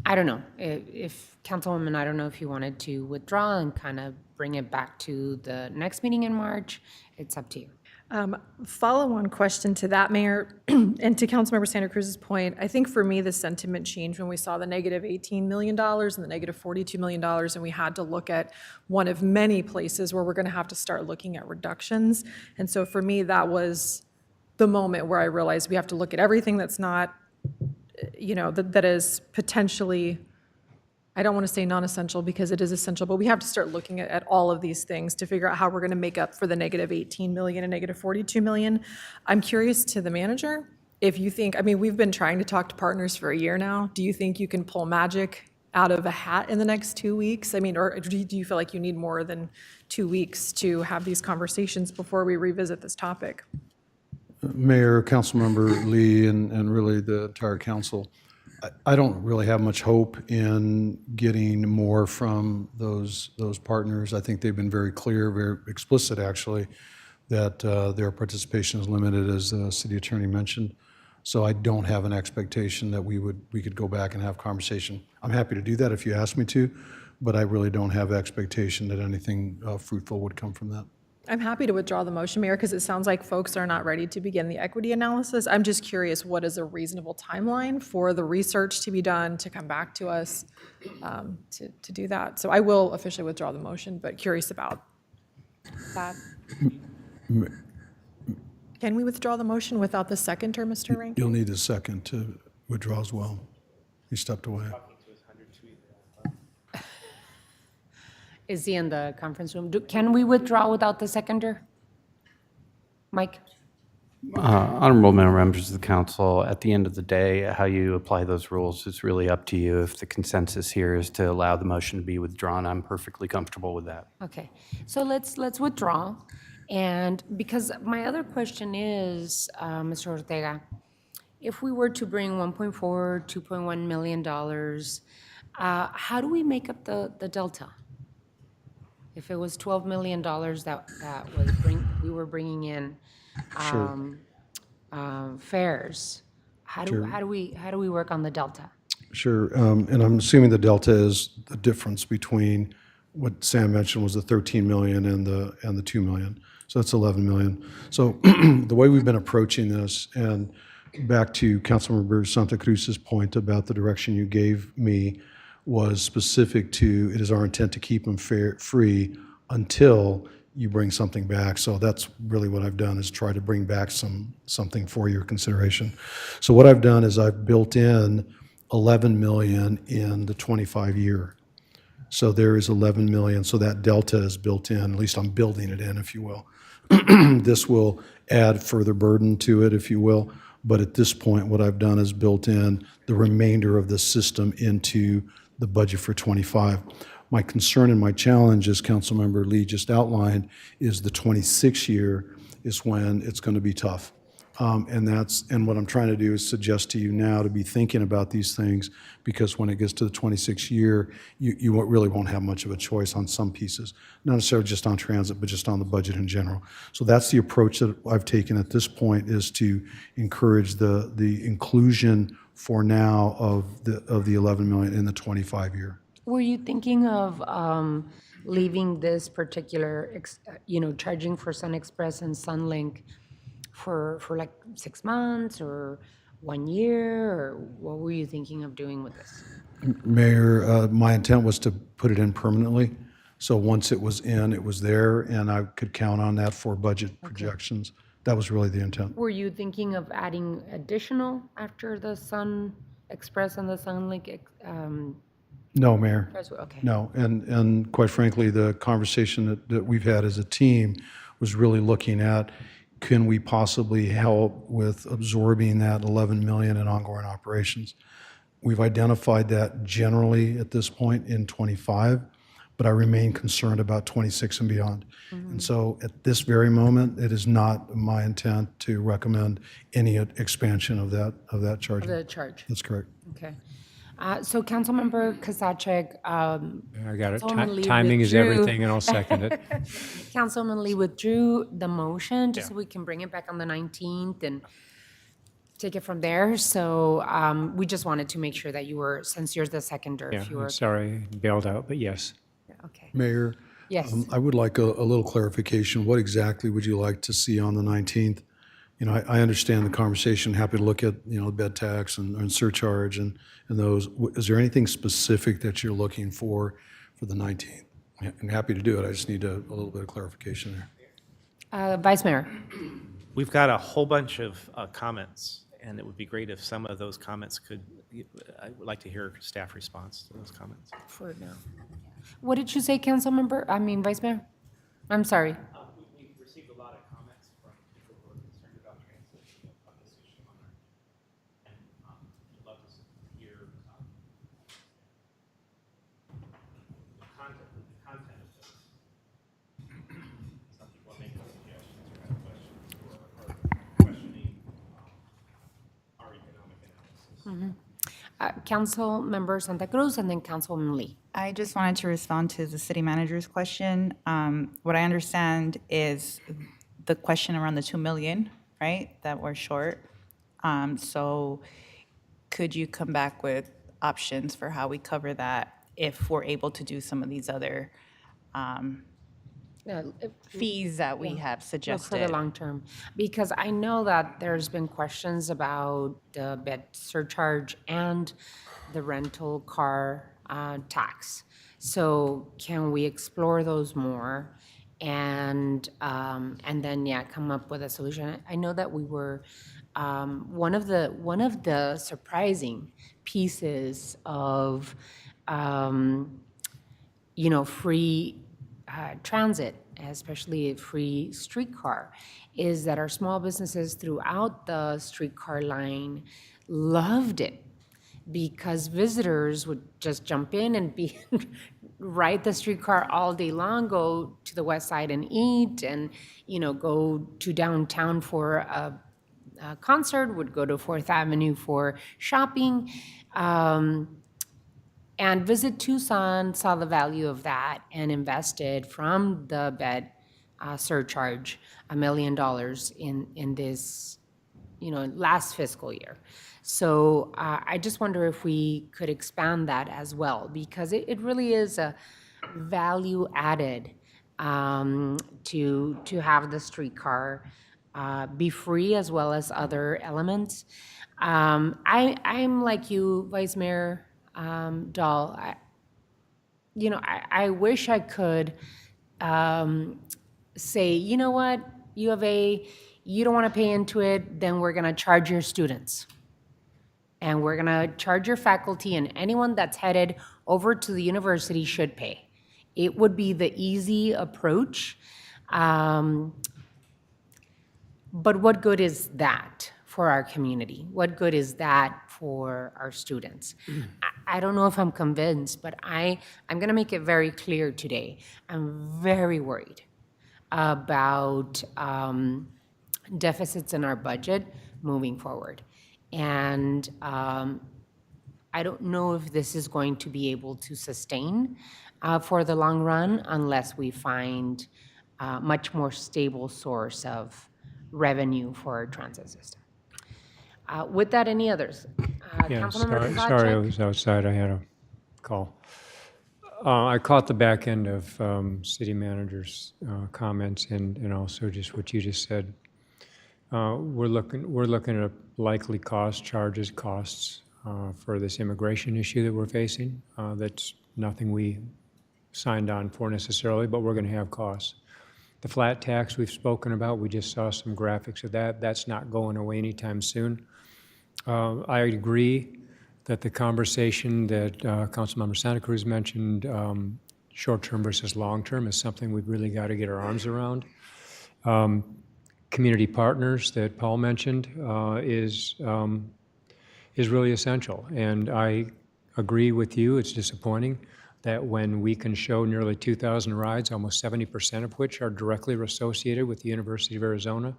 I don't know if Councilwoman, I don't know if you wanted to withdraw and kind of bring it back to the next meeting in March. It's up to you. Follow-on question to that, Mayor, and to Councilmember Santa Cruz's point, I think for me, the sentiment changed when we saw the negative $18 million and the negative $42 million, and we had to look at one of many places where we're going to have to start looking at reductions. And so for me, that was the moment where I realized we have to look at everything that's not, that is potentially, I don't want to say non-essential because it is essential, but we have to start looking at all of these things to figure out how we're going to make up for the negative 18 million and negative 42 million. I'm curious to the manager, if you think, we've been trying to talk to partners for a year now. Do you think you can pull magic out of a hat in the next 2 weeks? Or do you feel like you need more than 2 weeks to have these conversations before we revisit this topic? Mayor, Councilmember Lee, and really the entire council, I don't really have much hope in getting more from those partners. I think they've been very clear, very explicit, actually, that their participation is limited, as the city attorney mentioned. So I don't have an expectation that we could go back and have conversation. I'm happy to do that if you ask me to, but I really don't have expectation that anything fruitful would come from that. I'm happy to withdraw the motion, Mayor, because it sounds like folks are not ready to begin the equity analysis. I'm just curious, what is a reasonable timeline for the research to be done, to come back to us to do that? So I will officially withdraw the motion, but curious about that. Can we withdraw the motion without the seconder, Mr. Rankin? You'll need a second to withdraw as well. He stepped away. Is he in the conference room? Can we withdraw without the seconder? Mike? Honorable members of the council, at the end of the day, how you apply those rules is really up to you. If the consensus here is to allow the motion to be withdrawn, I'm perfectly comfortable with that. Okay, so let's withdraw. And because my other question is, Mr. Ortega, if we were to bring $1.4, $2.1 million, how do we make up the delta? If it was $12 million we were bringing in fares, how do we work on the delta? Sure, and I'm assuming the delta is the difference between what Sam mentioned was the 13 million and the 2 million. So that's 11 million. So the way we've been approaching this, and back to Councilmember Santa Cruz's point about the direction you gave me, was specific to, it is our intent to keep them free until you bring something back. So that's really what I've done, is try to bring back something for your consideration. So what I've done is I've built in 11 million in the 25-year. So there is 11 million, so that delta is built in, at least I'm building it in, if you will. This will add further burden to it, if you will, But at this point, what I've done is built in the remainder of the system into the budget for '25. My concern and my challenge, as Councilmember Lee just outlined, is the '26 year is when it's going to be tough. And what I'm trying to do is suggest to you now to be thinking about these things, because when it gets to the '26 year, really won't have much of a choice on some pieces, not necessarily just on transit, but just on the budget in general. So that's the approach that I've taken at this point, is to encourage the inclusion for now of the 11 million in the '25 year. Were you thinking of leaving this particular, charging for Sun Express and Sunlink for like 6 months or 1 year, or what were you thinking of doing with this? Mayor, my intent was to put it in permanently. So once it was in, it was there, and I could count on that for budget projections. That was really the intent. Were you thinking of adding additional after the Sun Express and the Sunlink? No, Mayor. Okay. No, and quite frankly, the conversation that we've had as a team was really looking at, can we possibly help with absorbing that 11 million in ongoing operations? We've identified that generally at this point in '25, but I remain concerned about '26 and beyond. And so at this very moment, it is not my intent to recommend any expansion of that charge. The charge. That's correct. Okay. So Councilmember Kasachek, I got it. Councilwoman Lee Timing is withdrew. everything, and I'll second it. Councilwoman Lee withdrew the motion, just so we can bring it back on the 19th and take it from there. So we just wanted to make sure that you were, since you're the seconder, Yeah, if you were. I'm sorry, bailed out, but yes. Okay. Mayor? Yes. I would like a little clarification. What exactly would you like to see on the 19th? I understand the conversation, happy to look at, the bed tax and surcharge and those. Is there anything specific that you're looking for the 19th? I'm happy to do it, I just need a little bit of clarification there. Vice Mayor. We've got a whole bunch of comments, and it would be great if some of those comments I would like to hear staff response to those comments. For now. What did you say, Vice Mayor? I'm sorry. We received a lot of comments from people who are concerned about transit on this issue and we'd love to hear the content of this. Some people are making suggestions or have questions or questioning our economic analysis. Council Member Santa Cruz and then Councilwoman Lee. I just wanted to respond to the city manager's question. What I understand is the question around the 2 million, right, that we're short. So could you come back with options for how we cover that if we're able to do some of these other fees that we have For suggested? the long term, because I know that there's been questions about the bed surcharge and the rental car tax. So can we explore those more and then come up with a solution? I know that we were one of the surprising pieces of free transit, especially free streetcar, is that our small businesses throughout the streetcar line loved it, because visitors would just jump in and ride the streetcar all day long, go to the west side and eat, and go to downtown for a concert, would go to 4th Avenue for shopping, and Visit Tucson saw the value of that and invested from the bed surcharge $1 million in this, last fiscal year. So I just wonder if we could expand that as well, because it really is a value added to have the streetcar be free, as well as other elements. I'm like you, Vice Mayor Dahl. I wish I could say, you know what, U of A, you don't want to pay into it, then we're going to charge your students. And we're going to charge your faculty, and anyone that's headed over to the university should pay. It would be the easy approach. But what good is that for our community? What good is that for our students? I don't know if I'm convinced, but I'm going to make it very clear today. I'm very worried about deficits in our budget moving forward. And I don't know if this is going to be able to sustain for the long run unless we find a much more stable source of revenue for our transit system. With that, any others? Yeah, Councilmember sorry, I Kovacek? was outside, I had a call. I caught the back end of city manager's comments and also just what you just said. We're looking at likely costs for this immigration issue that we're facing. That's nothing we signed on for necessarily, but we're going to have costs. The flat tax we've spoken about, we just saw some graphics of that. That's not going away anytime soon. I agree that the conversation that Councilmember Santa Cruz mentioned, short-term versus long-term, is something we've really got to get our arms around. Community partners that Paul mentioned is really essential. And I agree with you, it's disappointing that when we can show nearly 2,000 rides, almost 70% of which are directly associated with the University of Arizona.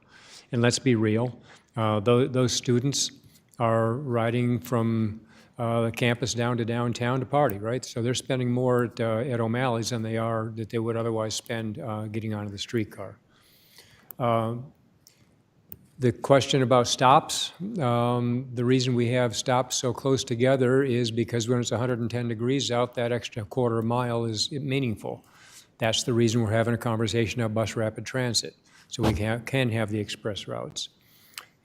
And let's be real, those students are riding from the campus down to downtown to party, right? So they're spending more at O'Malley's than they would otherwise spend getting onto the streetcar. The question about stops, the reason we have stops so close together is because when it's 110 degrees out, that extra quarter mile is meaningful. That's the reason we're having a conversation about bus rapid transit, so we can have the express routes.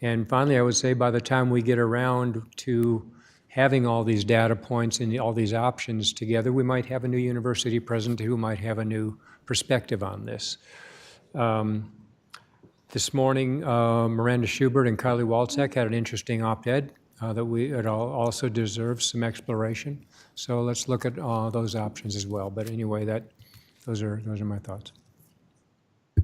And finally, I would say by the time we get around to having all these data points and all these options together, we might have a new university president who might have a new perspective on this. This morning, Miranda Schubert and Kylie Walczak had an interesting op-ed that also deserves some exploration. So let's look at those options as well. But anyway, those are my thoughts.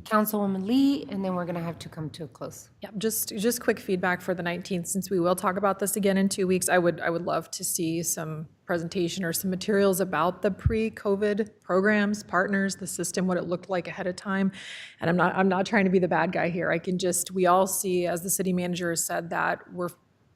Councilwoman Lee, and then we're going to have to come to a close. Yeah, just quick feedback for the 19th, since we will talk about this again in 2 weeks. I would love to see some presentation or some materials about the pre-COVID programs, partners, the system, what it looked like ahead of time. And I'm not trying to be the bad guy here. We all see, as the city manager has said, that we're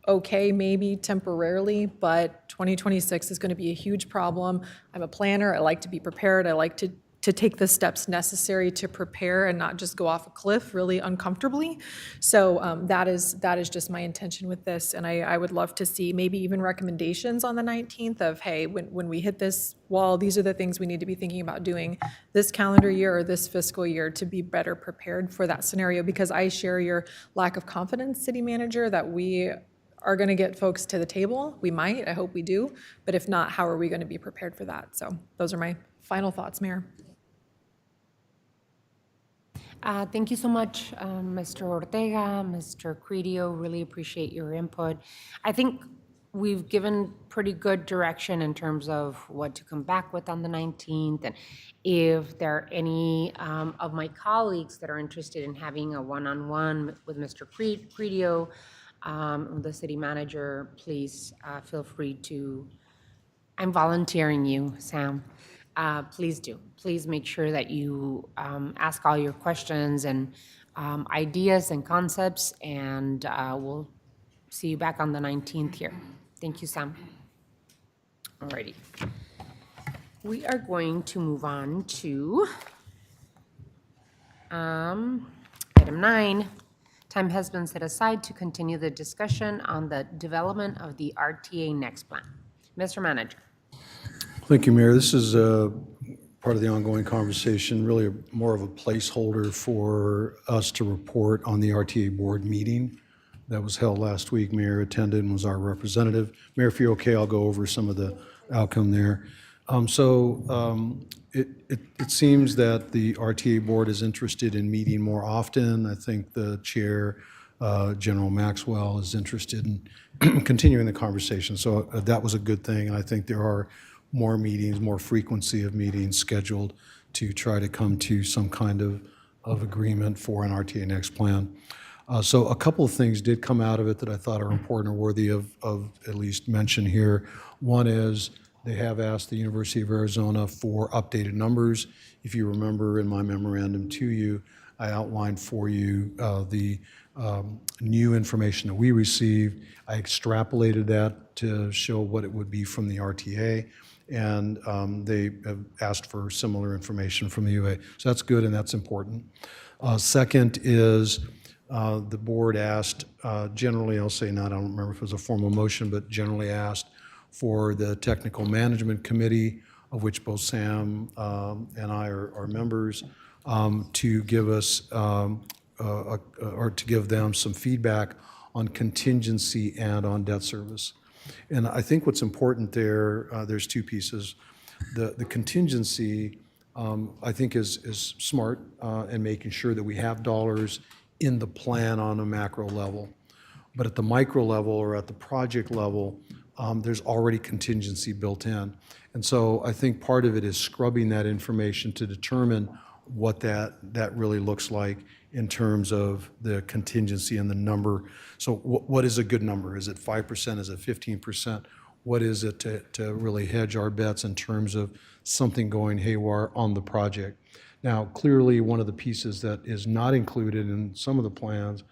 okay maybe temporarily, but 2026 is going to be a huge problem. I'm a planner. I like to be prepared. I like to take the steps necessary to prepare and not just go off a cliff really uncomfortably. So that is just my intention with this. And I would love to see maybe even recommendations on the 19th of, hey, when we hit this wall, these are the things we need to be thinking about doing this calendar year or this fiscal year to be better prepared for that scenario. Because I share your lack of confidence, city manager, that we are going to get folks to the table. We might, I hope we do. But if not, how are we going to be prepared for that? So those are my final thoughts, Mayor. Thank you so much, Mr. Ortega, Mr. Credio. Really appreciate your input. I think we've given pretty good direction in terms of what to come back with on the 19th. And if there are any of my colleagues that are interested in having a one-on-one with Mr. Credio, the city manager, please feel free to, I'm volunteering you, Sam. Please do. Please make sure that you ask all your questions and ideas and concepts, and we'll see you back on the 19th here. Thank you, Sam. Alrighty. We are going to move on to item 9. Time has been set aside to continue the discussion on the development of the RTA Next Plan. Mr. Manager. Thank you, Mayor. This is part of the ongoing conversation, really more of a placeholder for us to report on the RTA board meeting that was held last week. Mayor attended and was our representative. Mayor, if you're okay, I'll go over some of the outcome there. It seems that the RTA board is interested in meeting more often. I think the chair, General Maxwell, is interested in continuing the conversation. So that was a good thing, and I think there are more meetings, more frequency of meetings scheduled to try to come to some kind of agreement for an RTA Next plan. So a couple of things did come out of it that I thought are important or worthy of at least mention here. One is they have asked the University of Arizona for updated numbers. If you remember in my memorandum to you, I outlined for you the new information that we received. I extrapolated that to show what it would be from the RTA, and they have asked for similar information from the UA. So that's good and that's important. Second is the board asked, generally, I'll say not, I don't remember if it was a formal motion, but generally asked for the Technical Management Committee, of which both Sam and I are members, to give us, or to give them some feedback on contingency and on debt service. And I think what's important there, there's two pieces. The contingency, I think, is smart in making sure that we have dollars in the plan on a macro level. But at the micro level or at the project level, there's already contingency built in. And so I think part of it is scrubbing that information to determine what that really looks like in terms of the contingency and the number. So what is a good number? Is it 5%? Is it 15%? What is it to really hedge our bets in terms of something going haywire on the project? Now, clearly, one of the pieces that is not included in some of the plans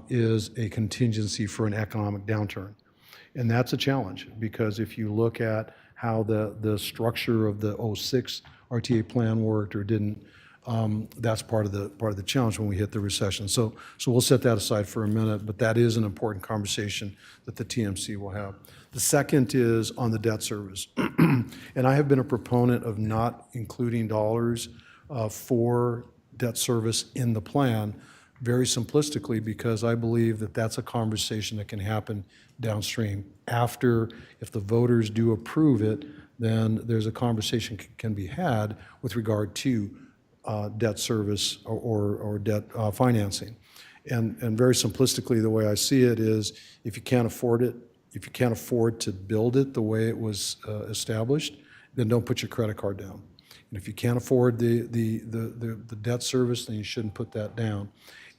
is a contingency for an economic downturn. And that's a challenge, because if you look at how the structure of the 06 RTA plan worked or didn't, that's part of the challenge when we hit the recession. So we'll set that aside for a minute, but that is an important conversation that the TMC will have. The second is on the debt service. And I have been a proponent of not including dollars for debt service in the plan, very simplistically, because I believe that that's a conversation that can happen downstream. After, if the voters do approve it, then there's a conversation can be had with regard to debt service or debt financing. And very simplistically, the way I see it is, if you can't afford it, if you can't afford to build it the way it was established, then don't put your credit card down. And if you can't afford the debt service, then you shouldn't put that down.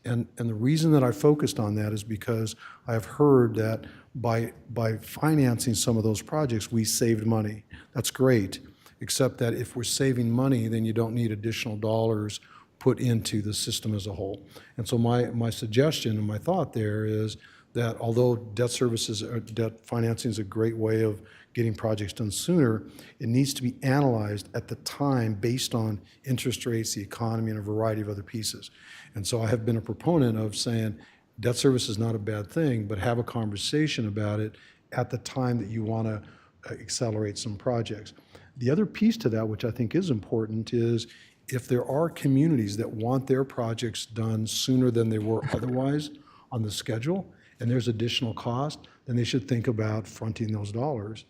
And the reason that I focused on that is because I have heard that by financing some of those projects, we saved money. That's great, except that if we're saving money, then you don't need additional dollars put into the system as a whole. And so my suggestion and my thought there is that although debt services or debt financing is a great way of getting projects done sooner, it needs to be analyzed at the time based on interest rates, the economy, and a variety of other pieces. And so I have been a proponent of saying debt service is not a bad thing, but have a conversation about it at the time that you want to accelerate some projects. The other piece to that, which I think is important, is if there are communities that want their projects done sooner than they were otherwise on the schedule, and there's additional cost, then they should think about fronting those dollars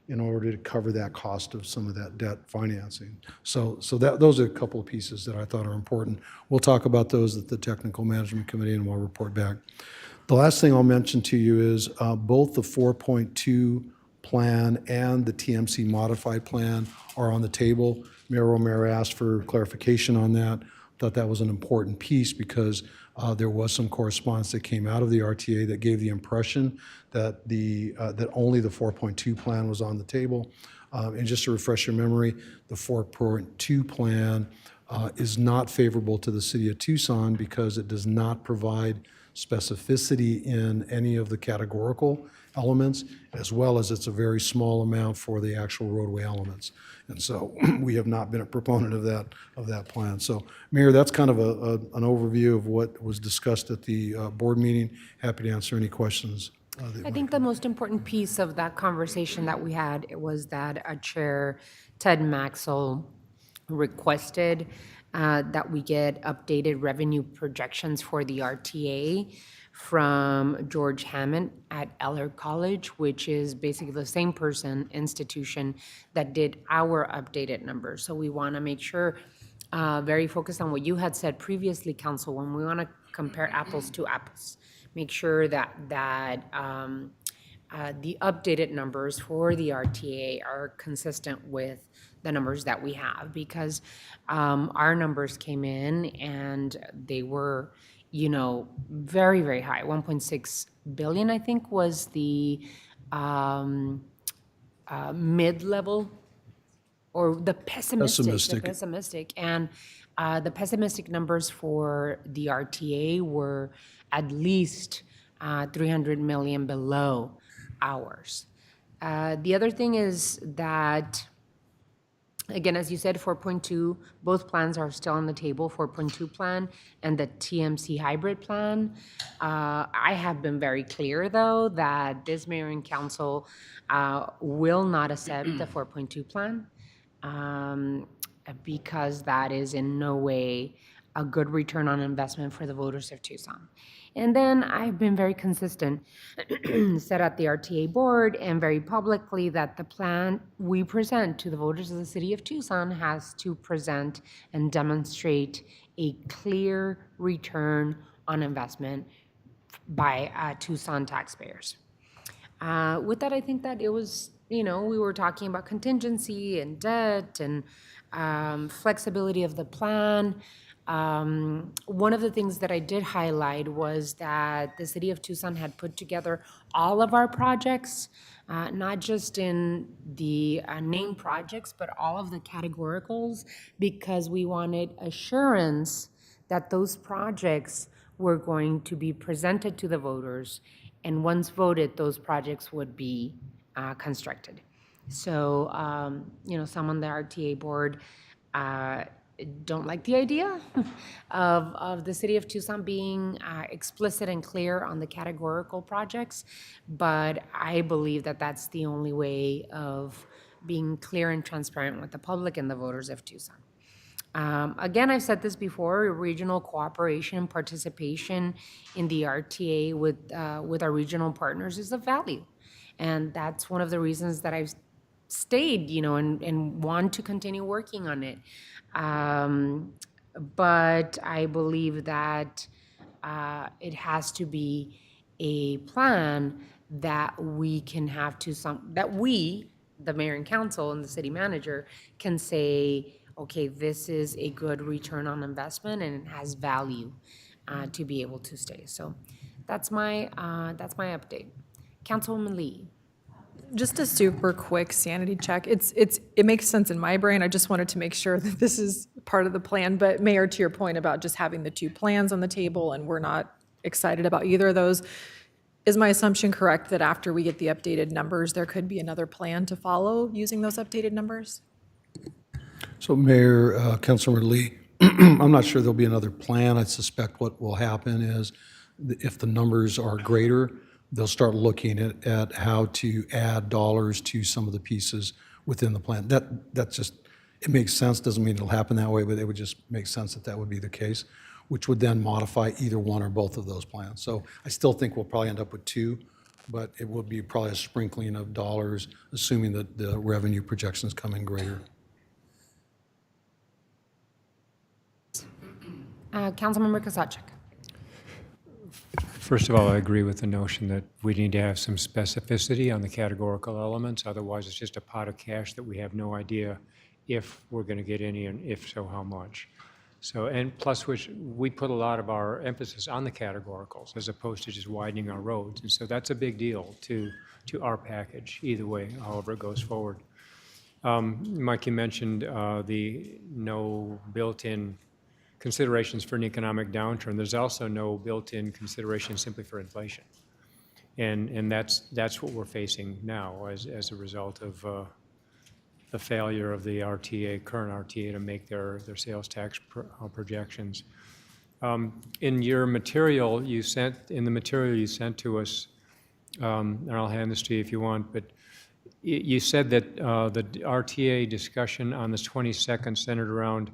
in order to cover that cost of some of that debt financing. So those are a couple of pieces that I thought are important. We'll talk about those at the Technical Management Committee, and we'll report back. The last thing I'll mention to you is both the 4.2 plan and the TMC modified plan are on the table. Mayor Romero asked for clarification on that. Thought that was an important piece because there was some correspondence that came out of the RTA that gave the impression that that only the 4.2 plan was on the table. And just to refresh your memory, the 4.2 plan is not favorable to the city of Tucson because it does not provide specificity in any of the categorical elements, as well as it's a very small amount for the actual roadway elements. And so we have not been a proponent of that plan. So, Mayor, that's kind of an overview of what was discussed at the board meeting. Happy to answer any questions. I think the most important piece of that conversation that we had was that Chair Ted Maxwell requested that we get updated revenue projections for the RTA from George Hammond at Eller College, which is basically the same institution that did our updated numbers. So we want to make sure, very focused on what you had said previously, Council, when we want to compare apples to apples, make sure that the updated numbers for the RTA are consistent with the numbers that we have, because our numbers came in and they were, very, very high. 1.6 billion, I think, was the mid-level or the pessimistic. And the pessimistic numbers for the RTA were at least 300 million below ours. The other thing is that, again, as you said, 4.2, both plans are still on the table, 4.2 plan and the TMC hybrid plan. I have been very clear, though, that this mayor and council will not accept the 4.2 plan because that is in no way a good return on investment for the voters of Tucson. And then I've been very consistent, said at the RTA board and very publicly that the plan we present to the voters of the city of Tucson has to present and demonstrate a clear return on investment by Tucson taxpayers. With that, I think that it was, we were talking about contingency and debt and flexibility of the plan. One of the things that I did highlight was that the city of Tucson had put together all of our projects, not just in the named projects, but all of the categoricals, because we wanted assurance that those projects were going to be presented to the voters, and once voted, those projects would be constructed. So, some on the RTA board don't like the idea of the city of Tucson being explicit and clear on the categorical projects, but I believe that that's the only way of being clear and transparent with the public and the voters of Tucson. Again, I've said this before, regional cooperation and participation in the RTA with our regional partners is of value. And that's one of the reasons that I've stayed, and want to continue working on it. But I believe that it has to be a plan that we can have that we, the mayor and council and the city manager, can say, okay, this is a good return on investment and it has value to be able to stay. So that's my update. Councilwoman Lee. Just a super quick sanity check. It makes sense in my brain. I just wanted to make sure that this is part of the plan. But Mayor, to your point about just having the two plans on the table and we're not excited about either of those, is my assumption correct that after we get the updated numbers, there could be another plan to follow using those updated numbers? So Mayor, Councilmember Lee, I'm not sure there'll be another plan. I suspect what will happen is if the numbers are greater, they'll start looking at how to add dollars to some of the pieces within the plan. That's just, it makes sense, doesn't mean it'll happen that way, but it would just make sense that would be the case, which would then modify either one or both of those plans. So I still think we'll probably end up with two, but it will be probably a sprinkling of dollars, assuming that the revenue projections come in greater. Councilmember Kosacek. First of all, I agree with the notion that we need to have some specificity on the categorical elements. Otherwise, it's just a pot of cash that we have no idea if we're going to get any, and if so, how much. So, and plus, which we put a lot of our emphasis on the categoricals as opposed to just widening our roads. And so that's a big deal to our package, either way, however it goes forward. Mike, you mentioned the no built-in considerations for an economic downturn. There's also no built-in consideration simply for inflation. And that's what we're facing now as a result of the failure of the current RTA to make their sales tax projections. In your material you sent, to us, and I'll hand this to you if you want, but you said that the RTA discussion on the 22nd centered around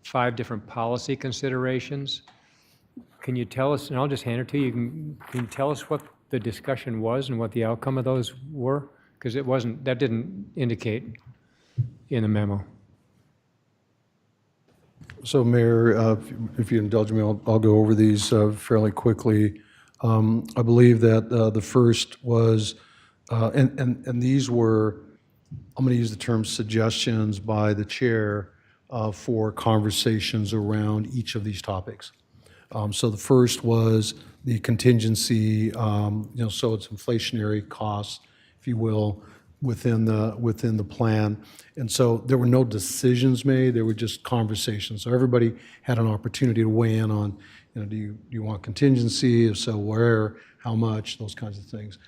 5 different policy considerations. Can you tell us, and I'll just hand it to you, can you tell us what the discussion was and what the outcome of those were? Because that didn't indicate in the memo. So Mayor, if you indulge me, I'll go over these fairly quickly. I believe that the first was, and these were, I'm going to use the term suggestions by the chair for conversations around each of these topics. So the first was the contingency, so it's inflationary costs, if you will, within the plan. And so there were no decisions made, there were just conversations. So everybody had an opportunity to weigh in on, do you want contingency? If so, where, how much, those kinds of things.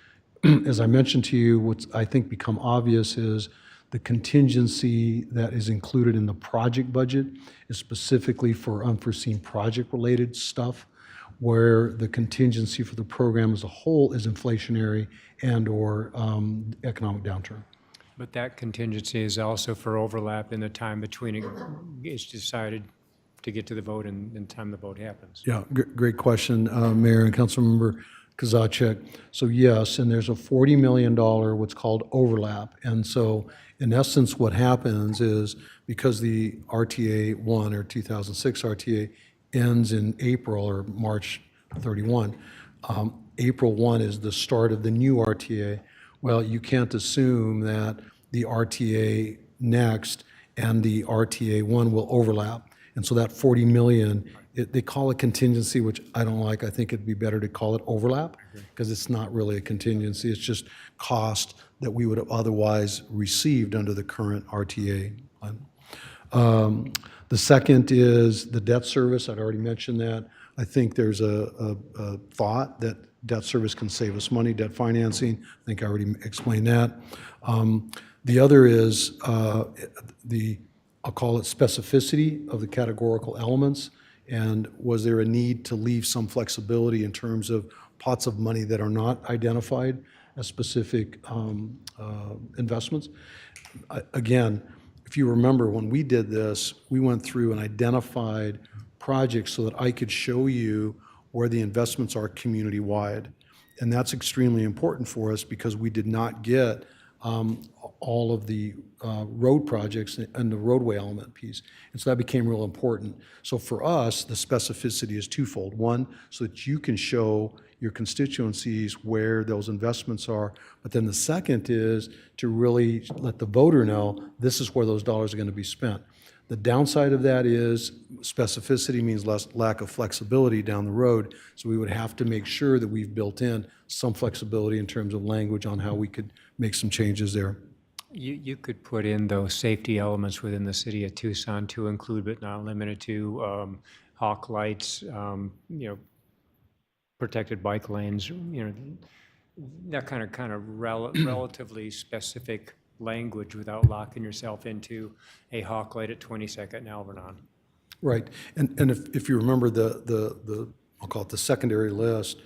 As I mentioned to you, what's I think become obvious is the contingency that is included in the project budget is specifically for unforeseen project-related stuff, where the contingency for the program as a whole is inflationary and/or economic downturn. But that contingency is also for overlap in the time between it's decided to get to the vote and the time the vote happens. Yeah, great question, Mayor and Councilmember Kozachik. So yes, and there's a $40 million what's called overlap. And so in essence, what happens is because the RTA 1 or 2006 RTA ends in April or March 31, April 1 is the start of the new RTA. Well, you can't assume that the RTA next and the RTA 1 will overlap. And so that 40 million, they call it contingency, which I don't like. I think it'd be better to call it overlap because it's not really a contingency. It's just cost that we would have otherwise received under the current RTA. The second is the debt service. I'd already mentioned that. I think there's a thought that debt service can save us money, debt financing. I think I already explained that. The other is I'll call it specificity of the categorical elements. And was there a need to leave some flexibility in terms of pots of money that are not identified as specific investments? Again, if you remember, when we did this, we went through and identified projects so that I could show you where the investments are community-wide. And that's extremely important for us because we did not get all of the road projects and the roadway element piece. And so that became real important. So for us, the specificity is twofold. One, so that you can show your constituencies where those investments are. But then the second is to really let the voter know this is where those dollars are going to be spent. The downside of that is specificity means less lack of flexibility down the road. So we would have to make sure that we've built in some flexibility in terms of language on how we could make some changes there. You could put in those safety elements within the city of Tucson to include, but not limited to, hawk lights, protected bike lanes, that kind of relatively specific language without locking yourself into a hawk light at 22nd and Alvernon. Right, and if you remember the I'll call it the secondary list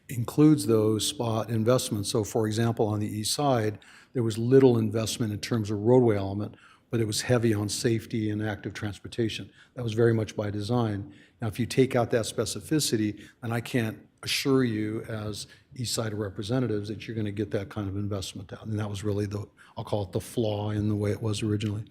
includes those spot investments. So for example, on the east side, there was little investment in terms of roadway element, but it was heavy on safety and active transportation. That was very much by design. Now, if you take out that specificity, then I can't assure you as east side representatives that you're going to get that kind of investment down. And that was really I'll call it the flaw in the way it was originally.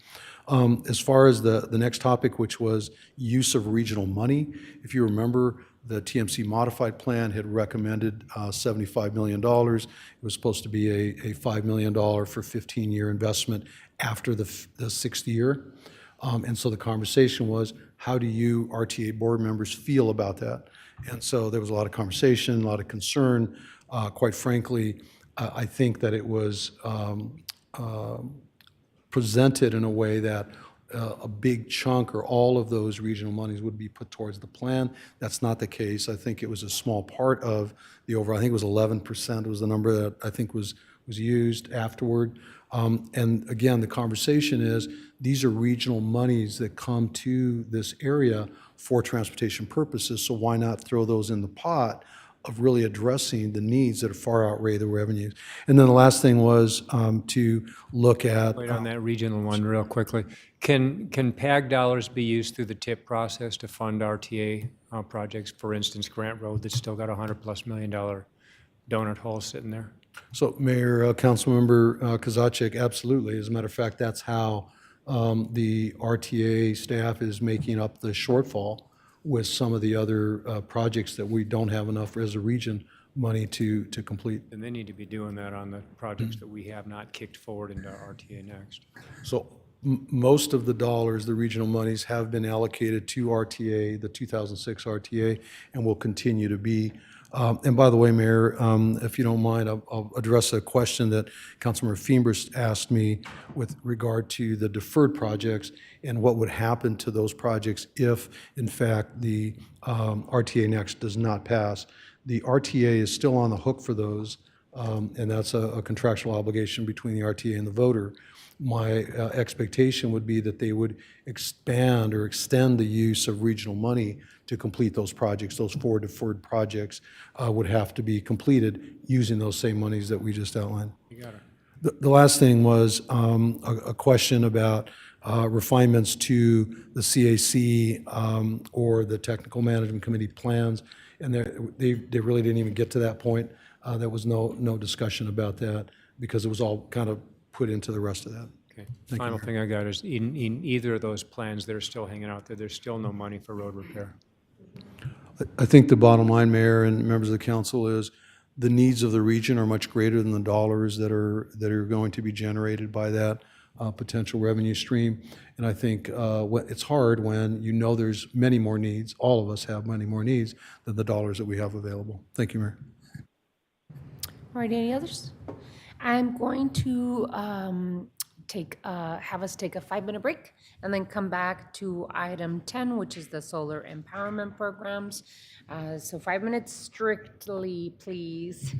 As far as the next topic, which was use of regional money, if you remember, the TMC modified plan had recommended $75 million. It was supposed to be a $5 million for 15-year investment after the 6th year. And so the conversation was, how do you RTA board members feel about that? And so there was a lot of conversation, a lot of concern. Quite frankly, I think that it was presented in a way that a big chunk or all of those regional monies would be put towards the plan. That's not the case. I think it was a small part of the overall. I think it was 11% was the number that I think was used afterward. And again, the conversation is these are regional monies that come to this area for transportation purposes, so why not throw those in the pot of really addressing the needs that far outweigh the revenues? And then the last thing was to look at... Wait on that regional one real quickly. Can PAG dollars be used through the TIP process to fund RTA projects? For instance, Grant Road that's still got $100+ million donut hole sitting there? So Mayor, Councilmember Kozachik, absolutely. As a matter of fact, that's how the RTA staff is making up the shortfall with some of the other projects that we don't have enough as a region money to complete. And they need to be doing that on the projects that we have not kicked forward into RTA next. So most of the dollars, the regional monies, have been allocated to RTA, the 2006 RTA, and will continue to be. And by the way, Mayor, if you don't mind, I'll address a question that Councilmember Fiembres asked me with regard to the deferred projects and what would happen to those projects if, in fact, the RTA next does not pass. The RTA is still on the hook for those, and that's a contractual obligation between the RTA and the voter. My expectation would be that they would expand or extend the use of regional money to complete those projects. Those 4 deferred projects would have to be completed using those same monies that we just outlined. You got it. The last thing was a question about refinements to the CAC or the Technical Management Committee plans, and they really didn't even get to that point. There was no discussion about that because it was all kind of put into the rest of that. Okay. Thank you, Final Mayor. thing I got is in either of those plans that are still hanging out there, there's still no money for road repair. I think the bottom line, Mayor and members of the council, is the needs of the region are much greater than the dollars that are going to be generated by that potential revenue stream. And I think it's hard when you know there's many more needs, all of us have many more needs than the dollars that we have available. Thank you, Mayor. All right, any others? I'm going to have us take a 5-minute break and then come back to item 10, which is the solar empowerment programs. So 5 minutes strictly, please.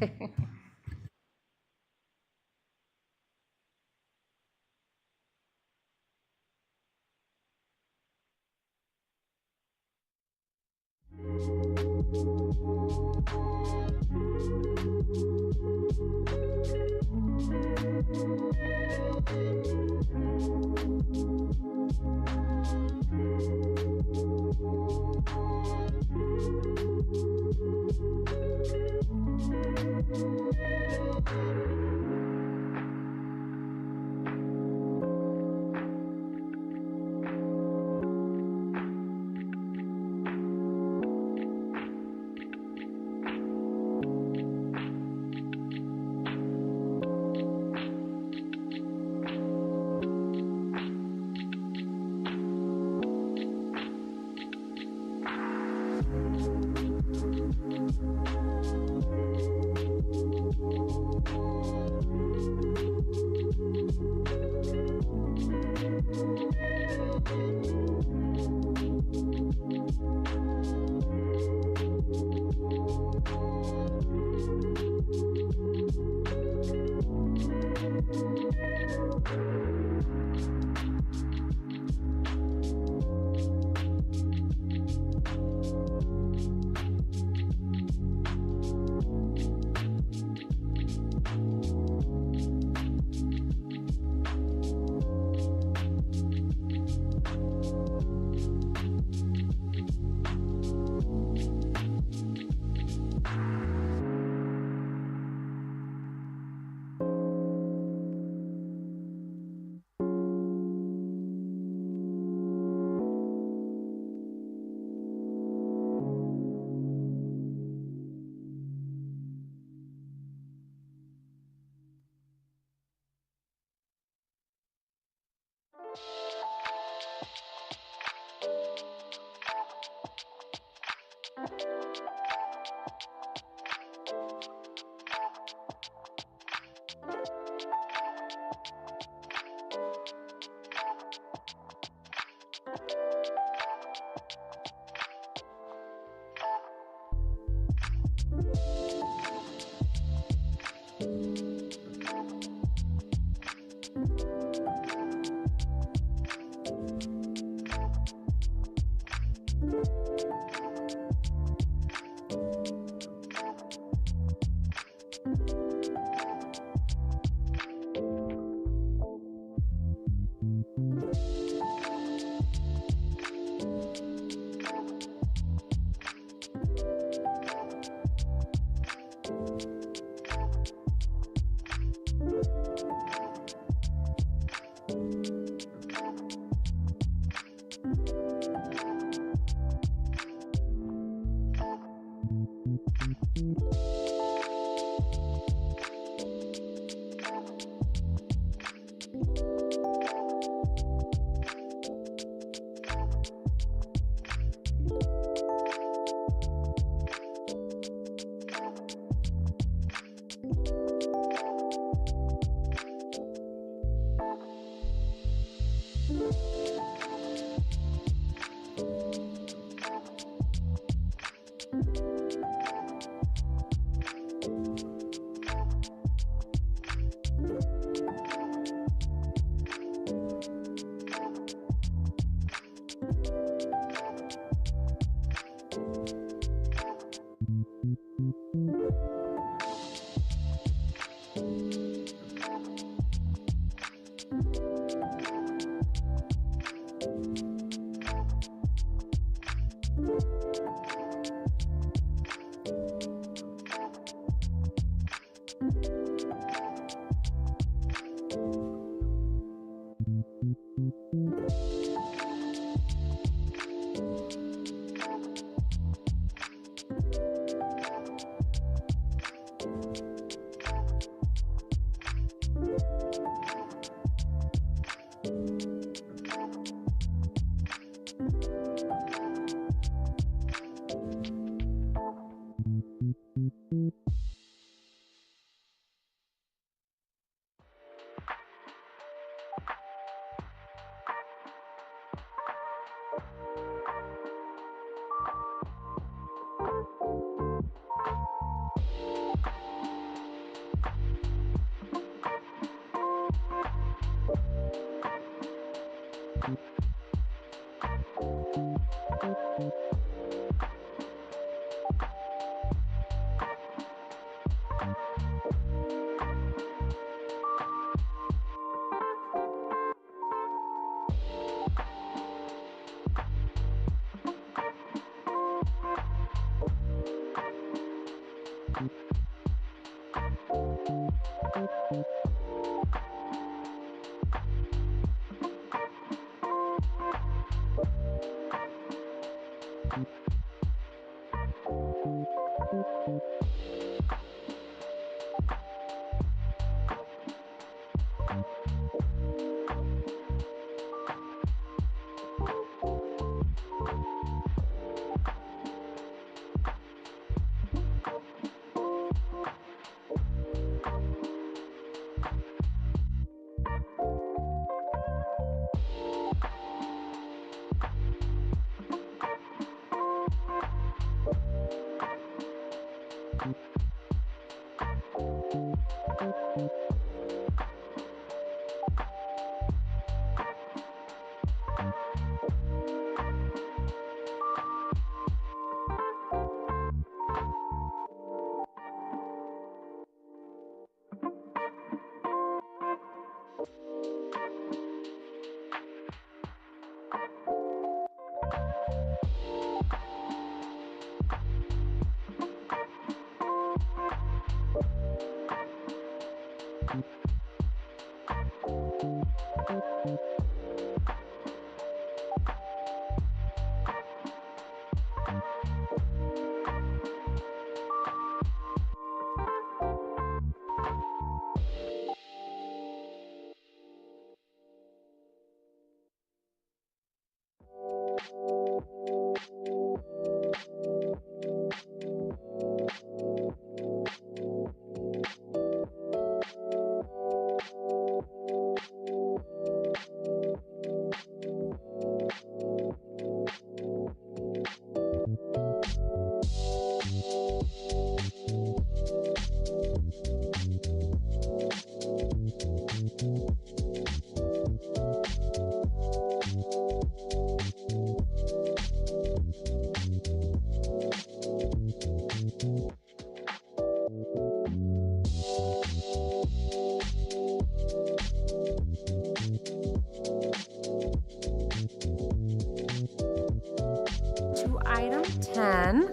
To item 10,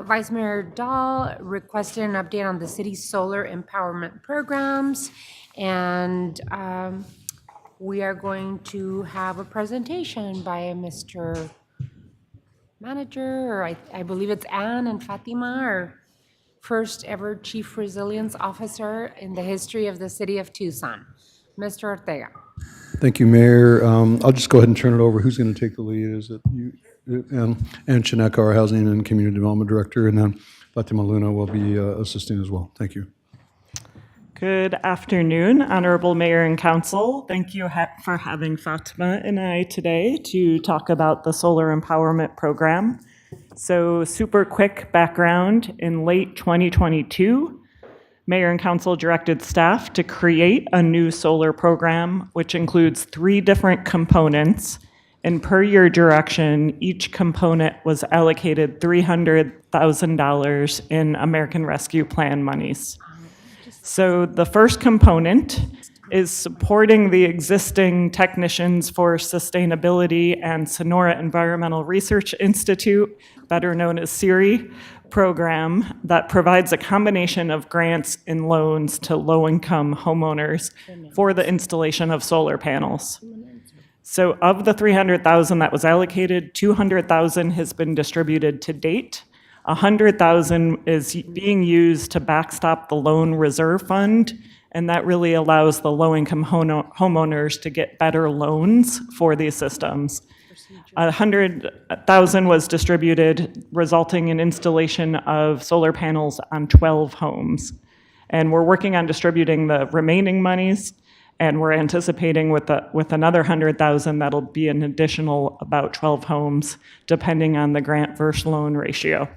Vice Mayor Dahl requested an update on the city's solar empowerment programs. And we are going to have a presentation by Mr. Manager, or I believe it's Ann and Fatima, our first ever Chief Resilience Officer in the history of the city of Tucson. Mr. Ortega. Thank you, Mayor. I'll just go ahead and turn it over. Who's going to take the lead? Is it you? And Chineka, our Housing and Community Development Director, and then Fatima Luna will be assisting as well. Thank you. Good afternoon, Honorable Mayor and Council. Thank you for having Fatima and I today to talk about the Solar Empowerment Program. So super quick background, in late 2022, Mayor and Council directed staff to create a new solar program, which includes 3 different components. And per your direction, each component was allocated $300,000 in American Rescue Plan monies. So the first component is supporting the existing Technicians for Sustainability and Sonora Environmental Research Institute, better known as SERI, program that provides a combination of grants and loans to low-income homeowners for the installation of solar panels. So of the $300,000 that was allocated, $200,000 has been distributed to date. $100,000 is being used to backstop the loan reserve fund, and that really allows the low-income homeowners to get better loans for these systems. $100,000 was distributed, resulting in installation of solar panels on 12 homes. And we're working on distributing the remaining monies, and we're anticipating with another $100,000, that'll be an additional about 12 homes, depending on the grant versus loan ratio.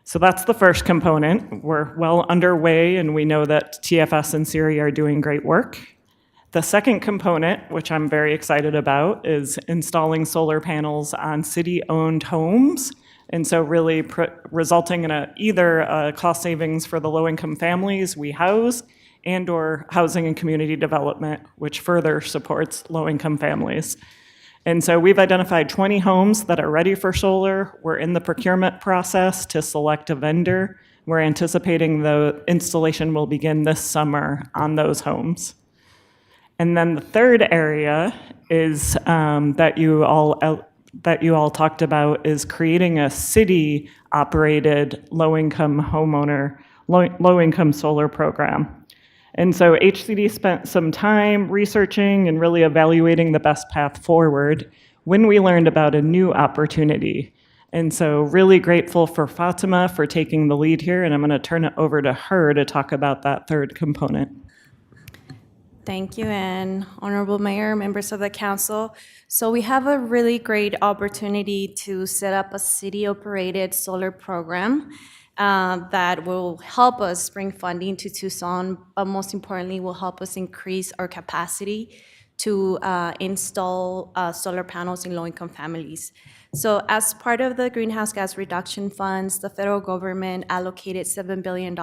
So that's the first component. We're well underway, and we know that TFS and SERI are doing great work. The second component, which I'm very excited about, is installing solar panels on city-owned homes, and so really resulting in either a cost savings for the low-income families we house and/or housing and community development, which further supports low-income families. And so we've identified 20 homes that are ready for solar. We're in the procurement process to select a vendor. We're anticipating the installation will begin this summer on those homes. And then the third area is that you all talked about is creating a city-operated low-income solar program. And so HCD spent some time researching and really evaluating the best path forward when we learned about a new opportunity. And so really grateful for Fatima for taking the lead here, and I'm going to turn it over to her to talk about that third component. Thank you, and Honorable Mayor, members of the council. So we have a really great opportunity to set up a city-operated solar program that will help us bring funding to Tucson, but most importantly, will help us increase our capacity to install solar panels in low-income families. So as part of the greenhouse gas reduction funds, the federal government allocated $7 billion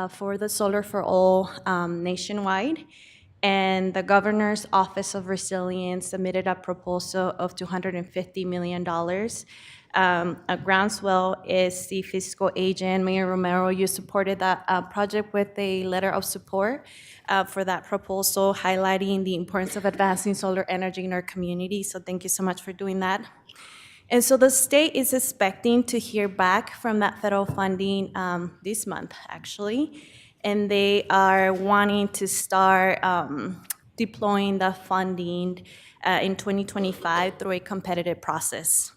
for the Solar for All nationwide. And the Governor's Office of Resilience submitted a proposal of $250 million. Groundswell is the fiscal agent. Mayor Romero, you supported that project with a letter of support for that proposal, highlighting the importance of advancing solar energy in our community. So thank you so much for doing that. And so the state is expecting to hear back from that federal funding this month, actually. And they are wanting to start deploying the funding in 2025 through a competitive process.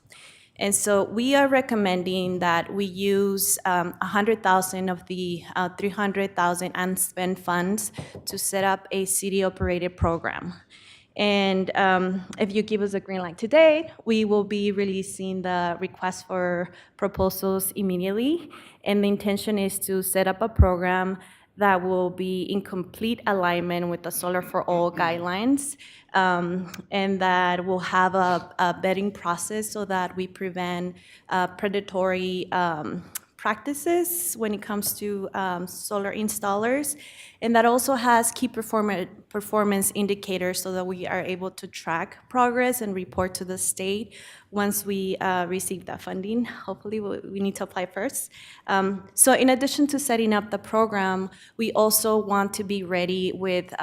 And so we are recommending that we use $100,000 of the $300,000 unspent funds to set up a city-operated program. And if you give us a green light today, we will be releasing the request for proposals immediately. And the intention is to set up a program that will be in complete alignment with the Solar for All guidelines, and that will have a vetting process so that we prevent predatory practices when it comes to solar installers. And that also has key performance indicators so that we are able to track progress and report to the state once we receive that funding. Hopefully, we need to apply first. So in addition to setting up the program, we also want to be ready with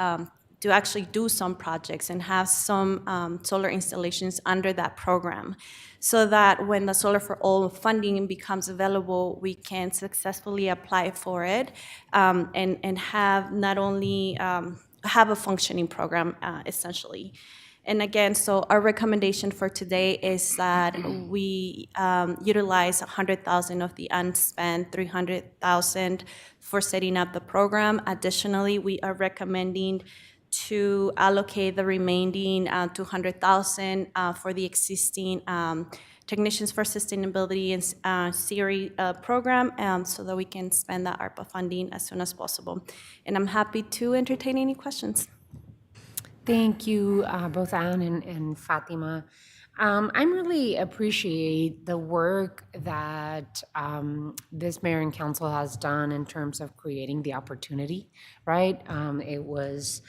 to actually do some projects and have some solar installations under that program, so that when the Solar for All funding becomes available, we can successfully apply for it and have not only have a functioning program, essentially. And again, so our recommendation for today is that we utilize $100,000 of the unspent $300,000 for setting up the program. Additionally, we are recommending to allocate the remaining $200,000 for the existing Technicians for Sustainability and SERI program, so that we can spend that ARPA funding as soon as possible. And I'm happy to entertain any questions. Thank you, both Anne and Fatima. I really appreciate the work that this mayor and council has done in terms of creating the opportunity, right? It was,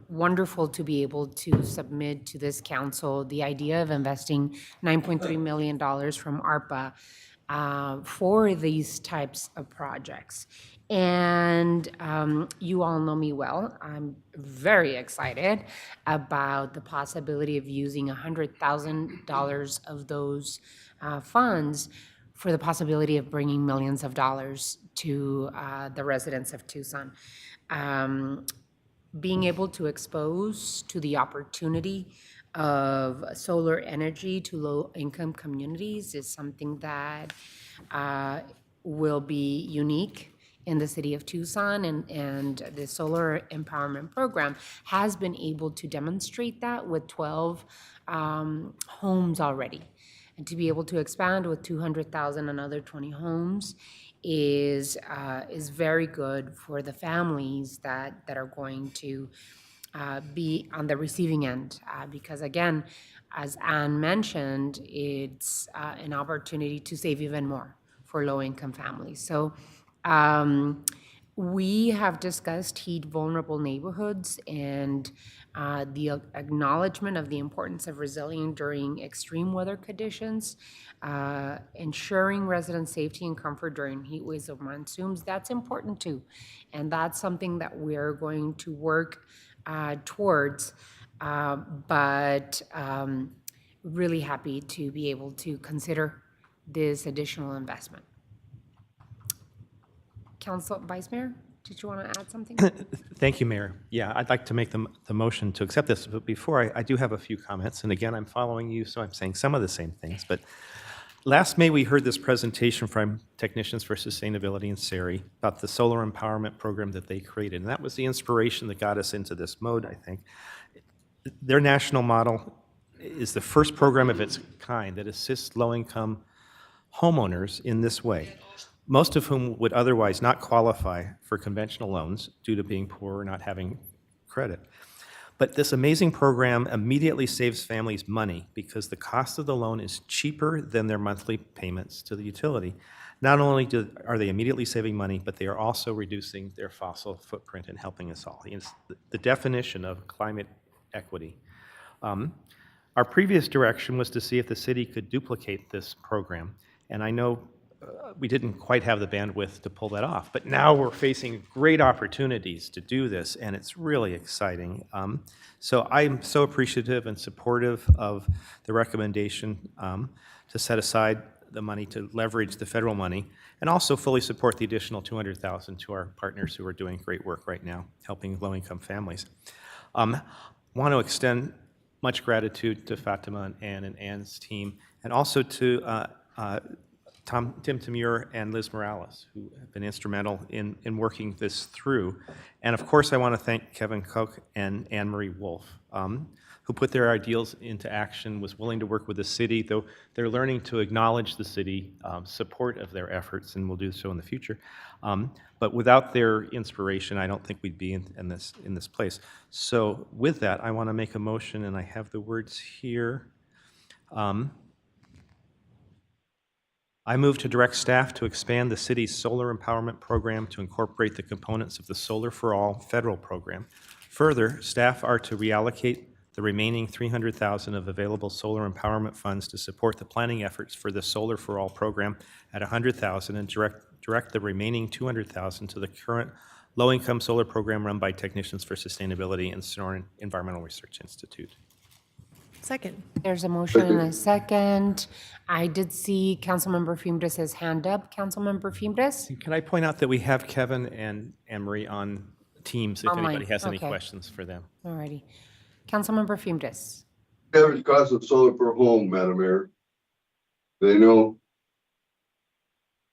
wonderful to be able to submit to this council the idea of investing $9.3 million from ARPA for these types of projects. And you all know me well. I'm very excited about the possibility of using $100,000 of those funds for the possibility of bringing millions of dollars to the residents of Tucson. Being able to expose to the opportunity of solar energy to low-income communities is something that will be unique in the city of Tucson, and the Solar Empowerment Program has been able to demonstrate that with 12 homes already. And to be able to expand with 200,000 another 20 homes is very good for the families that are going to be on the receiving end. Because again, as Anne mentioned, it's an opportunity to save even more for low-income families. So we have discussed heat vulnerable neighborhoods and the acknowledgement of the importance of resilience during extreme weather conditions, ensuring resident safety and comfort during heat waves of monsoons. That's important too. And that's something that we're going to work towards, but really happy to be able to consider this additional investment. Council Vice Mayor, did you want to add something? Thank you, Mayor. Yeah, I'd like to make the motion to accept this, but before I do have a few comments, and again, I'm following you, so I'm saying some of the same things, but last May, we heard this presentation from Technicians for Sustainability in Sierrita about the solar empowerment program that they created, and that was the inspiration that got us into this mode, I think. Their national model is the first program of its kind that assists low-income homeowners in this way, most of whom would otherwise not qualify for conventional loans due to being poor or not having credit. But this amazing program immediately saves families money because the cost of the loan is cheaper than their monthly payments to the utility. Not only are they immediately saving money, but they are also reducing their fossil footprint and helping us all. It's the definition of climate equity. Our previous direction was to see if the city could duplicate this program, and I know we didn't quite have the bandwidth to pull that off, but now we're facing great opportunities to do this, and it's really exciting. So I'm so appreciative and supportive of the recommendation to set aside the money to leverage the federal money, and also fully support the additional $200,000 to our partners who are doing great work right now, helping low-income families. Want to extend much gratitude to Fatima and Ann and Ann's team, and also to Tim Tamur and Liz Morales, who have been instrumental in working this through. And of course, I want to thank Kevin Koch and Anne Marie Wolf, who put their ideals into action, was willing to work with the city, though they're learning to acknowledge the city support of their efforts, and will do so in the future. But without their inspiration, I don't think we'd be in this place. So with that, I want to make a motion, and I have the words here. I move to direct staff to expand the city's solar empowerment program to incorporate the components of the Solar for All federal program. Further, staff are to reallocate the remaining $300,000 of available solar empowerment funds to support the planning efforts for the Solar for All program at $100,000 and direct the remaining $200,000 to the current low-income solar program run by Technicians for Sustainability and Sonoran Environmental Research Institute. Second. There's a motion and a second. I did see Councilmember Fimbres' hand up. Councilmember Fimbres? Can I point out that we have Kevin and Anne-Marie on Teams if Online. anybody has any Okay. questions for them. All righty. Councilmember Fimbres? Average cost of solar per home, Madam Mayor. They know.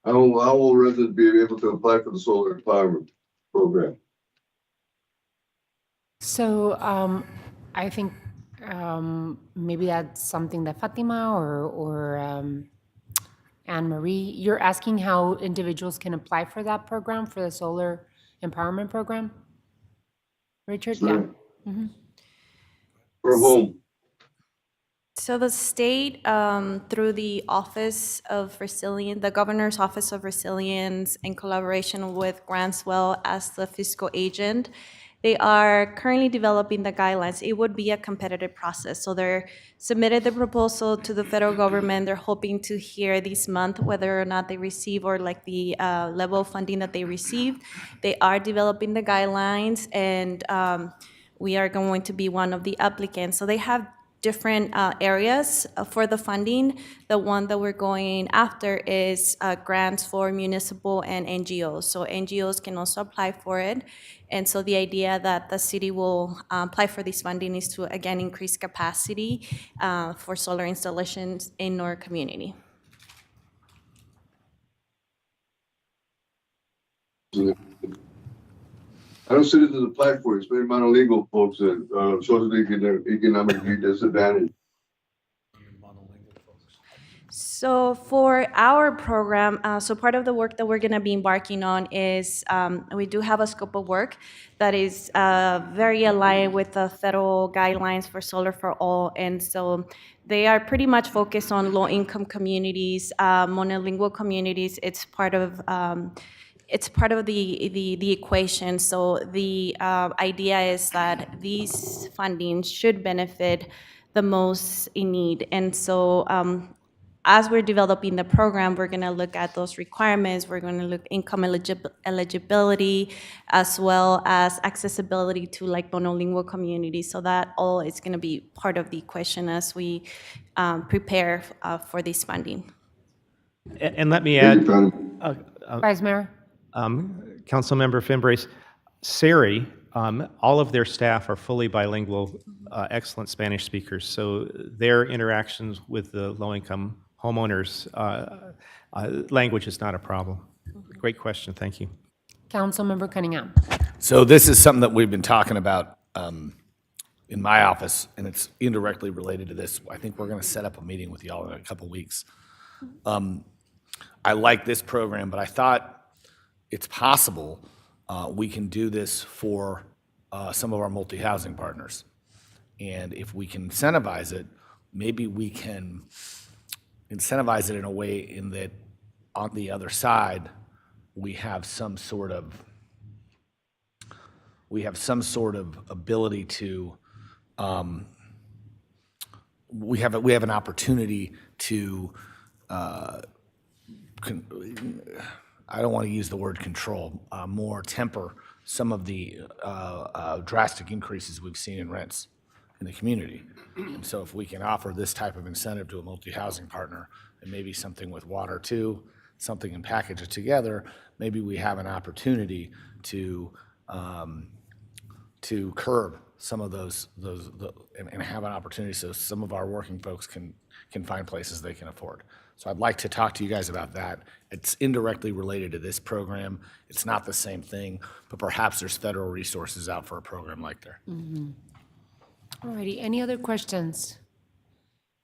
How will residents be able to apply for the solar empowerment program? So I think maybe that's something that Fatima or Anne-Marie, you're asking how individuals can apply for that program, for the solar empowerment program? Richard? Sure. Yeah. For home. So the state, through the Office of Resilience, the Governor's Office of Resilience, in collaboration with Grantswell as the fiscal agent, they are currently developing the guidelines. It would be a competitive process. So they're submitted the proposal to the federal government. They're hoping to hear this month whether or not they receive or like the level of funding that they received. They are developing the guidelines, and we are going to be one of the applicants. So they have different areas for the funding. The one that we're going after is grants for municipal and NGOs. So NGOs can also apply for it. And so the idea that the city will apply for this funding is to, again, increase capacity for solar installations in our community. I know citizens apply for it, especially monolingual folks that socially economically disadvantaged. So for our program, so part of the work that we're going to be embarking on is we do have a scope of work that is very aligned with the federal guidelines for Solar for All. And so they are pretty much focused on low-income communities, monolingual communities. It's part of the equation. So the idea is that these funding should benefit the most in need. And so as we're developing the program, we're going to look at those requirements. We're going to look income eligibility as well as accessibility to like monolingual communities. So that all is going to be part of the equation as we prepare for this funding. And let me add, Vice Mayor. Councilmember Fimbres, SERI, all of their staff are fully bilingual, excellent Spanish speakers. So their interactions with the low-income homeowners, language is not a problem. Great question, thank you. Councilmember Cunningham. So this is something that we've been talking about in my office, and it's indirectly related to this. I think we're going to set up a meeting with y'all in a couple weeks. I like this program, but I thought it's possible we can do this for some of our multi-housing partners. And if we can incentivize it, maybe we can incentivize it in a way in that on the other side, we have some sort of ability to, we have an opportunity to, I don't want to use the word control, more temper some of the drastic increases we've seen in rents in the community. And so if we can offer this type of incentive to a multi-housing partner, and maybe something with water too, something and package it together, maybe we have an opportunity to curb some of those and have an opportunity so some of our working folks can find places they can afford. So I'd like to talk to you guys about that. It's indirectly related to this program. It's not the same thing, but perhaps there's federal resources out for a program like there. All righty, any other questions?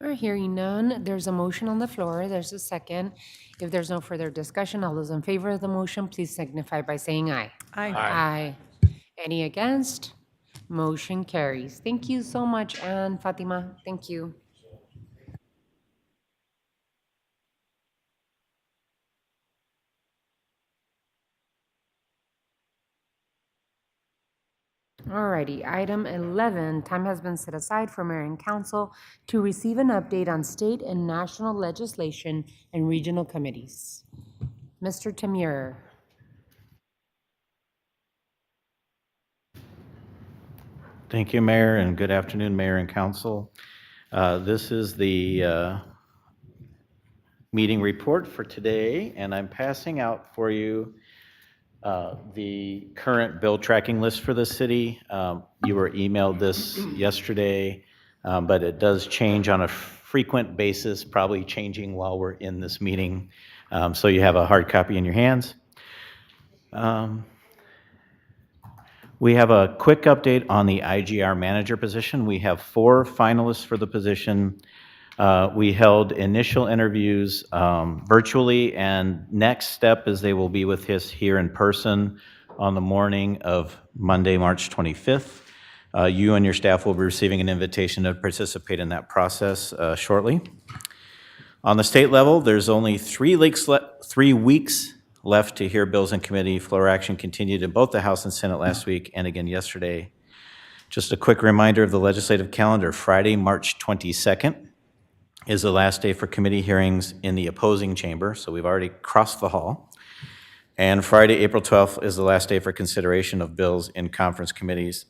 All right, hearing none, there's a motion on the floor, there's a second. If there's no further discussion, all those in favor of the motion, please signify by saying aye. Aye. Aye. Any against? Motion carries. Thank you so much, Ann, Fatima, thank you. Alrighty, item 11, time has been set aside for mayor and council to receive an update on state and national legislation and regional committees. Mr. Tamir. Thank you, Mayor, and good afternoon, Mayor and Council. This is the meeting report for today, and I'm passing out for you the current bill tracking list for the city. You were emailed this yesterday, but it does change on a frequent basis, probably changing while we're in this meeting. So you have a hard copy in your hands. We have a quick update on the IGR manager position. We have 4 finalists for the position. We held initial interviews virtually, and next step is they will be with us here in person on the morning of Monday, March 25th. You and your staff will be receiving an invitation to participate in that process shortly. On the state level, there's only 3 weeks left to hear bills in committee. Floor action continued in both the House and Senate last week and again yesterday. Just a quick reminder of the legislative calendar. Friday, March 22nd is the last day for committee hearings in the opposing chamber, so we've already crossed the hall. And Friday, April 12th is the last day for consideration of bills in conference committees.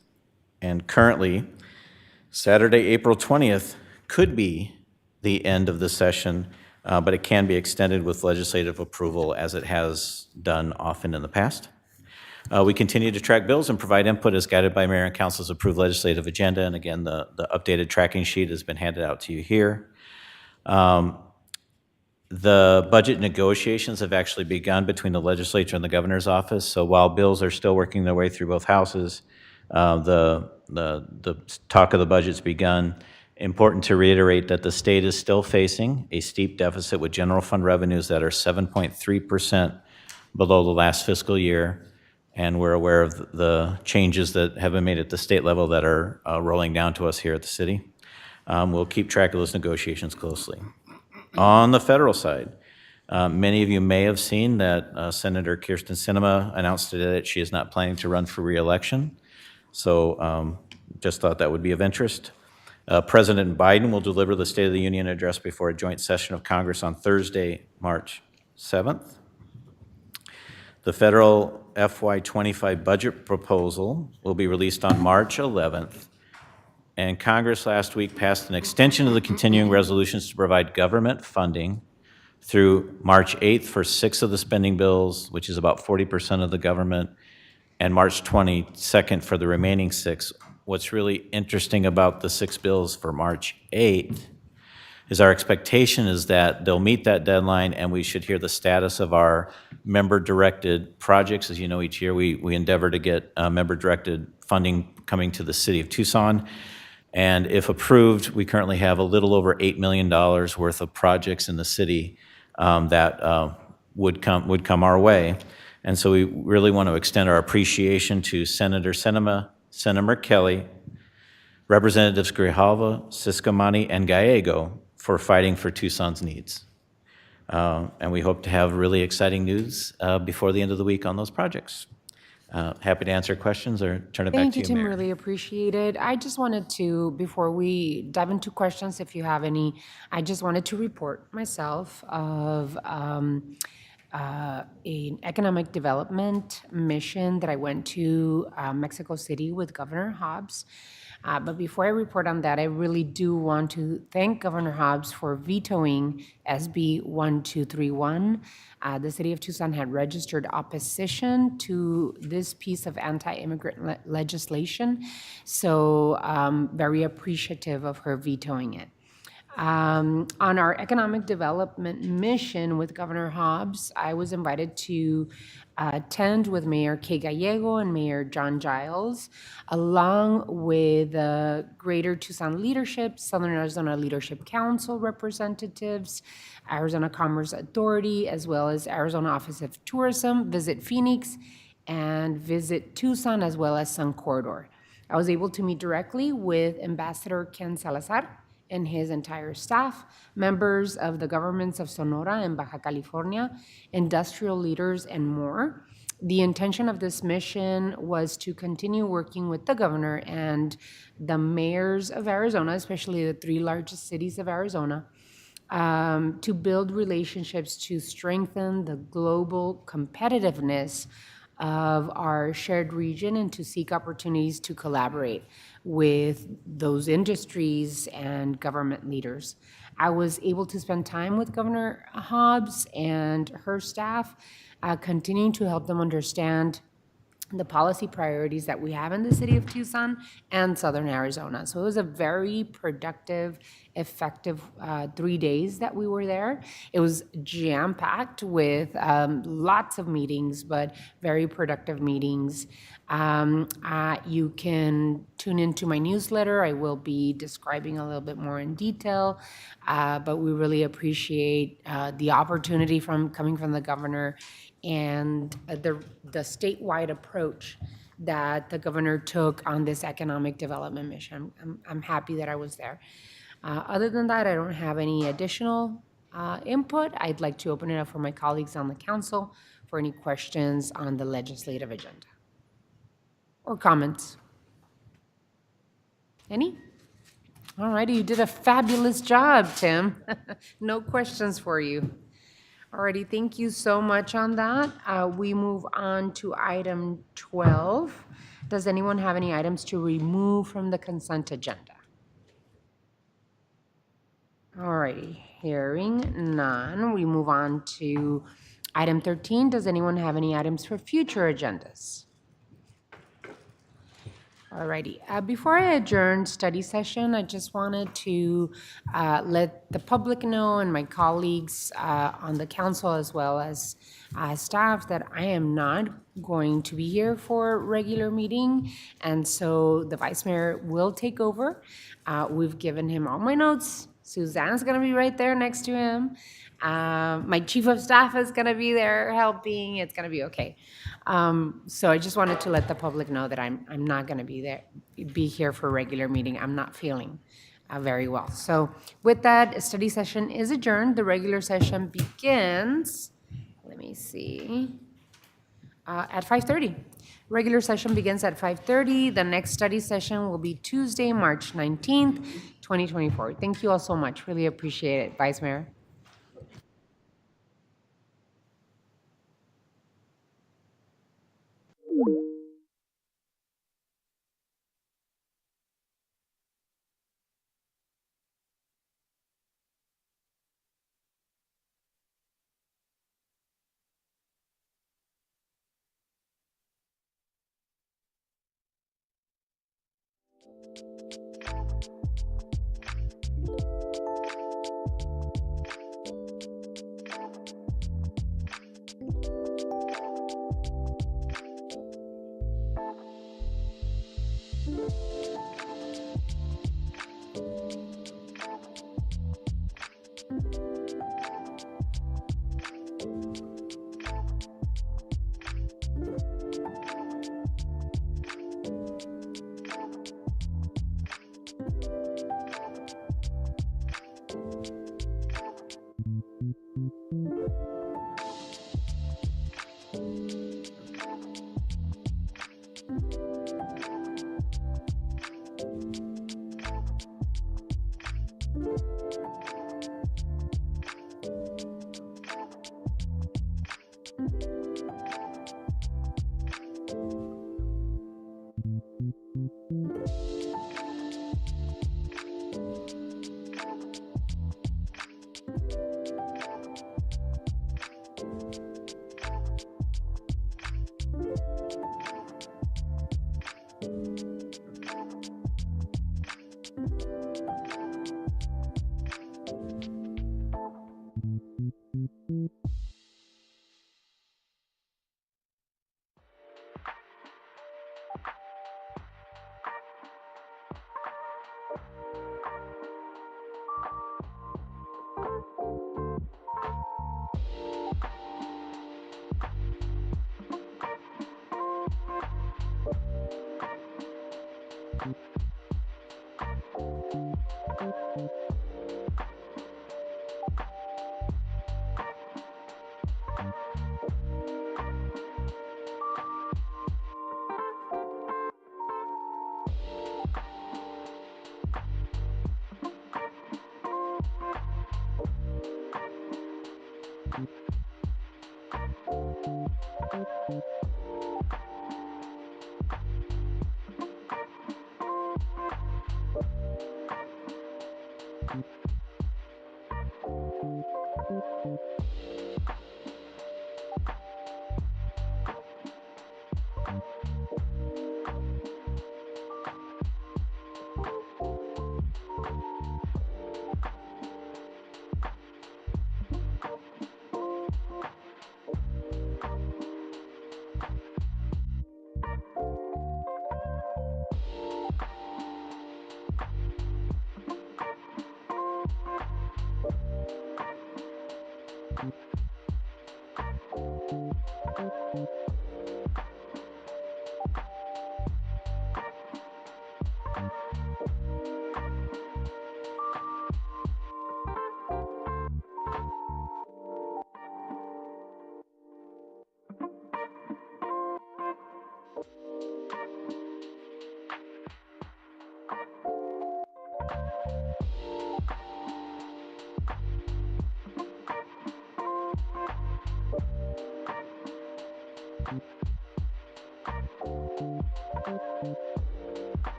And currently, Saturday, April 20th could be the end of the session, but it can be extended with legislative approval as it has done often in the past. We continue to track bills and provide input as guided by Mayor and Council's approved legislative agenda. And again, the updated tracking sheet has been handed out to you here. The budget negotiations have actually begun between the legislature and the governor's office. So while bills are still working their way through both houses, the talk of the budget's begun. Important to reiterate that the state is still facing a steep deficit with general fund revenues that are 7.3% below the last fiscal year. And we're aware of the changes that have been made at the state level that are rolling down to us here at the city. We'll keep track of those negotiations closely. On the federal side, many of you may have seen that Senator Kirsten Sinema announced today that she is not planning to run for re-election. So just thought that would be of interest. President Biden will deliver the State of the Union address before a joint session of Congress on Thursday, March 7th. The federal FY25 budget proposal will be released on March 11th. And Congress last week passed an extension of the continuing resolutions to provide government funding through March 8th for 6 of the spending bills, which is about 40% of the government, and March 22nd for the remaining 6. What's really interesting about the 6 bills for March 8th is our expectation is that they'll meet that deadline and we should hear the status of our member-directed projects. As you know, each year we endeavor to get member-directed funding coming to the city of Tucson. And if approved, we currently have a little over $8 million worth of projects in the city that would come our way. And so we really want to extend our appreciation to Senator Sinema, Senator Kelly, Representatives Grijalva, Siscomani, and Gallego for fighting for Tucson's needs. And we hope to have really exciting news before the end of the week on those projects. Happy to answer questions or turn it back to you, Thank you, Tim. Mayor. Really appreciate it. I just wanted to, before we dive into questions, if you have any, I just wanted to report myself of an economic development mission that I went to Mexico City with Governor Hobbs. But before I report on that, I really do want to thank Governor Hobbs for vetoing SB 1231. The city of Tucson had registered opposition to this piece of anti-immigrant legislation, so very appreciative of her vetoing it. On our economic development mission with Governor Hobbs, I was invited to attend with Mayor Kay Gallego and Mayor John Giles, along with Greater Tucson Leadership, Southern Arizona Leadership Council representatives, Arizona Commerce Authority, as well as Arizona Office of Tourism, Visit Phoenix, and Visit Tucson, as well as Sun Corridor. I was able to meet directly with Ambassador Ken Salazar and his entire staff, members of the governments of Sonora and Baja California, industrial leaders, and more. The intention of this mission was to continue working with the governor and the mayors of Arizona, especially the 3 largest cities of Arizona, to build relationships to strengthen the global competitiveness of our shared region and to seek opportunities to collaborate with those industries and government leaders. I was able to spend time with Governor Hobbs and her staff, continuing to help them understand the policy priorities that we have in the city of Tucson and Southern Arizona. So it was a very productive, effective 3 days that we were there. It was jam-packed with lots of meetings, but very productive meetings. You can tune into my newsletter. I will be describing a little bit more in detail, but we really appreciate the opportunity coming from the governor and the statewide approach that the governor took on this economic development mission. I'm happy that I was there. Other than that, I don't have any additional input. I'd like to open it up for my colleagues on the council for any questions on the legislative agenda or comments. Any? All righty, you did a fabulous job, Tim. No questions for you. All righty, thank you so much on that. We move on to item 12. Does anyone have any items to remove from the consent agenda? All righty, hearing none, we move on to item 13. Does anyone have any items for future agendas? All righty. Before I adjourn study session, I just wanted to let the public know and my colleagues on the council as well as staff that I am not going to be here for regular meeting. And so the vice mayor will take over. We've given him all my notes. Suzanne's going to be right there next to him. My chief of staff is going to be there helping. It's going to be okay. So I just wanted to let the public know that I'm not going to be here for a regular meeting. I'm not feeling very well. So with that, study session is adjourned. The regular session begins, let me see, at 5:30. Regular session begins at 5:30. The next study session will be Tuesday, March 19th, 2024. Thank you all so much. Really appreciate it, Vice Mayor.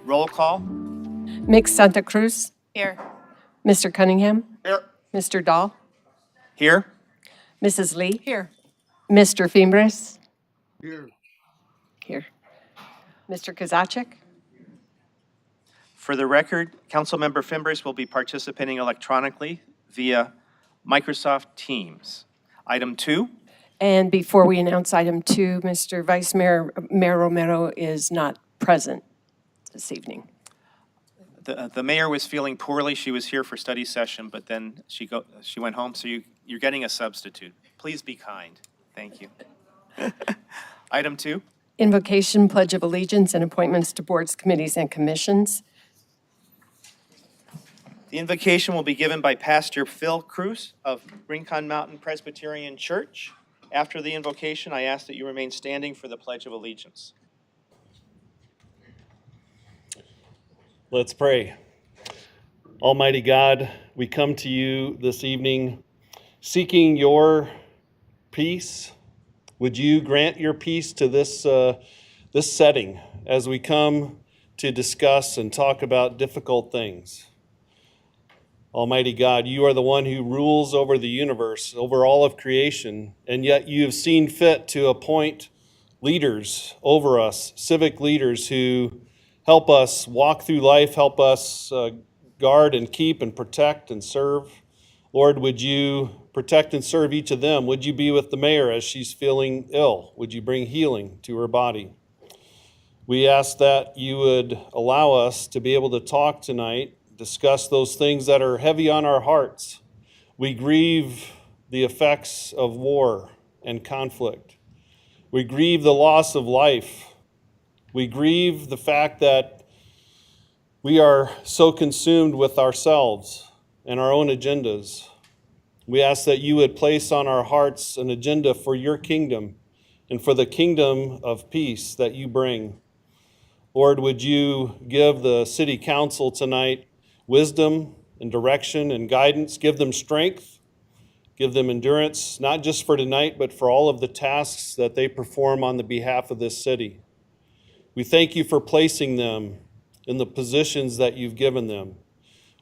Roll call. Mick Santa Cruz. Here. Mr. Cunningham. Here. Mr. Dahl. Here. Mrs. Lee. Here. Mr. Fimbres. Here. Here. Mr. Kozaczek. For the record, Councilmember Fimbres will be participating electronically via Microsoft Teams. Item 2. And before we announce item 2, Mr. Vice Mayor, Mayor Romero is not present this evening. The mayor was feeling poorly. She was here for study session, but then she went home, so you're getting a substitute. Please be kind. Thank you. Item 2. Invocation, Pledge of Allegiance, and appointments to boards, committees, and commissions. The invocation will be given by Pastor Phil Cruz of Rincon Mountain Presbyterian Church. After the invocation, I ask that you remain standing for the Pledge of Allegiance. Let's pray. Almighty God, we come to you this evening seeking your peace. Would you grant your peace to this setting as we come to discuss and talk about difficult things? Almighty God, you are the one who rules over the universe, over all of creation, and yet you have seen fit to appoint leaders over us, civic leaders who help us walk through life, help us guard and keep and protect and serve. Lord, would you protect and serve each of them? Would you be with the mayor as she's feeling ill? Would you bring healing to her body? We ask that you would allow us to be able to talk tonight, discuss those things that are heavy on our hearts. We grieve the effects of war and conflict. We grieve the loss of life. We grieve the fact that we are so consumed with ourselves and our own agendas. We ask that you would place on our hearts an agenda for your kingdom and for the kingdom of peace that you bring. Lord, would you give the city council tonight wisdom and direction and guidance, give them strength, give them endurance, not just for tonight, but for all of the tasks that they perform on the behalf of this city. We thank you for placing them in the positions that you've given them.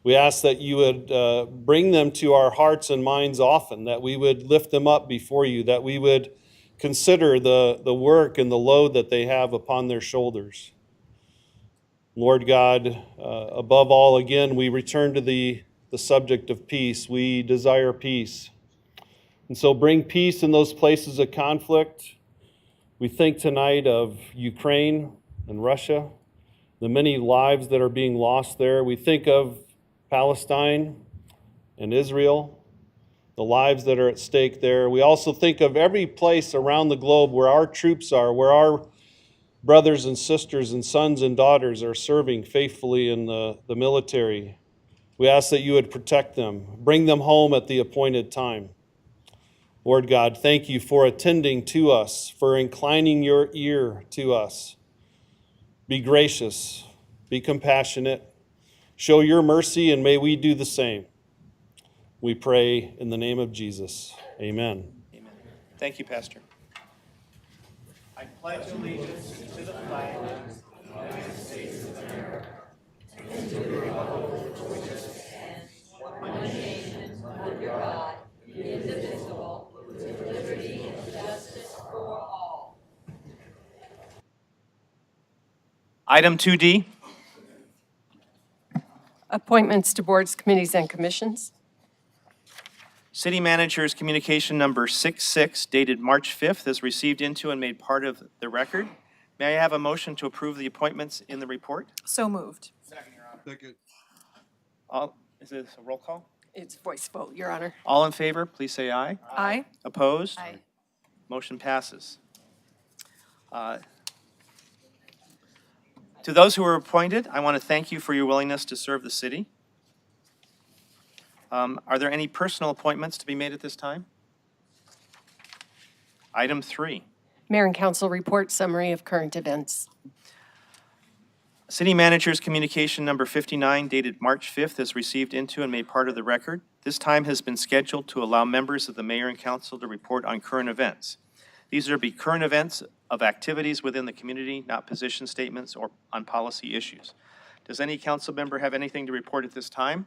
We ask that you would bring them to our hearts and minds often, that we would lift them up before you, that we would consider the work and the load that they have upon their shoulders. Lord God, above all, again, we return to the subject of peace. We desire peace. And so bring peace in those places of conflict. We think tonight of Ukraine and Russia, the many lives that are being lost there. We think of Palestine and Israel, the lives that are at stake there. We also think of every place around the globe where our troops are, where our brothers and sisters and sons and daughters are serving faithfully in the military. We ask that you would protect them, bring them home at the appointed time. Lord God, thank you for attending to us, for inclining your ear to us. Be gracious, be compassionate, show your mercy, and may we do the same. We pray in the name of Jesus. Amen. Amen. Thank you, Pastor. I pledge allegiance to the flag of the United States of America and to the republic for which it stands, one nation, under God, indivisible, with liberty and justice for all. Item 2D. Appointments to boards, committees, and commissions. City Manager's Communication Number 66, dated March 5th, is received into and made part of the record. May I have a motion to approve the appointments in the report? So moved. Second. Is this a roll call? It's voice vote, Your Honor. All in favor, please say aye. Aye. Opposed? Aye. Motion passes. To those who were appointed, I want to thank you for your willingness to serve the city. Are there any personal appointments to be made at this time? Item 3. Mayor and council report summary of current events. City Manager's Communication Number 59, dated March 5th, is received into and made part of the record. This time has been scheduled to allow members of the mayor and council to report on current events. These are to be current events of activities within the community, not position statements or on policy issues. Does any council member have anything to report at this time?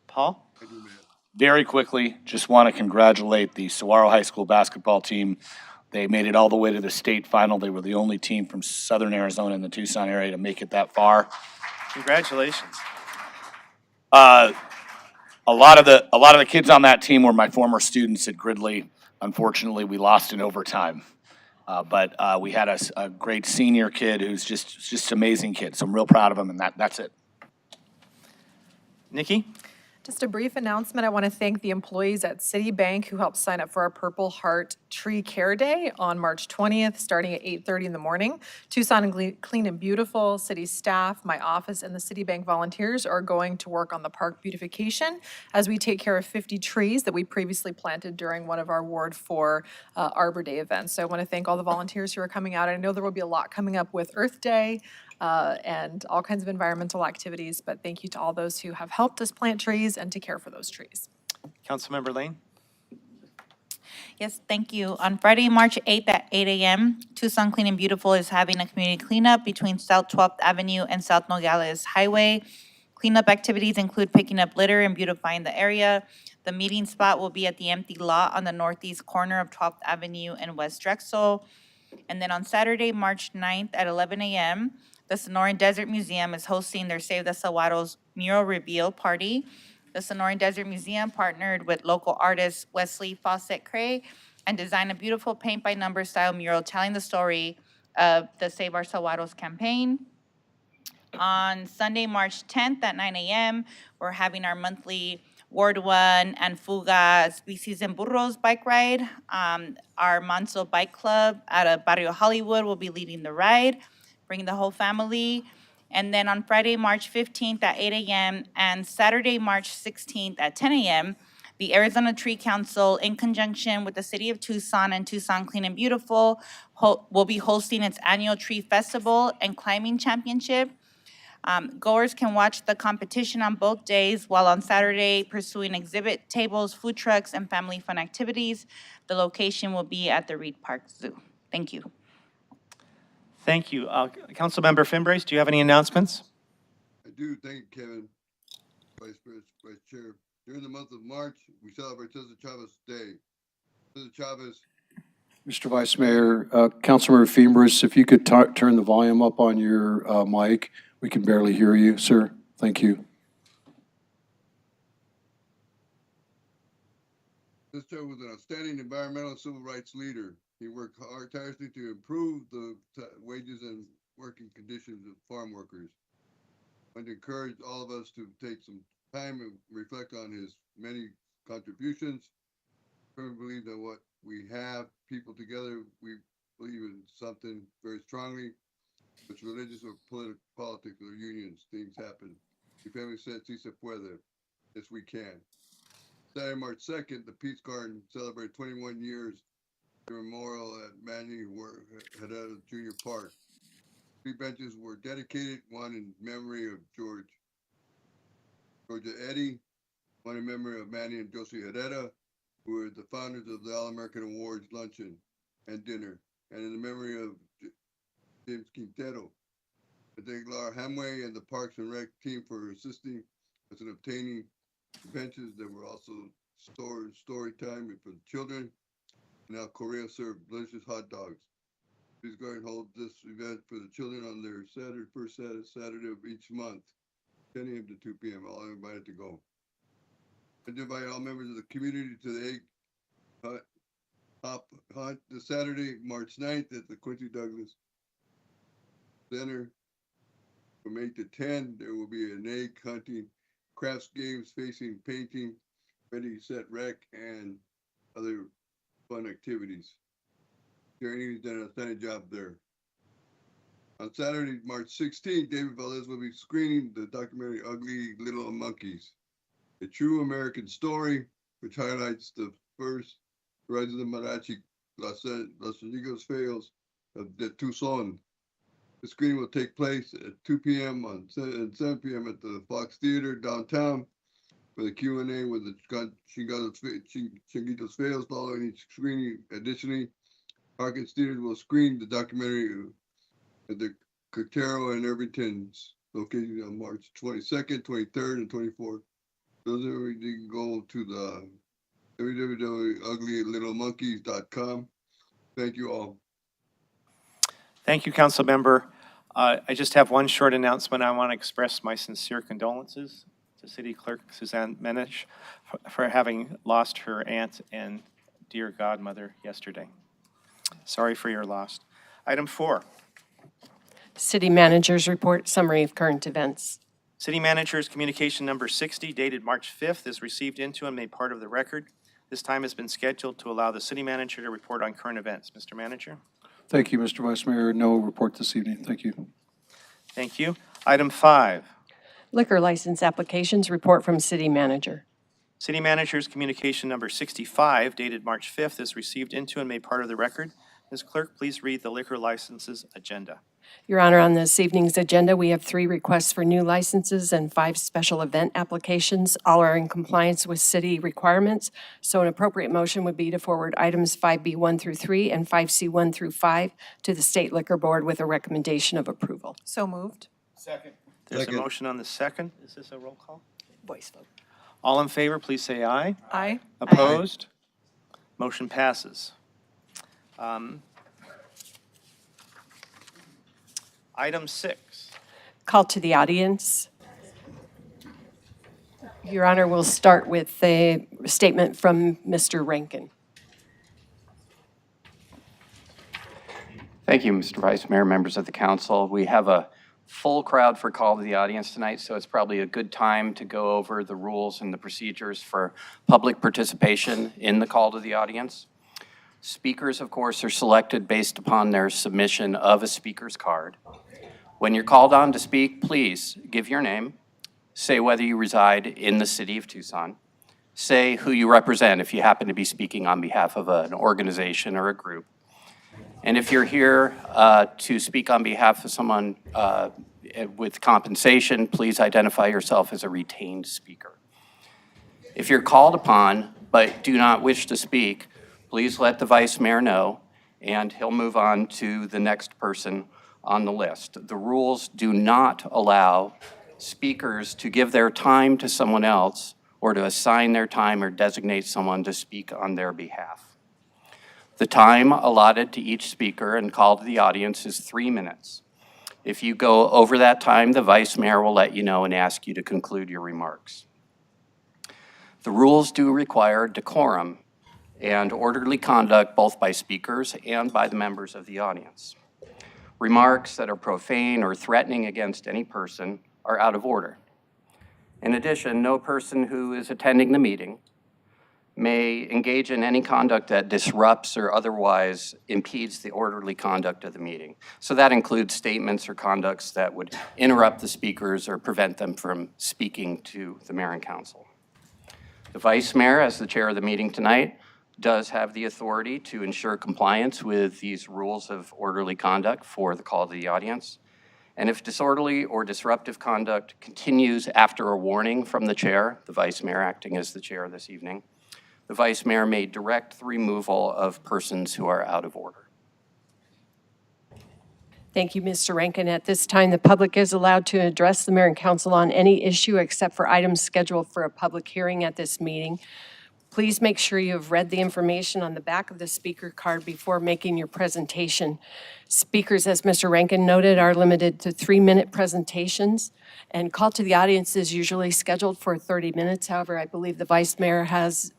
Paul? Very quickly, just want to congratulate the Saguaro High School basketball team. They made it all the way to the state final. They were the only team from southern Arizona in the Tucson area to make it that far. Congratulations. A lot of the kids on that team were my former students at Gridley. Unfortunately, we lost in overtime. But we had a great senior kid who's just an amazing kid. So I'm real proud of him, and that's it. Nikki? Just a brief announcement. I want to thank the employees at Citibank who helped sign up for our Purple Heart Tree Care Day on March 20th, starting at 8:30 in the morning. Tucson and Clean and Beautiful, city staff, my office, and the Citibank volunteers are going to work on the park beautification as we take care of 50 trees that we previously planted during one of our Ward 4 Arbor Day events. So I want to thank all the volunteers who are coming out. I know there will be a lot coming up with Earth Day, and all kinds of environmental activities, but thank you to all those who have helped us plant trees and to care for those trees. Councilmember Lane? Yes, thank you. On Friday, March 8th at 8 a.m., Tucson Clean and Beautiful is having a community cleanup between South 12th Avenue and South Nogales Highway. Cleanup activities include picking up litter and beautifying the area. The meeting spot will be at the empty lot on the northeast corner of 12th Avenue and West Drexel. And then on Saturday, March 9th at 11 a.m., the Sonoran Desert Museum is hosting their Save the Saguaros mural reveal party. The Sonoran Desert Museum partnered with local artist Wesley Fawcett Cray and designed a beautiful paint-by-number style mural telling the story of the Save Our Saguaros campaign. On Sunday, March 10th at 9 a.m., we're having our monthly Ward 1 and Fuga Species and Burros bike ride. Our Manso Bike Club out of Barrio Hollywood will be leading the ride, bringing the whole family. And then on Friday, March 15th at 8 a.m. and Saturday, March 16th at 10 a.m., the Arizona Tree Council, in conjunction with the City of Tucson and Tucson Clean and Beautiful, will be hosting its annual tree festival and climbing championship. Goers can watch the competition on both days, while on Saturday pursuing exhibit tables, food trucks, and family fun activities. The location will be at the Reed Park Zoo. Thank you. Thank you. Councilmember Fimbres, do you have any announcements? I do. Thank you, Kevin. Vice Chair. During the month of March, we celebrate Cesar Chavez Day. Cesar Chavez. Mr. Vice Mayor, Councilmember Fimbres, if you could turn the volume up on your mic. We can barely hear you, sir. Thank you. Cesar was an outstanding environmental and civil rights leader. He worked hard, tirelessly to improve the wages and working conditions of farm workers. I want to encourage all of us to take some time and reflect on his many contributions. I firmly believe that what we have, people together, we believe in something very strongly. It's religious or politics or unions, things happen. Mi family said, si se puede. Yes, we can. Saturday, March 2nd, the Peace Garden celebrated 21 years. The memorial at Manny Herrera Jr. Park. 3 benches were dedicated, one in memory of Georgia Eddy, one in memory of Manny and Josie Herrera, who were the founders of the All-American Awards luncheon and dinner, and in the memory of James Quintero. I thank Laura Hamway and the Parks and Rec team for assisting us in obtaining benches that were also story time for the children. Now Korea served delicious hot dogs. Please go and hold this event for the children on their first Saturday of each month, 10 a.m. to 2 p.m. All invited to go. I invite all members of the community to the egg hunt this Saturday, March 9th at the Quincy Douglas Center. From 8 to 10, there will be an egg hunting, crafts games, facing, painting, ready, set, rec, and other fun activities. Jeremy done an outstanding job there. On Saturday, March 16th, David Valdez will be screening the documentary Ugly Little Monkeys, a true American story, which highlights the first rise of the mariachi, Los Amigos Fails of the Tucson. The screening will take place at 2 p.m. and 7 p.m. at the Fox Theater downtown, for the Q&A with the Chinguitos Fails following each screening. Additionally, Parking Studios will screen the documentary at the Cotero and Irvington's located on March 22nd, 23rd, and 24th. Those are where you can go to the www.uglylittlemonkeys.com. Thank you all. Thank you, council member. I just have one short announcement. I want to express my sincere condolences to City Clerk Suzanne Menich for having lost her aunt and dear godmother yesterday. Sorry for your loss. Item 4. City Manager's Report, Summary of Current Events. City Manager's communication number 60 dated March 5th is received into and made part of the record. This time has been scheduled to allow the City Manager to report on current events. Mr. Manager? Thank you, Mr. Vice Mayor. No report this evening. Thank you. Thank you. Item 5. Liquor License Applications Report from City Manager. City Manager's communication number 65 dated March 5th is received into and made part of the record. Ms. Clerk, please read the liquor licenses agenda. Your Honor, on this evening's agenda, we have 3 requests for new licenses and 5 special event applications. All are in compliance with city requirements, so an appropriate motion would be to forward items 5B1 through 3 and 5C1 through 5 to the State Liquor Board with a recommendation of approval. So moved. Second. There's a motion on the second. Is this a roll call? Voice vote. All in favor, please say aye. Aye. Opposed? Motion passes. Item 6. Call to the audience. Your Honor, we'll start with a statement from Mr. Rankin. Thank you, Mr. Vice Mayor, members of the council. We have a full crowd for call to the audience tonight, so it's probably a good time to go over the rules and the procedures for public participation in the call to the audience. Speakers, of course, are selected based upon their submission of a speaker's card. When you're called on to speak, please give your name, say whether you reside in the city of Tucson, say who you represent if you happen to be speaking on behalf of an organization or a group. And if you're here to speak on behalf of someone with compensation, please identify yourself as a retained speaker. If you're called upon but do not wish to speak, please let the Vice Mayor know, and he'll move on to the next person on the list. The rules do not allow speakers to give their time to someone else or to assign their time or designate someone to speak on their behalf. The time allotted to each speaker and call to the audience is 3 minutes. If you go over that time, the Vice Mayor will let you know and ask you to conclude your remarks. The rules do require decorum and orderly conduct both by speakers and by the members of the audience. Remarks that are profane or threatening against any person are out of order. In addition, no person who is attending the meeting may engage in any conduct that disrupts or otherwise impedes the orderly conduct of the meeting. So that includes statements or conducts that would interrupt the speakers or prevent them from speaking to the mayor and council. The Vice Mayor, as the chair of the meeting tonight, does have the authority to ensure compliance with these rules of orderly conduct for the call to the audience. And if disorderly or disruptive conduct continues after a warning from the chair, the Vice Mayor acting as the chair this evening, the Vice Mayor may direct the removal of persons who are out of order. Thank you, Mr. Rankin. At this time, the public is allowed to address the mayor and council on any issue except for items scheduled for a public hearing at this meeting. Please make sure you have read the information on the back of the speaker card before making your presentation. Speakers, as Mr. Rankin noted, are limited to 3-minute presentations, and call to the audience is usually scheduled for 30 minutes. However, I believe the Vice Mayor has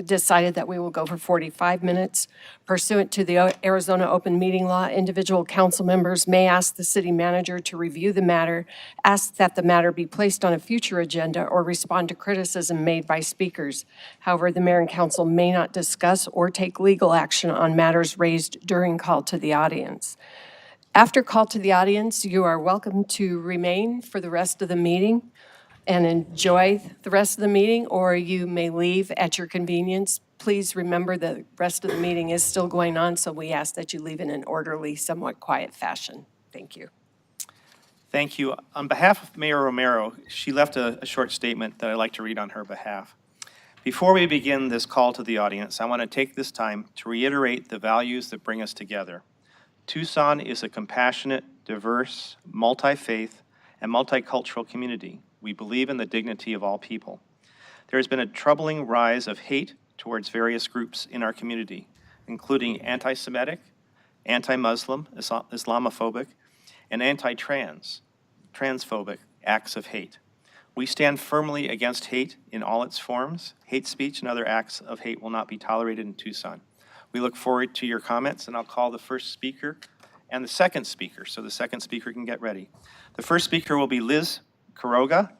decided that we will go for 45 minutes. Pursuant to the Arizona Open Meeting Law, individual council members may ask the city manager to review the matter, ask that the matter be placed on a future agenda, or respond to criticism made by speakers. However, the mayor and council may not discuss or take legal action on matters raised during call to the audience. After call to the audience, you are welcome to remain for the rest of the meeting and enjoy the rest of the meeting, or you may leave at your convenience. Please remember the rest of the meeting is still going on, so we ask that you leave in an orderly, somewhat quiet fashion. Thank you. Thank you. On behalf of Mayor Romero, she left a short statement that I'd like to read on her behalf. Before we begin this call to the audience, I want to take this time to reiterate the values that bring us together. Tucson is a compassionate, diverse, multi-faith, and multicultural community. We believe in the dignity of all people. There has been a troubling rise of hate towards various groups in our community, including anti-Semitic, anti-Muslim, Islamophobic, and transphobic acts of hate. We stand firmly against hate in all its forms. Hate speech and other acts of hate will not be tolerated in Tucson. We look forward to your comments, and I'll call the first speaker and the second speaker, so the second speaker can get ready. The first speaker will be Liz Quiroga,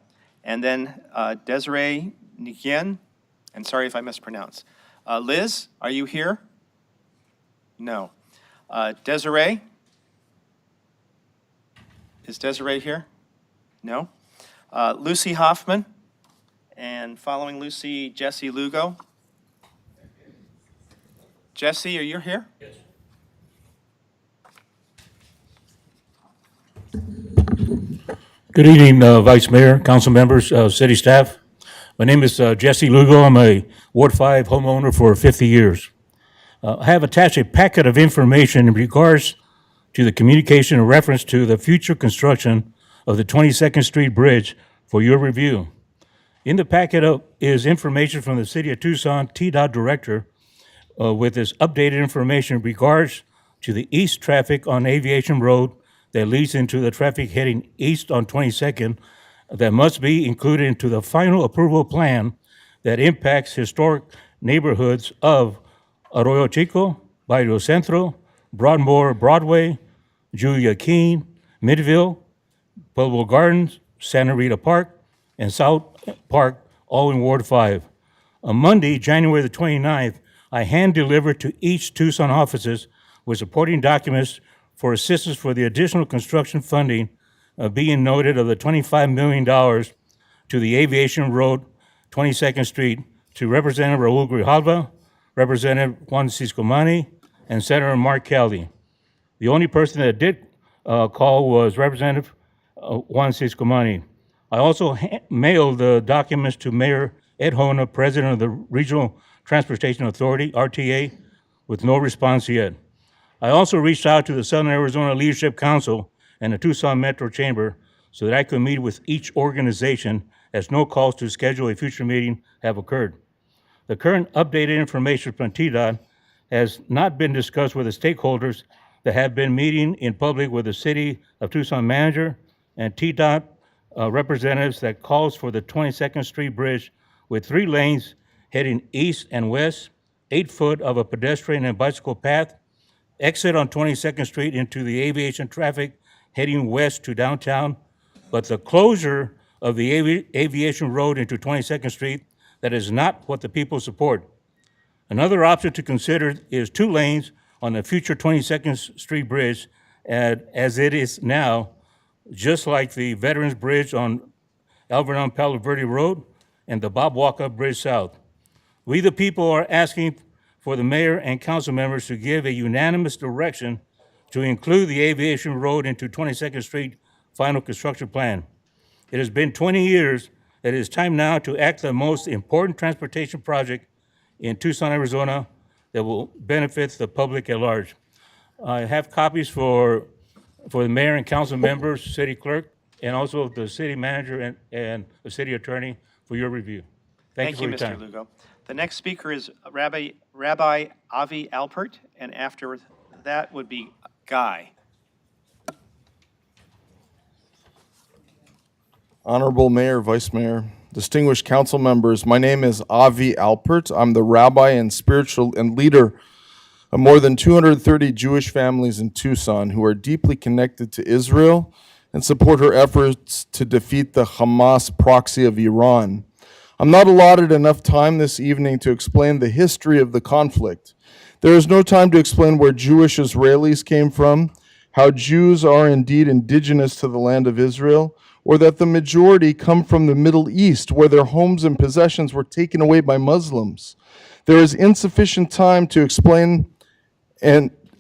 and then Desiree Nikien, and sorry if I mispronounce. Liz, are you here? No. Desiree? Is Desiree here? No. Lucy Hoffman, and following Lucy, Jesse Lugo. Jesse, are you here? Yes. Good evening, Vice Mayor, council members, city staff. My name is Jesse Lugo. I'm a Ward 5 homeowner for 50 years. I have attached a packet of information in regards to the communication in reference to the future construction of the 22nd Street Bridge for your review. In the packet is information from the City of Tucson TDOT Director with this updated information in regards to the east traffic on Aviation Road that leads into the traffic heading east on 22nd that must be included into the final approval plan that impacts historic neighborhoods of Arroyo Chico, Barrio Centro, Broadmoor Broadway, Julia Keene, Midville, Pueblo Gardens, Santa Rita Park, and South Park, all in Ward 5. On Monday, January the 29th, I hand-delivered to each Tucson offices with supporting documents for assistance for the additional construction funding being noted of the $25 million to the Aviation Road, 22nd Street, to Representative Raul Grijalva, Representative Juan Ciscomani, and Senator Mark Kelly. The only person that did call was Representative Juan Ciscomani. I also mailed the documents to Mayor Ed Hona, President of the Regional Transportation Authority, RTA, with no response yet. I also reached out to the Southern Arizona Leadership Council and the Tucson Metro Chamber so that I could meet with each organization, as no calls to schedule a future meeting have occurred. The current updated information from TDOT has not been discussed with the stakeholders that have been meeting in public with the City of Tucson manager and TDOT representatives that calls for the 22nd Street Bridge with 3 lanes heading east and west, 8 foot of a pedestrian and bicycle path, exit on 22nd Street into the aviation traffic heading west to downtown, but the closure of the Aviation Road into 22nd Street, that is not what the people support. Another option to consider is 2 lanes on the future 22nd Street Bridge as it is now, just like the Veterans Bridge on Alvernon Palo Verde Road and the Bob Walker Bridge South. We the people are asking for the mayor and council members to give a unanimous direction to include the Aviation Road into 22nd Street final construction plan. It has been 20 years. It is time now to act the most important transportation project in Tucson, Arizona that will benefit the public at large. I have copies for the mayor and council members, city clerk, and also the city manager and the city attorney for your review. Thank you for your time. Mr. Lugo. The next speaker is Rabbi Avi Alpert, and after that would be Guy. Honorable Mayor, Vice Mayor, distinguished council members, my name is Avi Alpert. I'm the rabbi and spiritual and leader of more than 230 Jewish families in Tucson who are deeply connected to Israel and support her efforts to defeat the Hamas proxy of Iran. I'm not allotted enough time this evening to explain the history of the conflict. There is no time to explain where Jewish Israelis came from, how Jews are indeed indigenous to the land of Israel, or that the majority come from the Middle East, where their homes and possessions were taken away by Muslims. There is insufficient time to explain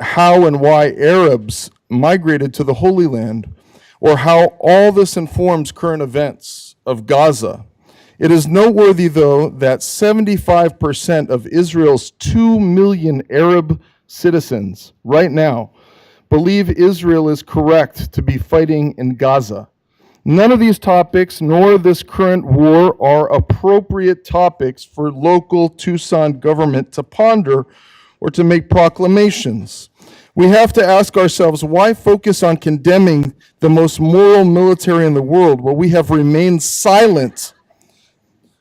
how and why Arabs migrated to the Holy Land, or how all this informs current events of Gaza. It is noteworthy, though, that 75% of Israel's 2 million Arab citizens right now believe Israel is correct to be fighting in Gaza. None of these topics, nor this current war, are appropriate topics for local Tucson government to ponder or to make proclamations. We have to ask ourselves, why focus on condemning the most moral military in the world while we have remained silent?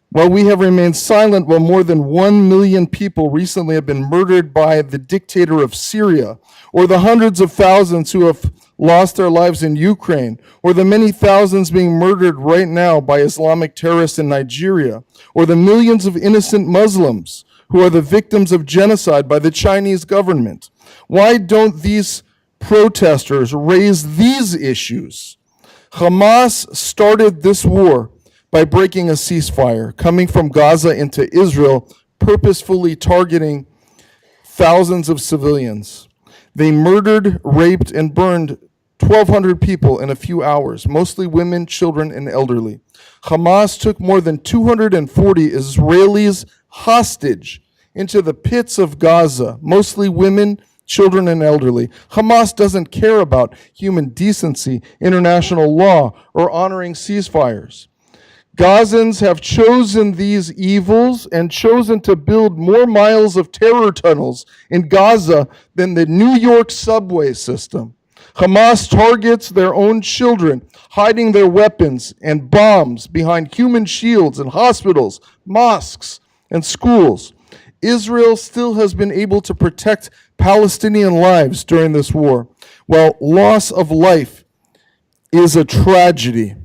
While more than 1 million people recently have been murdered by the dictator of Syria, or the hundreds of thousands who have lost their lives in Ukraine, or the many thousands being murdered right now by Islamic terrorists in Nigeria, or the millions of innocent Muslims who are the victims of genocide by the Chinese government. Why don't these protesters raise these issues? Hamas started this war by breaking a ceasefire, coming from Gaza into Israel, purposefully targeting thousands of civilians. They murdered, raped, and burned 1,200 people in a few hours, mostly women, children, and elderly. Hamas took more than 240 Israelis hostage into the pits of Gaza, mostly women, children, and elderly. Hamas doesn't care about human decency, international law, or honoring ceasefires. Gazans have chosen these evils and chosen to build more miles of terror tunnels in Gaza than the New York subway system. Hamas targets their own children, hiding their weapons and bombs behind human shields in hospitals, mosques, and schools. Israel still has been able to protect Palestinian lives during this war, while loss of life is a tragedy.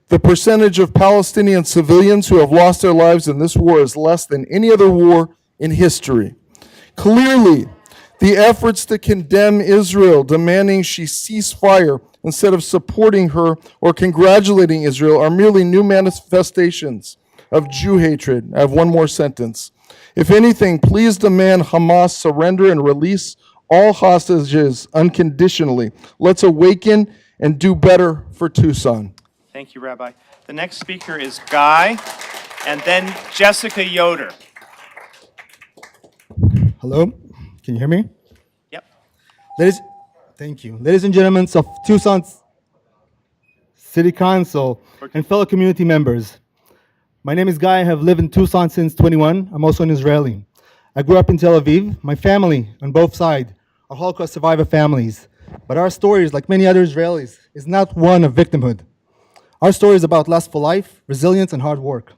The percentage of Palestinian civilians who have lost their lives in this war is less than any other war in history. Clearly, the efforts to condemn Israel, demanding she cease fire instead of supporting her or congratulating Israel, are merely new manifestations of Jew hatred. I have one more sentence. If anything, please demand Hamas surrender and release all hostages unconditionally. Let's awaken and do better for Tucson. Thank you, Rabbi. The next speaker is Guy, and then Jessica Yoder. Hello, can you hear me? Yep. Thank you. Ladies and gentlemen of Tucson's City Council and fellow community members, my name is Guy. I have lived in Tucson since 21. I'm also an Israeli. I grew up in Tel Aviv. My family on both sides are Holocaust survivor families. But our stories, like many other Israelis, is not one of victimhood. Our story is about lust for life, resilience, and hard work.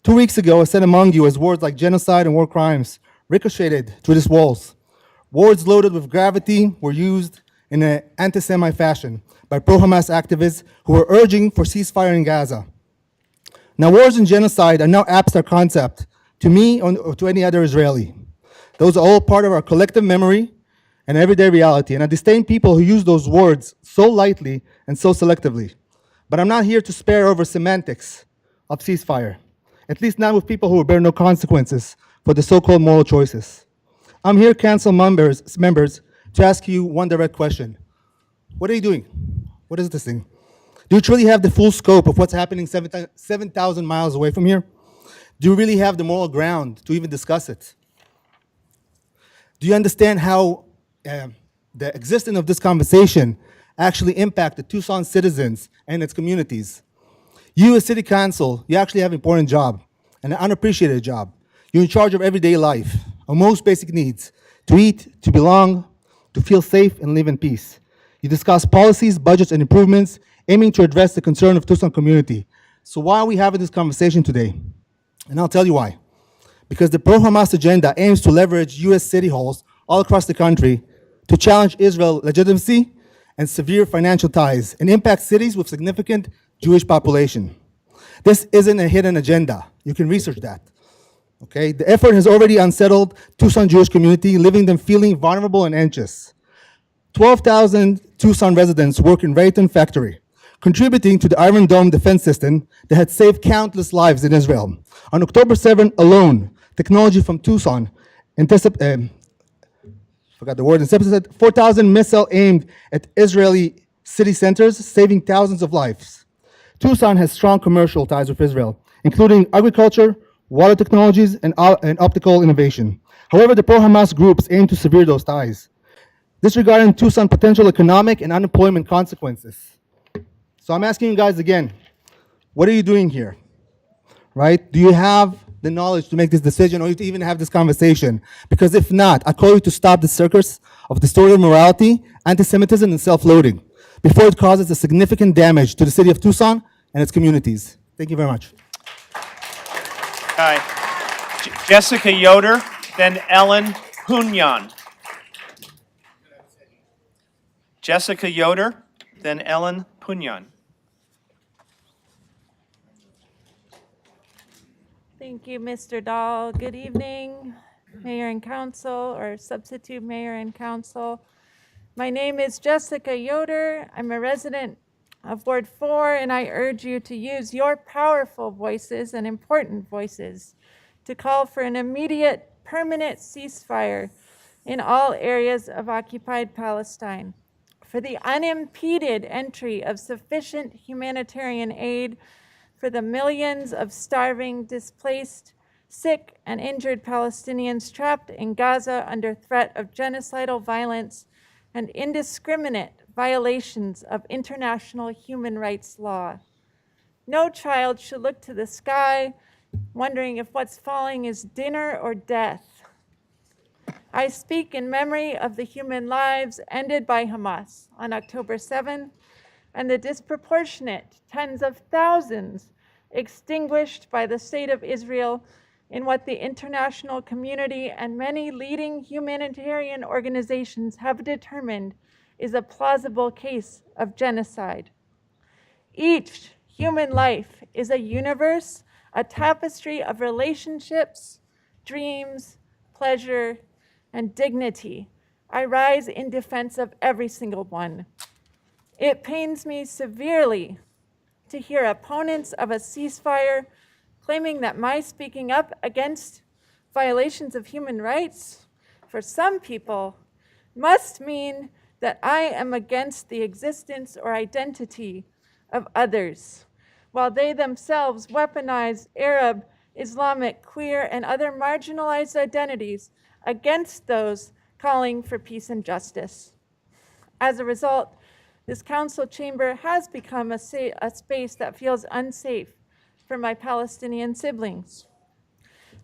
2 weeks ago, I said among you as words like genocide and war crimes ricocheted through these walls. Words loaded with gravity were used in an anti-Semite fashion by pro-Hamas activists who were urging for ceasefire in Gaza. Now, wars and genocide are no abstract concept to me or to any other Israeli. Those are all part of our collective memory and everyday reality, and I disdain people who use those words so lightly and so selectively. But I'm not here to spare over semantics of ceasefire, at least not with people who will bear no consequences for the so-called moral choices. I'm here, council members, to ask you one direct question. What are you doing? What is this thing? Do you truly have the full scope of what's happening 7,000 miles away from here? Do you really have the moral ground to even discuss it? Do you understand how the existence of this conversation actually impact the Tucson citizens and its communities? You as city council, you actually have an important job, an unappreciated job. You're in charge of everyday life, of most basic needs, to eat, to belong, to feel safe and live in peace. You discuss policies, budgets, and improvements aiming to address the concern of Tucson community. So why are we having this conversation today? And I'll tell you why. Because the pro-Hamas agenda aims to leverage U.S. city halls all across the country to challenge Israel's legitimacy and severe financial ties and impact cities with significant Jewish population. This isn't a hidden agenda. You can research that. Okay? The effort has already unsettled Tucson Jewish community, leaving them feeling vulnerable and anxious. 12,000 Tucson residents work in Rayton factory, contributing to the Iron Dome defense system that had saved countless lives in Israel. On October 7 alone, technology from Tucson intercepted 4,000 missiles aimed at Israeli city centers, saving thousands of lives. Tucson has strong commercial ties with Israel, including agriculture, water technologies, and optical innovation. However, the pro-Hamas groups aim to sever those ties, disregarding Tucson's potential economic and unemployment consequences. So I'm asking you guys again, what are you doing here? Right? Do you have the knowledge to make this decision or to even have this conversation? Because if not, I call you to stop the circus of distorted morality, anti-Semitism, and self-loathing before it causes a significant damage to the city of Tucson and its communities. Thank you very much. Hi. Jessica Yoder, then Ellen Punyan. Jessica Yoder, then Ellen Punyan. Thank you, Mr. Dahl. Good evening, Mayor and Council, or Substitute Mayor and Council. My name is Jessica Yoder. I'm a resident of Ward 4, and I urge you to use your powerful voices and important voices to call for an immediate, permanent ceasefire in all areas of occupied Palestine, for the unimpeded entry of sufficient humanitarian aid for the millions of starving, displaced, sick, and injured Palestinians trapped in Gaza under threat of genocidal violence and indiscriminate violations of international human rights law. No child should look to the sky wondering if what's falling is dinner or death. I speak in memory of the human lives ended by Hamas on October 7 and the disproportionate tens of thousands extinguished by the state of Israel in what the international community and many leading humanitarian organizations have determined is a plausible case of genocide. Each human life is a universe, a tapestry of relationships, dreams, pleasure, and dignity. I rise in defense of every single one. It pains me severely to hear opponents of a ceasefire claiming that my speaking up against violations of human rights for some people must mean that I am against the existence or identity of others, while they themselves weaponize Arab, Islamic, queer, and other marginalized identities against those calling for peace and justice. As a result, this council chamber has become a space that feels unsafe for my Palestinian siblings.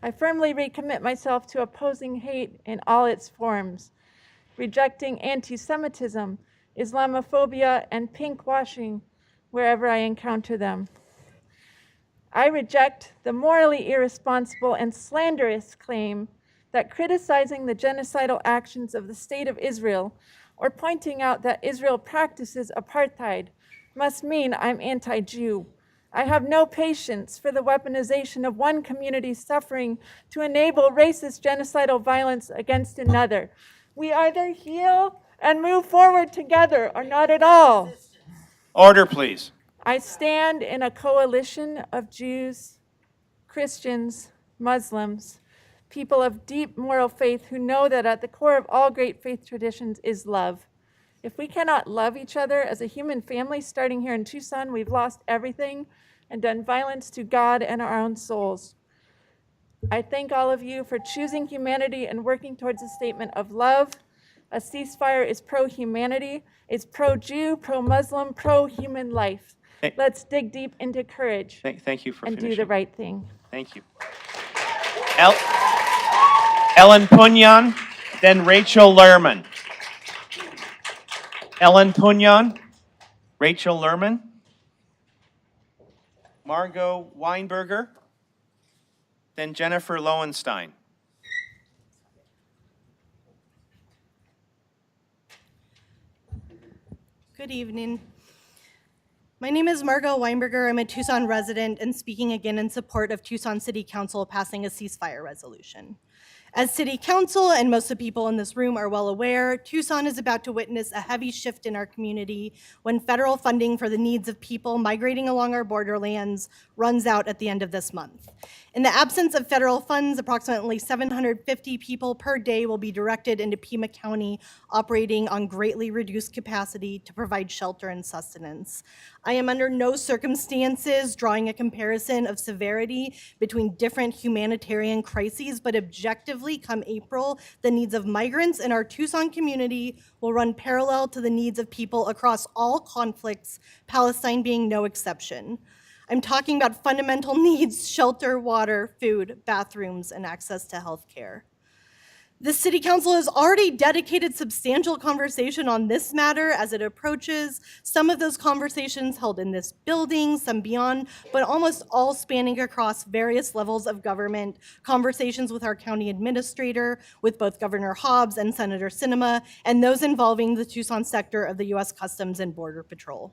I firmly recommit myself to opposing hate in all its forms, rejecting anti-Semitism, Islamophobia, and pinkwashing wherever I encounter them. I reject the morally irresponsible and slanderous claim that criticizing the genocidal actions of the State of Israel or pointing out that Israel practices apartheid must mean I'm anti-Jew. I have no patience for the weaponization of one community's suffering to enable racist genocidal violence against another. We either heal and move forward together or not at all. Order, please. I stand in a coalition of Jews, Christians, Muslims, people of deep moral faith who know that at the core of all great faith traditions is love. If we cannot love each other as a human family starting here in Tucson, we've lost everything and done violence to God and our own souls. I thank all of you for choosing humanity and working towards a statement of love. A ceasefire is pro-humanity, it's pro-Jew, pro-Muslim, pro-human life. Let's dig deep into courage Thank you for and finishing. do the right thing. Thank you. Ellen Punyan, then Rachel Lerman. Ellen Punyan, Rachel Lerman, Margot Weinberger, then Jennifer Lowenstein. Good evening. My name is Margot Weinberger. I'm a Tucson resident and speaking again in support of Tucson City Council passing a ceasefire resolution. As City Council and most of the people in this room are well aware, Tucson is about to witness a heavy shift in our community when federal funding for the needs of people migrating along our borderlands runs out at the end of this month. In the absence of federal funds, approximately 750 people per day will be directed into Pima County, operating on greatly reduced capacity to provide shelter and sustenance. I am under no circumstances drawing a comparison of severity between different humanitarian crises, but objectively, come April, the needs of migrants in our Tucson community will run parallel to the needs of people across all conflicts, Palestine being no exception. I'm talking about fundamental needs: shelter, water, food, bathrooms, and access to health care. The City Council has already dedicated substantial conversation on this matter as it approaches. Some of those conversations held in this building, some beyond, but almost all spanning across various levels of government, conversations with our county administrator, with both Governor Hobbs and Senator Sinema, and those involving the Tucson sector of the U.S. Customs and Border Patrol.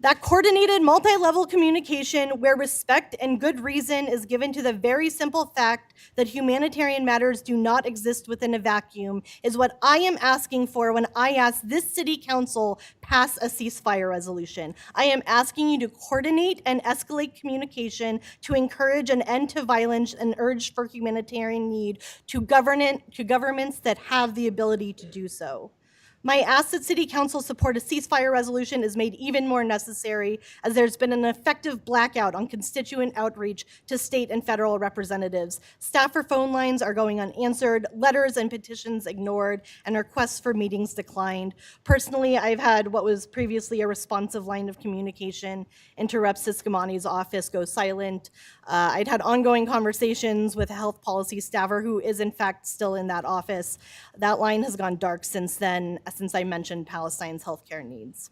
That coordinated multi-level communication where respect and good reason is given to the very simple fact that humanitarian matters do not exist within a vacuum is what I am asking for when I ask this City Council pass a ceasefire resolution. I am asking you to coordinate and escalate communication to encourage an end to violence and urge for humanitarian need to governments that have the ability to do so. My ask that City Council support a ceasefire resolution is made even more necessary as there's been an effective blackout on constituent outreach to state and federal representatives. Staffer phone lines are going unanswered, letters and petitions ignored, and requests for meetings declined. Personally, I've had what was previously a responsive line of communication into Rep. Siscomani's office go silent. I'd had ongoing conversations with a health policy staffer who is in fact still in that office. That line has gone dark since then, since I mentioned Palestine's healthcare needs.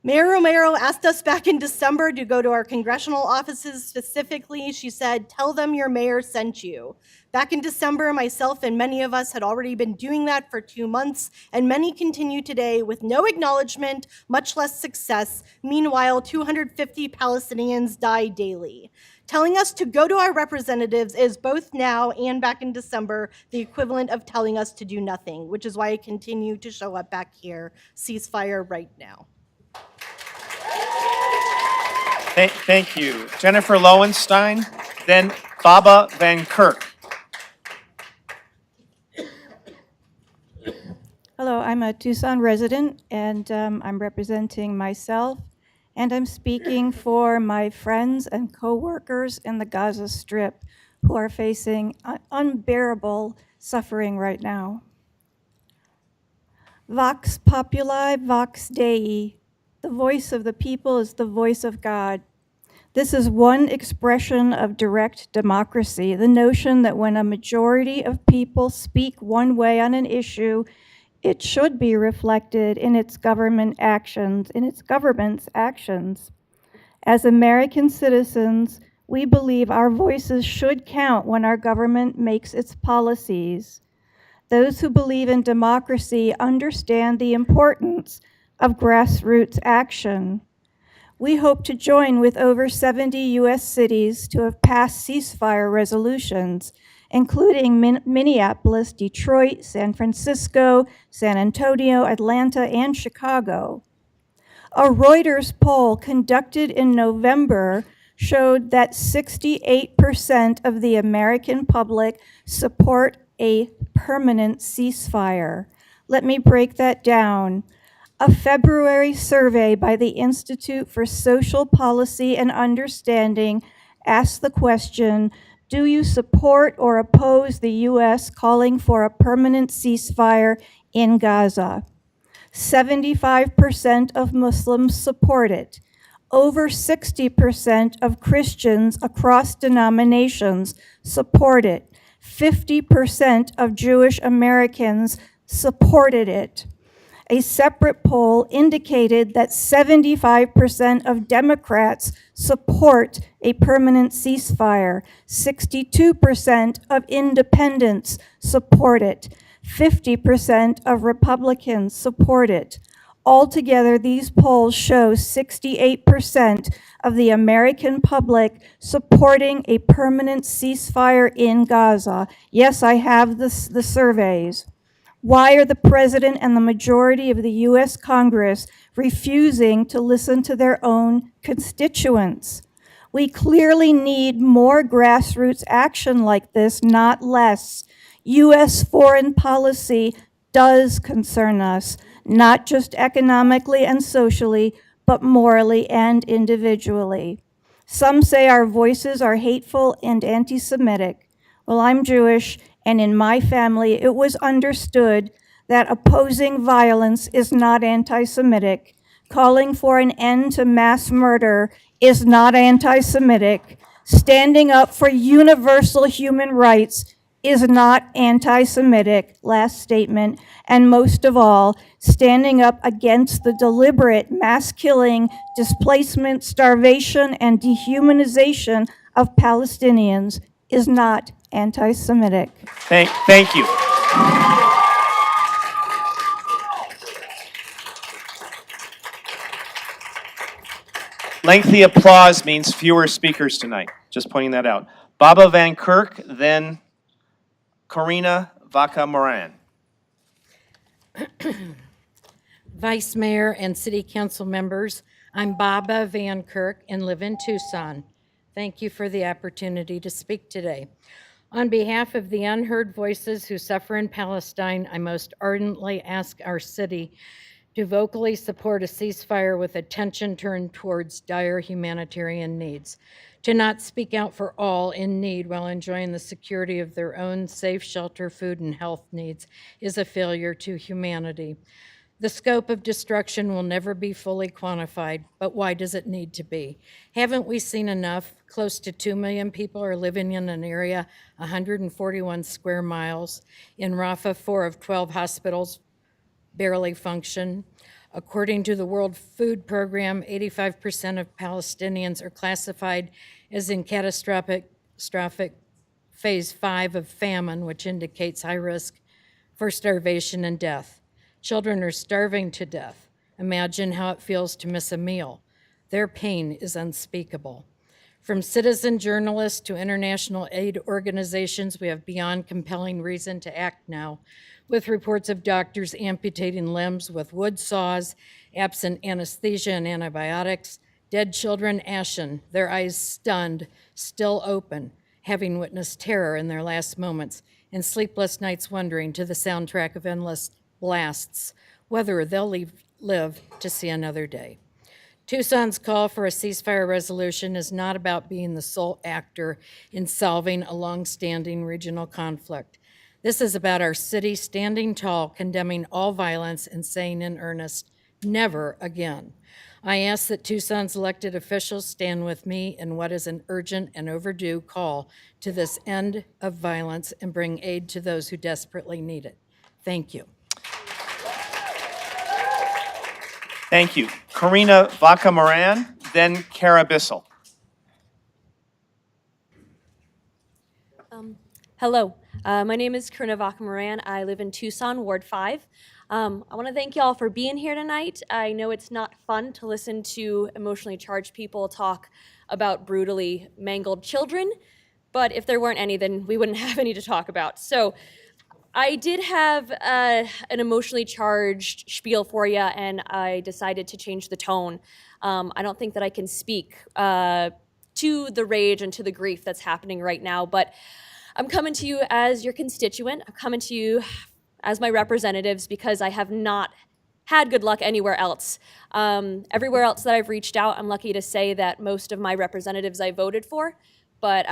Mayor Romero asked us back in December to go to our congressional offices specifically. She said, "Tell them your mayor sent you." Back in December, myself and many of us had already been doing that for 2 months, and many continue today with no acknowledgement, much less success. Meanwhile, 250 Palestinians die daily. Telling us to go to our representatives is both now and back in December the equivalent of telling us to do nothing, which is why I continue to show up back here. Ceasefire right now. Thank you. Jennifer Lowenstein, then Baba Van Kirk. Hello, I'm a Tucson resident, and I'm representing myself, and I'm speaking for my friends and co-workers in the Gaza Strip who are facing unbearable suffering right now. Vox populi, vox Dei. The voice of the people is the voice of God. This is one expression of direct democracy, the notion that when a majority of people speak one way on an issue, it should be reflected in its government's actions. As American citizens, we believe our voices should count when our government makes its policies. Those who believe in democracy understand the importance of grassroots action. We hope to join with over 70 U.S. cities to have passed ceasefire resolutions, including Minneapolis, Detroit, San Francisco, San Antonio, Atlanta, and Chicago. A Reuters poll conducted in November showed that 68% of the American public support a permanent ceasefire. Let me break that down. A February survey by the Institute for Social Policy and Understanding asked the question, do you support or oppose the U.S. calling for a permanent ceasefire in Gaza? 75% of Muslims support it. Over 60% of Christians across denominations support it. 50% of Jewish Americans supported it. A separate poll indicated that 75% of Democrats support a permanent ceasefire. 62% of independents support it. 50% of Republicans support it. Altogether, these polls show 68% of the American public supporting a permanent ceasefire in Gaza. Yes, I have the surveys. Why are the president and the majority of the U.S. Congress refusing to listen to their own constituents? We clearly need more grassroots action like this, not less. U.S. foreign policy does concern us, not just economically and socially, but morally and individually. Some say our voices are hateful and anti-Semitic. Well, I'm Jewish, and in my family, it was understood that opposing violence is not anti-Semitic. Calling for an end to mass murder is not anti-Semitic. Standing up for universal human rights is not anti-Semitic, last statement, and most of all, standing up against the deliberate mass killing, displacement, starvation, and dehumanization of Palestinians is not anti-Semitic. Thank you. Lengthy applause means fewer speakers tonight. Just pointing that out. Baba Van Kirk, then Corina Vaca Moran. Vice Mayor and City Council members, I'm Baba Van Kirk and live in Tucson. Thank you for the opportunity to speak today. On behalf of the unheard voices who suffer in Palestine, I most ardently ask our city to vocally support a ceasefire with attention turned towards dire humanitarian needs, to not speak out for all in need while enjoying the security of their own safe shelter, food, and health needs is a failure to humanity. The scope of destruction will never be fully quantified, but why does it need to be? Haven't we seen enough? Close to 2 million people are living in an area 141 square miles. In Rafah, 4 of 12 hospitals barely function. According to the World Food Program, 85% of Palestinians are classified as in catastrophic phase 5 of famine, which indicates high risk for starvation and death. Children are starving to death. Imagine how it feels to miss a meal. Their pain is unspeakable. From citizen journalists to international aid organizations, we have beyond compelling reason to act now, with reports of doctors amputating limbs with wood saws, absent anesthesia and antibiotics, dead children ashen, their eyes stunned, still open, having witnessed terror in their last moments, and sleepless nights wondering to the soundtrack of endless blasts whether they'll live to see another day. Tucson's call for a ceasefire resolution is not about being the sole actor in solving a long-standing regional conflict. This is about our city standing tall, condemning all violence, and saying in earnest, never again. I ask that Tucson's elected officials stand with me in what is an urgent and overdue call to this end of violence and bring aid to those who desperately need it. Thank you. Thank you. Corina Vaca Moran, then Cara Bissell. Hello, my name is Corina Vaca Moran. I live in Tucson, Ward 5. I want to thank you all for being here tonight. I know it's not fun to listen to emotionally charged people talk about brutally mangled children, but if there weren't any, then we wouldn't have any to talk about. So I did have an emotionally charged spiel for you, and I decided to change the tone. I don't think that I can speak to the rage and to the grief that's happening right now, but I'm coming to you as your constituent. I'm coming to you as my representatives because I have not had good luck anywhere else. Everywhere else that I've reached out, I'm lucky to say that most of my representatives I voted for, but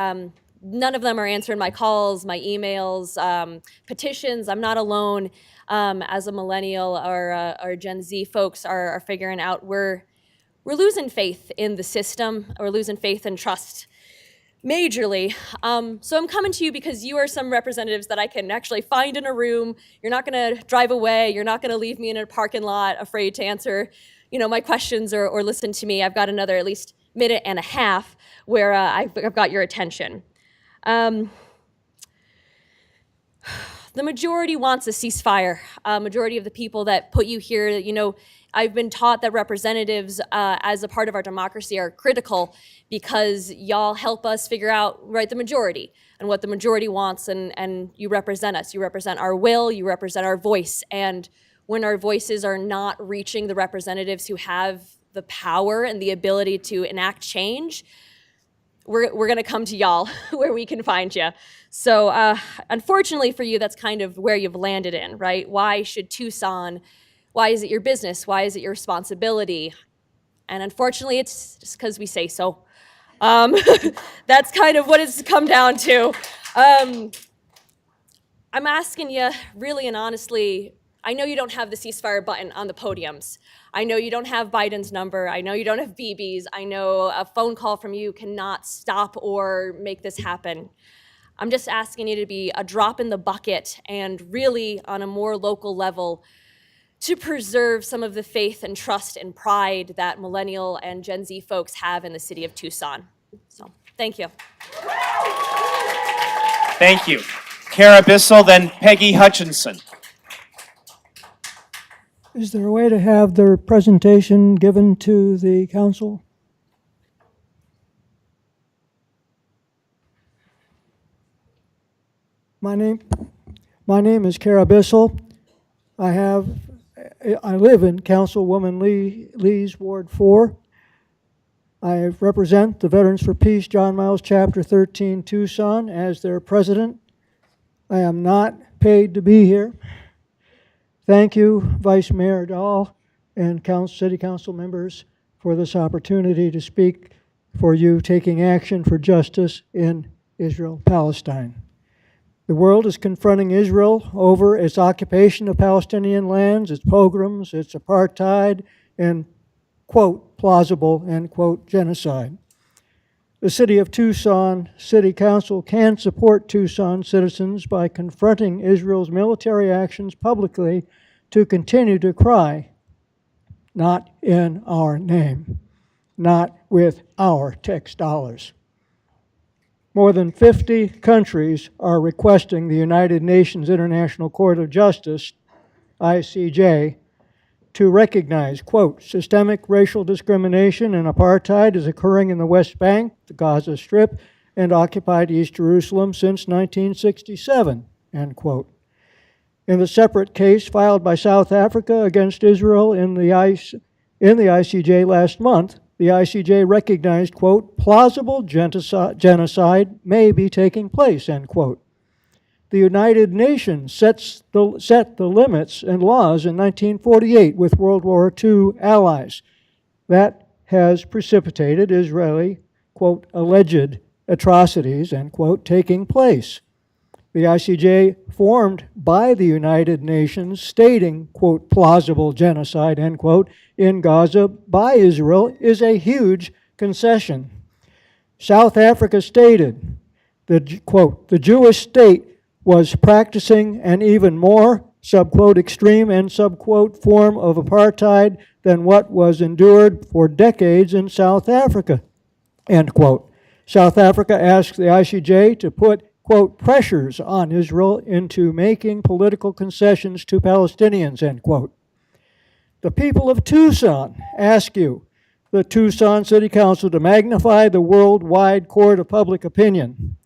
none of them are answering my calls, my emails, petitions. I'm not alone. As a millennial or Gen Z folks are figuring out we're losing faith in the system. We're losing faith and trust majorly. So I'm coming to you because you are some representatives that I can actually find in a room. You're not going to drive away. You're not going to leave me in a parking lot afraid to answer, my questions or listen to me. I've got another at least minute and a half where I've got your attention. The majority wants a ceasefire. Majority of the people that put you here, I've been taught that representatives, as a part of our democracy, are critical because y'all help us figure out, right, the majority and what the majority wants, and you represent us. You represent our will, you represent our voice, and when our voices are not reaching the representatives who have the power and the ability to enact change, we're going to come to y'all where we can find you. So unfortunately for you, that's kind of where you've landed in, right? Why should Tucson, why is it your business? Why is it your responsibility? And unfortunately, it's just because we say so. That's kind of what it's come down to. I'm asking you really and honestly, I know you don't have the ceasefire button on the podiums. I know you don't have Biden's number. I know you don't have Bibi's. I know a phone call from you cannot stop or make this happen. I'm just asking you to be a drop in the bucket and really on a more local level to preserve some of the faith and trust and pride that millennial and Gen Z folks have in the city of Tucson. So, thank you. Thank you. Kara Bissell, then Peggy Hutchinson. Is there a way to have their presentation given to the council? My name is Kara Bissell. I live in Councilwoman Lee's Ward 4. I represent the Veterans for Peace John Miles Chapter 13 Tucson as their president. I am not paid to be here. Thank you, Vice Mayor Dahl and City Council members for this opportunity to speak for you taking action for justice in Israel-Palestine. The world is confronting Israel over its occupation of Palestinian lands, its pogroms, its apartheid, and, quote, plausible, end quote, genocide. The City of Tucson City Council can support Tucson citizens by confronting Israel's military actions publicly to continue to cry, not in our name, not with our tax dollars. More than 50 countries are requesting the United Nations International Court of Justice, ICJ, to recognize, quote, systemic racial discrimination and apartheid is occurring in the West Bank, the Gaza Strip, and occupied East Jerusalem since 1967, end quote. In the separate case filed by South Africa against Israel in the ICJ last month, the ICJ recognized, quote, plausible genocide may be taking place, end quote. The United Nations set the limits and laws in 1948 with World War II allies. That has precipitated Israeli, quote, alleged atrocities, end quote, taking place. The ICJ formed by the United Nations stating, quote, plausible genocide, end quote, in Gaza by Israel is a huge concession. South Africa stated, quote, the Jewish state was practicing an even more, subquote, extreme and subquote, form of apartheid than what was endured for decades in South Africa, end quote. South Africa asked the ICJ to put, quote, pressures on Israel into making political concessions to Palestinians, end quote. The people of Tucson ask you, the Tucson City Council, to magnify the worldwide court of public opinion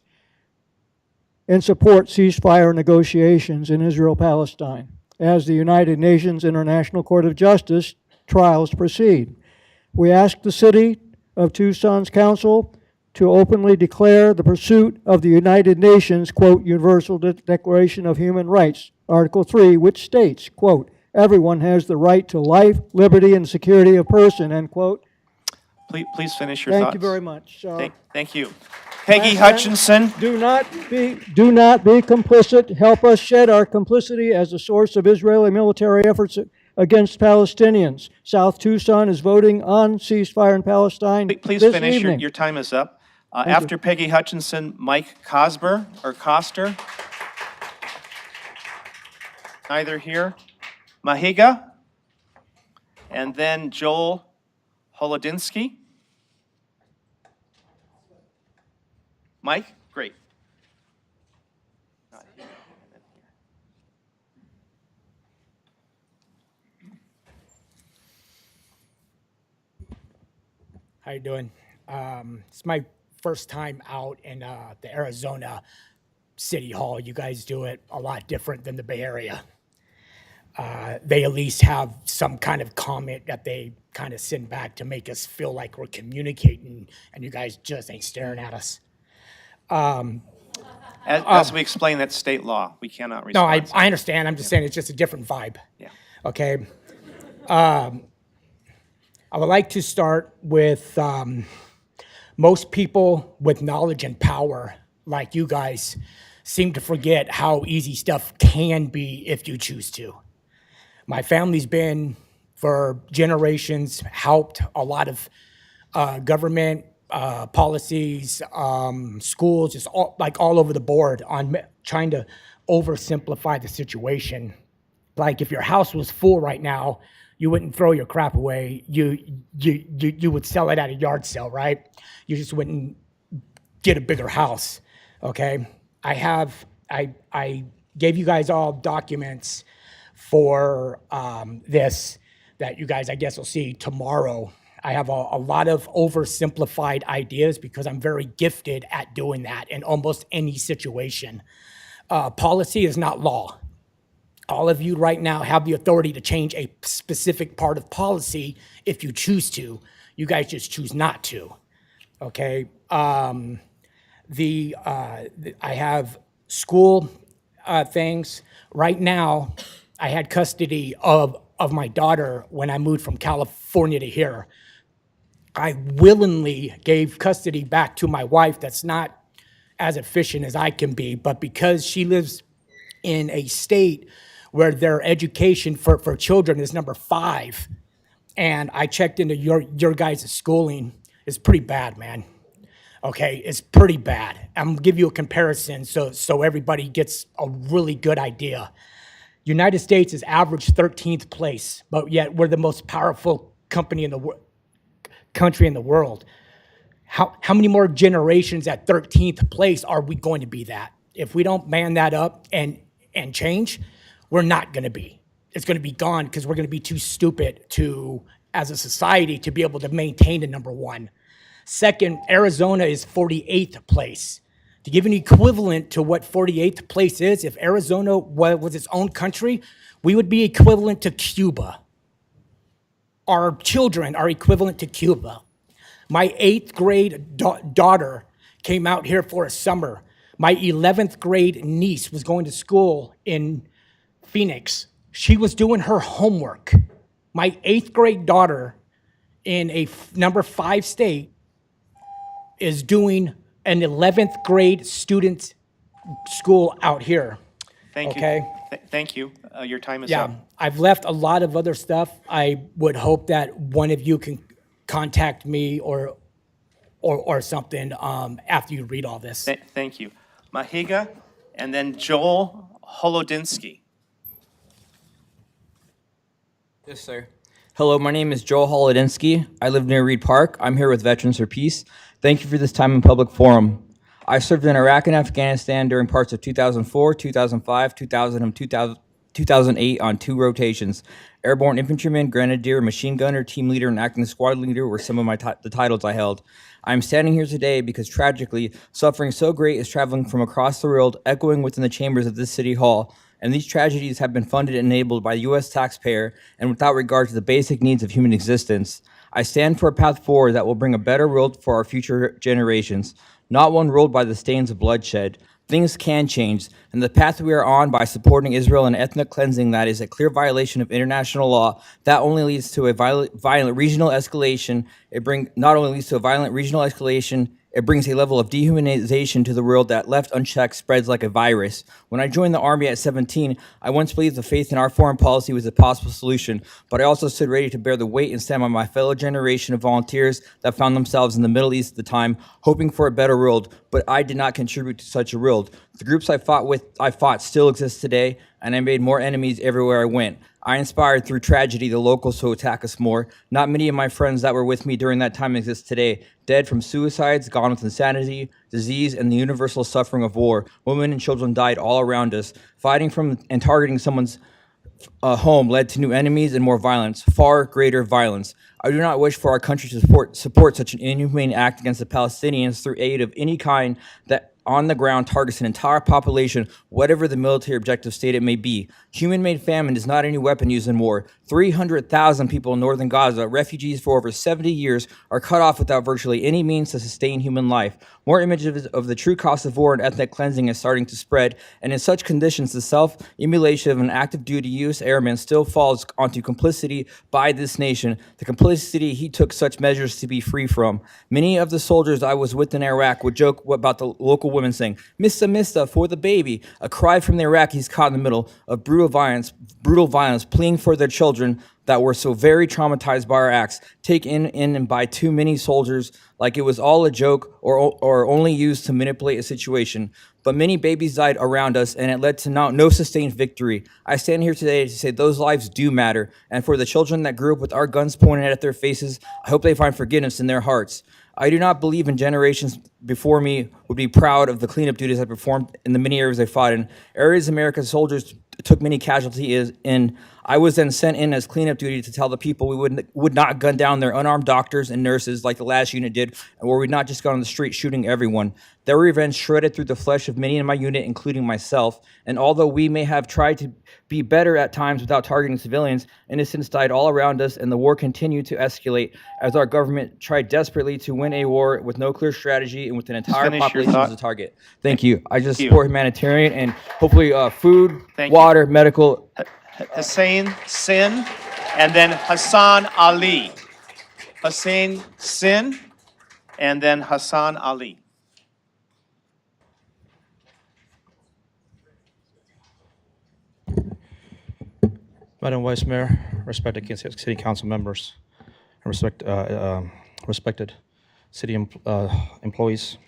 and support ceasefire negotiations in Israel-Palestine as the United Nations International Court of Justice trials proceed. We ask the City of Tucson's Council to openly declare the pursuit of the United Nations, quote, Universal Declaration of Human Rights, Article 3, which states, quote, everyone has the right to life, liberty, and security of person, end quote. Please finish your Thank thoughts. you very much. Thank you. Peggy Hutchinson. Do not be complicit. Help us shed our complicity as a source of Israeli military efforts against Palestinians. South Tucson is voting on ceasefire in Palestine. Please this finish. evening. Your time is up. Thank After you. Peggy Hutchinson, Mike Cosber or Coster. Neither here. Mahiga. And then Joel Holodinsky. Mike, great. Not here, and then here. How you doing? It's my first time out in the Arizona City Hall. You guys do it a lot different than the Bay Area. They at least have some kind of comment that they kind of send back to make us feel like we're communicating, and you guys just ain't staring at us. As we explain, that's state law. We cannot No, respond. I understand. I'm just saying it's just a different vibe. Yeah. Okay. I would like to start with most people with knowledge and power, like you guys, seem to forget how easy stuff can be if you choose to. My family's been, for generations, helped a lot of government policies, schools, just all over the board on trying to oversimplify the situation. Like if your house was full right now, you wouldn't throw your crap away. You would sell it at a yard sale, right? You just wouldn't get a bigger house, okay? I gave you guys all documents for this that you guys, I guess, will see tomorrow. I have a lot of oversimplified ideas because I'm very gifted at doing that in almost any situation. Policy is not law. All of you right now have the authority to change a specific part of policy if you choose to. You guys just choose not to, okay? I have school things. Right now, I had custody of my daughter when I moved from California to here. I willingly gave custody back to my wife that's not as efficient as I can be, but because she lives in a state where their education for children is number 5, and I checked into your guys' schooling, it's pretty bad, man. Okay, it's pretty bad. I'm gonna give you a comparison so everybody gets a really good idea. United States is average 13th place, but yet we're the most powerful country in the world. How many more generations at 13th place are we going to be that? If we don't man that up and change, we're not going to be. It's going to be gone because we're going to be too stupid to, as a society, to be able to maintain the number 1. Second, Arizona is 48th place. To give an equivalent to what 48th place is, if Arizona was its own country, we would be equivalent to Cuba. Our children are equivalent to Cuba. My 8th grade daughter came out here for a summer. My 11th grade niece was going to school in Phoenix. She was doing her homework. My 8th grade daughter in a number 5 state is doing an 11th grade student school out here. Thank you. Okay? Thank you. Your time is Yeah, up. I've left a lot of other stuff. I would hope that one of you can contact me or something after you read all this. Thank you. Mahiga, and then Joel Holodinsky. Yes, sir. Hello, my name is Joel Holodinsky. I live near Reed Park. I'm here with Veterans for Peace. Thank you for this time in public forum. I served in Iraq and Afghanistan during parts of 2004, 2005, 2000, and 2008 on 2 rotations. Airborne infantryman, grenadier, machine gunner, team leader, and acting squad leader were some of the titles I held. I'm standing here today because tragically, suffering so great is traveling from across the world, echoing within the chambers of this city hall. And these tragedies have been funded and enabled by the U.S. taxpayer and without regard to the basic needs of human existence. I stand for a path forward that will bring a better world for our future generations, not one ruled by the stains of bloodshed. Things can change, and the path we are on by supporting Israel and ethnic cleansing that is a clear violation of international law, that only leads to a violent regional escalation. It brings a level of dehumanization to the world that, left unchecked, spreads like a virus. When I joined the Army at 17, I once believed the faith in our foreign policy was a possible solution, but I also stood ready to bear the weight and stand by my fellow generation of volunteers that found themselves in the Middle East at the time, hoping for a better world, but I did not contribute to such a world. The groups I fought still exist today, and I made more enemies everywhere I went. I inspired through tragedy the locals to attack us more. Not many of my friends that were with me during that time exist today, dead from suicides, gone with insanity, disease, and the universal suffering of war. Women and children died all around us, fighting from and targeting someone's home led to new enemies and more violence, far greater violence. I do not wish for our country to support such an inhumane act against the Palestinians through aid of any kind that on the ground targets an entire population, whatever the military objective stated may be. Human-made famine is not any weapon used in war. 300,000 people in northern Gaza, refugees for over 70 years, are cut off without virtually any means to sustain human life. More images of the true cost of war and ethnic cleansing is starting to spread, and in such conditions, the self-immolation of an active duty U.S. airman still falls onto complicity by this nation, the complicity he took such measures to be free from. Many of the soldiers I was with in Iraq would joke about the local women saying, "Mista, Mista, for the baby," a cry from the Iraqis caught in the middle of brutal violence, pleading for their children that were so very traumatized by our acts, taken in and by too many soldiers, like it was all a joke or only used to manipulate a situation. But many babies died around us, and it led to no sustained victory. I stand here today to say those lives do matter, and for the children that grew up with our guns pointed at their faces, I hope they find forgiveness in their hearts. I do not believe in generations before me would be proud of the cleanup duties I performed in the many areas they fought in. Areas American soldiers took many casualties in. I was then sent in as cleanup duty to tell the people we would not gun down their unarmed doctors and nurses like the last unit did, and where we'd not just go on the street shooting everyone. Their revenge shredded through the flesh of many in my unit, including myself, and although we may have tried to be better at times without targeting civilians, innocents died all around us, and the war continued to escalate as our government tried desperately to win a war with no clear strategy and with an entire finish your population thought. as a target. Thank you. I just Thank you. support humanitarian and hopefully food, Thank you. water, medical. Hussein Sin, and then Hassan Ali. Hussein Sin, and then Hassan Ali. Madam Vice Mayor, respected City Council members, and respected city employees,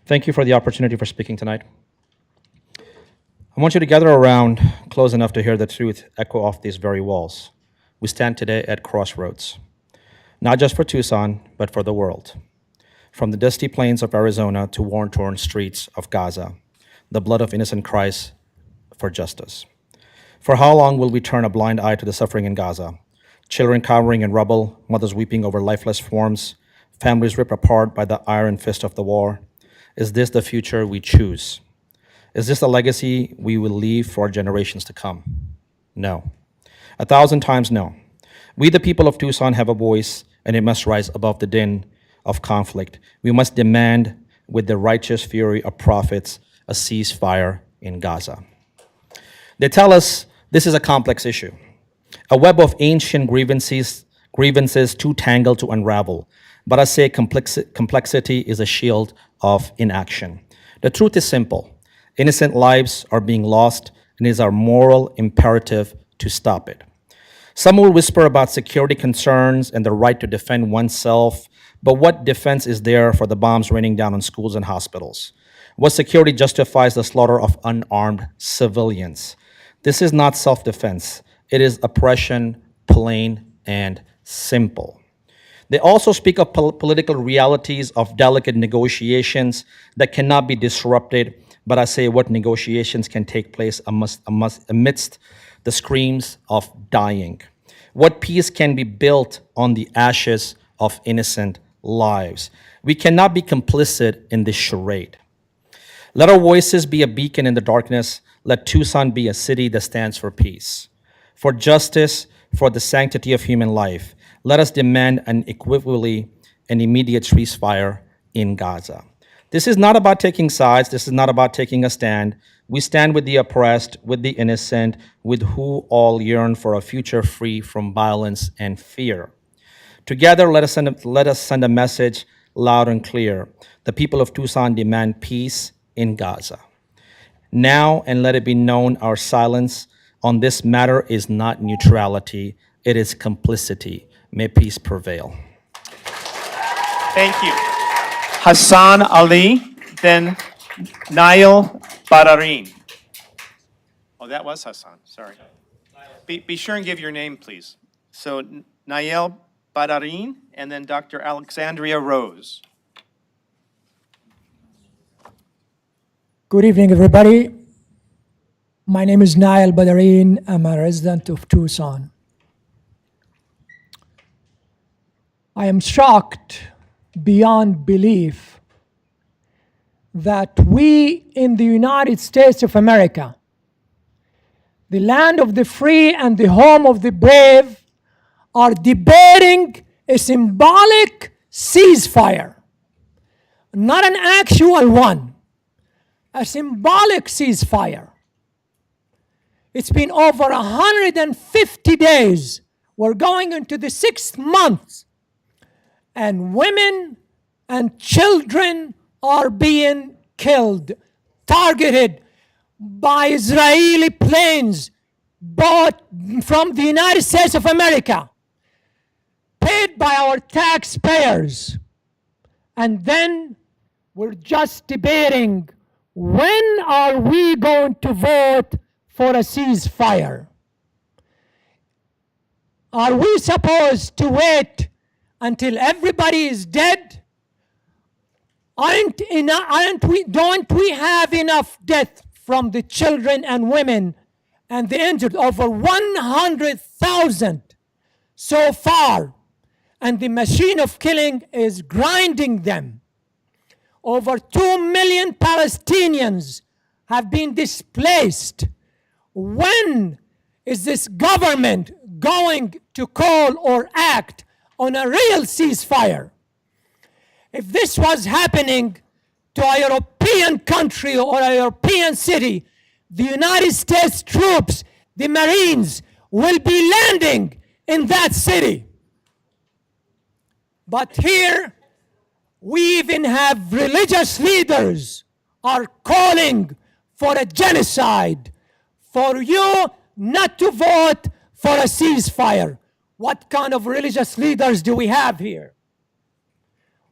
thank you for the opportunity for speaking tonight. I want you to gather around close enough to hear the truth echo off these very walls. We stand today at crossroads, not just for Tucson, but for the world. From the dusty plains of Arizona to war-torn streets of Gaza, the blood of innocent cries for justice. For how long will we turn a blind eye to the suffering in Gaza? Children cowering in rubble, mothers weeping over lifeless forms, families ripped apart by the iron fist of the war. Is this the future we choose? Is this the legacy we will leave for generations to come? No. 1,000 times no. We, the people of Tucson, have a voice, and it must rise above the din of conflict. We must demand, with the righteous fury of prophets, a ceasefire in Gaza. They tell us this is a complex issue, a web of ancient grievances too tangled to unravel. But I say complexity is a shield of inaction. The truth is simple. Innocent lives are being lost, and it is our moral imperative to stop it. Some will whisper about security concerns and the right to defend oneself, but what defense is there for the bombs raining down on schools and hospitals? What security justifies the slaughter of unarmed civilians? This is not self-defense. It is oppression, plain and simple. They also speak of political realities of delicate negotiations that cannot be disrupted, but I say what negotiations can take place amidst the screams of dying. What peace can be built on the ashes of innocent lives? We cannot be complicit in this charade. Let our voices be a beacon in the darkness. Let Tucson be a city that stands for peace, for justice, for the sanctity of human life. Let us demand an equivocally and immediate ceasefire in Gaza. This is not about taking sides. This is not about taking a stand. We stand with the oppressed, with the innocent, with who all yearn for a future free from violence and fear. Together, let us send a message loud and clear. The people of Tucson demand peace in Gaza. Now, and let it be known, our silence on this matter is not neutrality. It is complicity. May peace prevail. Thank you. Hassan Ali, then Nail Bararin. Oh, that was Hassan, sorry. Be sure and give your name, please. So Nail Bararin, and then Dr. Alexandria Rose. Good evening, everybody. My name is Nail Badareen. I'm a resident of Tucson. I am shocked beyond belief that we in the United States of America, the land of the free and the home of the brave, are debating a symbolic ceasefire, not an actual one, a symbolic ceasefire. It's been over 150 days. We're going into the 6th month, and women and children are being killed, targeted by Israeli planes bought from the United States of America, paid by our taxpayers. And then we're just debating, when are we going to vote for a ceasefire? Are we supposed to wait until everybody is dead? Don't we have enough death from the children and women and the injured? Over 100,000 so far, and the machine of killing is grinding them. Over 2 million Palestinians have been displaced. When is this government going to call or act on a real ceasefire? If this was happening to a European country or a European city, the United States troops, the Marines, will be landing in that city. But here, we even have religious leaders are calling for a genocide, for you not to vote for a ceasefire. What kind of religious leaders do we have here?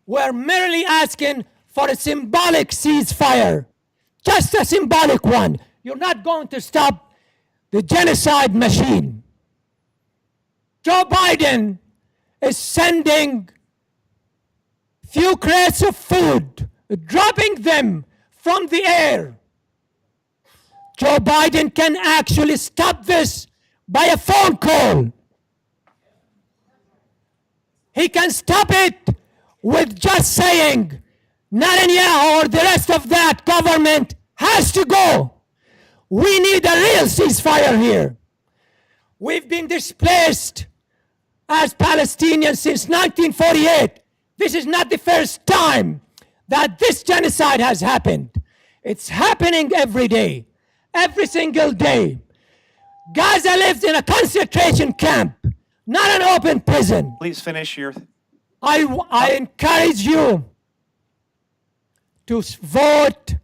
We're merely asking for a symbolic ceasefire, just a symbolic one. You're not going to stop the genocide machine. Joe Biden is sending few crates of food, dropping them from the air. Joe Biden can actually stop this by a phone call. He can stop it with just saying, Netanyahu or the rest of that government has to go. We need a real ceasefire here. We've been displaced as Palestinians since 1948. This is not the first time that this genocide has happened. It's happening every day, every single day. Gaza lives in a concentration camp, not an open prison. Please finish your... I encourage you to vote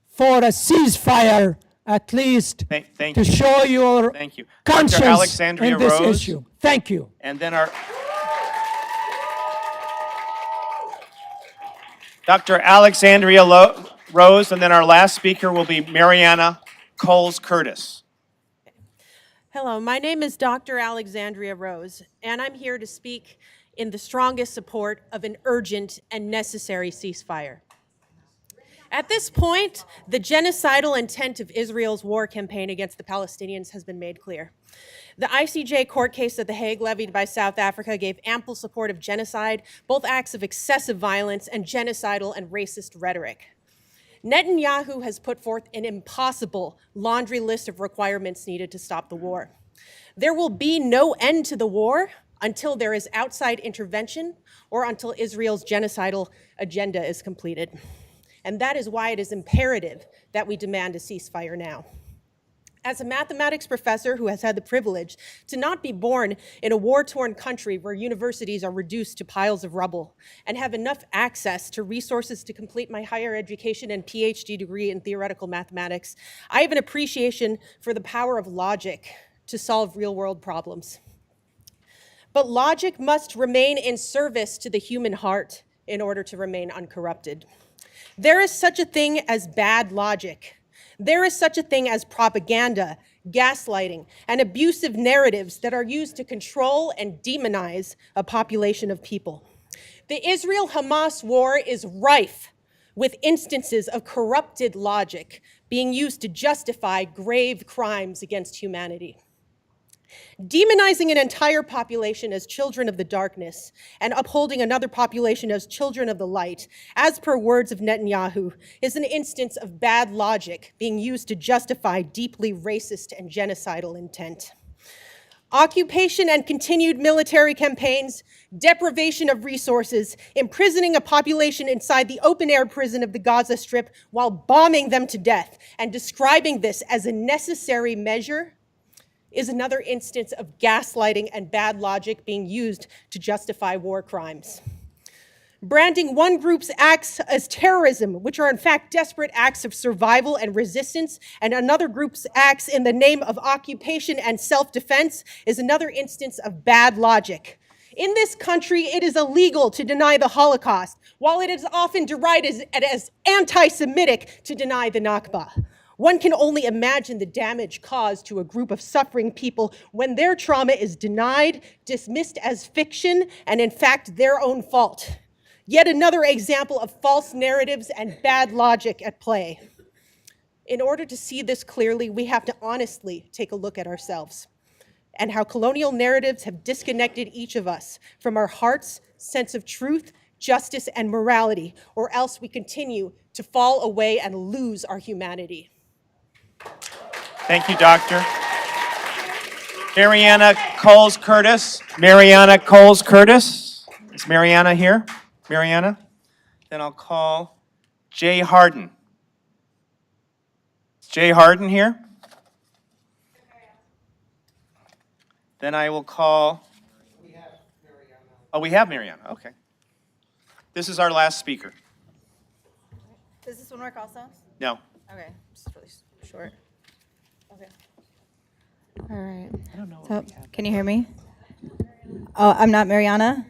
for a ceasefire, at least Thank to you. show your Thank you. conscience Dr. Alexandria in this Rose. issue. Thank you. And then our... Dr. Alexandria Rose, and then our last speaker will be Mariana Coles-Curtis. Hello, my name is Dr. Alexandria Rose, and I'm here to speak in the strongest support of an urgent and necessary ceasefire. At this point, the genocidal intent of Israel's war campaign against the Palestinians has been made clear. The ICJ court case at The Hague levied by South Africa gave ample support of genocide, both acts of excessive violence and genocidal and racist rhetoric. Netanyahu has put forth an impossible laundry list of requirements needed to stop the war. There will be no end to the war until there is outside intervention or until Israel's genocidal agenda is completed. And that is why it is imperative that we demand a ceasefire now. As a mathematics professor who has had the privilege to not be born in a war-torn country where universities are reduced to piles of rubble and have enough access to resources to complete my higher education and PhD degree in theoretical mathematics, I have an appreciation for the power of logic to solve real-world problems. But logic must remain in service to the human heart in order to remain uncorrupted. There is such a thing as bad logic. There is such a thing as propaganda, gaslighting, and abusive narratives that are used to control and demonize a population of people. The Israel-Hamas war is rife with instances of corrupted logic being used to justify grave crimes against humanity. Demonizing an entire population as children of the darkness and upholding another population as children of the light, as per words of Netanyahu, is an instance of bad logic being used to justify deeply racist and genocidal intent. Occupation and continued military campaigns, deprivation of resources, imprisoning a population inside the open-air prison of the Gaza Strip while bombing them to death, and describing this as a necessary measure is another instance of gaslighting and bad logic being used to justify war crimes. Branding one group's acts as terrorism, which are in fact desperate acts of survival and resistance, and another group's acts in the name of occupation and self-defense is another instance of bad logic. In this country, it is illegal to deny the Holocaust, while it is often derided as anti-Semitic to deny the Nakba. One can only imagine the damage caused to a group of suffering people when their trauma is denied, dismissed as fiction, and in fact their own fault. Yet another example of false narratives and bad logic at play. In order to see this clearly, we have to honestly take a look at ourselves and how colonial narratives have disconnected each of us from our heart's sense of truth, justice, and morality, or else we continue to fall away and lose our humanity. Thank you, Doctor. Mariana Coles-Curtis. Mariana Coles-Curtis. Is Mariana here? Mariana? Then I'll call Jay Harden. Is Jay Harden here? Then I will call... Oh, we have Mariana. Okay. This is our last speaker. Does this one work also? No. Okay, just really short. Okay. All right. So, can you hear me? Oh, I'm not Mariana.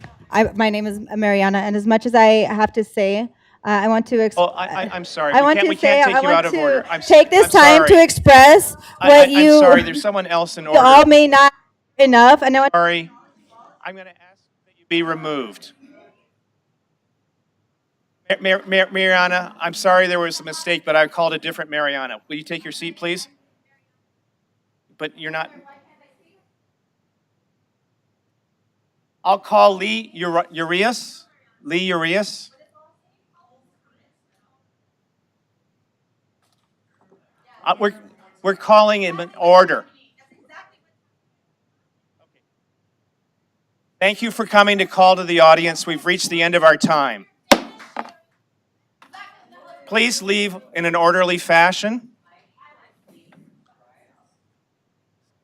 My name is Mariana, and as much as I have to say, I want to. Oh, I'm sorry. I want to we say can't take I you out want of order. to take this time to express what you. I'm sorry. There's someone else in order. All may not enough. I know. Sorry. I'm going to ask that you be removed. Mariana, I'm sorry there was a mistake, but I called a different Mariana. Will you take your seat, please? But you're not. I'll call Lee Urias. Lee Urias. We're calling him in order. Thank you for coming to call to the audience. We've reached the end of our time. Please leave in an orderly fashion.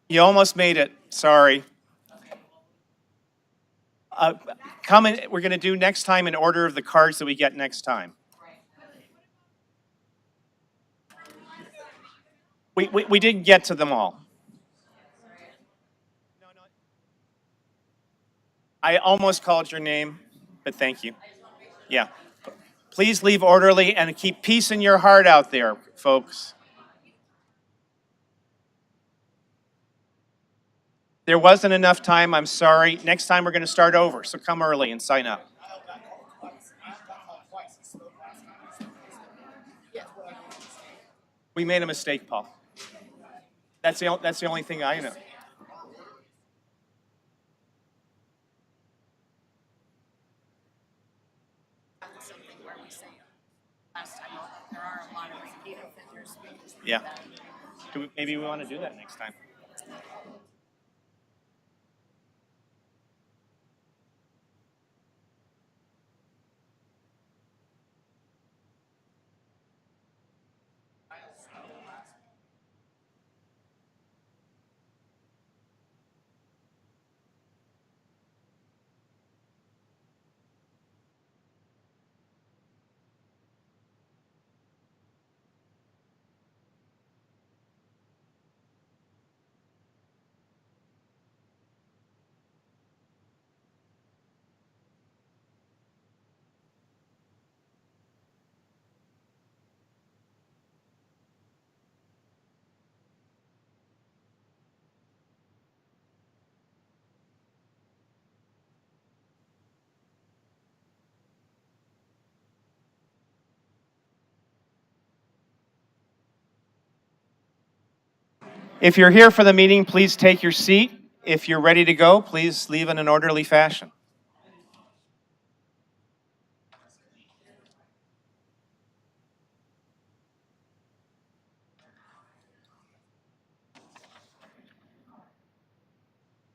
You almost made it. Sorry. We're going to do next time in order of the cards that we get next time. We didn't get to them all. I almost called your name, but thank you. Yeah. Please leave orderly and keep peace in your heart out there, folks. There wasn't enough time. I'm sorry. Next time we're going to start over, so come early and sign up. We made a mistake, Paul. That's the only thing I know. Yeah. Maybe we want to do that next time. If you're here for the meeting, please take your seat. If you're ready to go, please leave in an orderly fashion.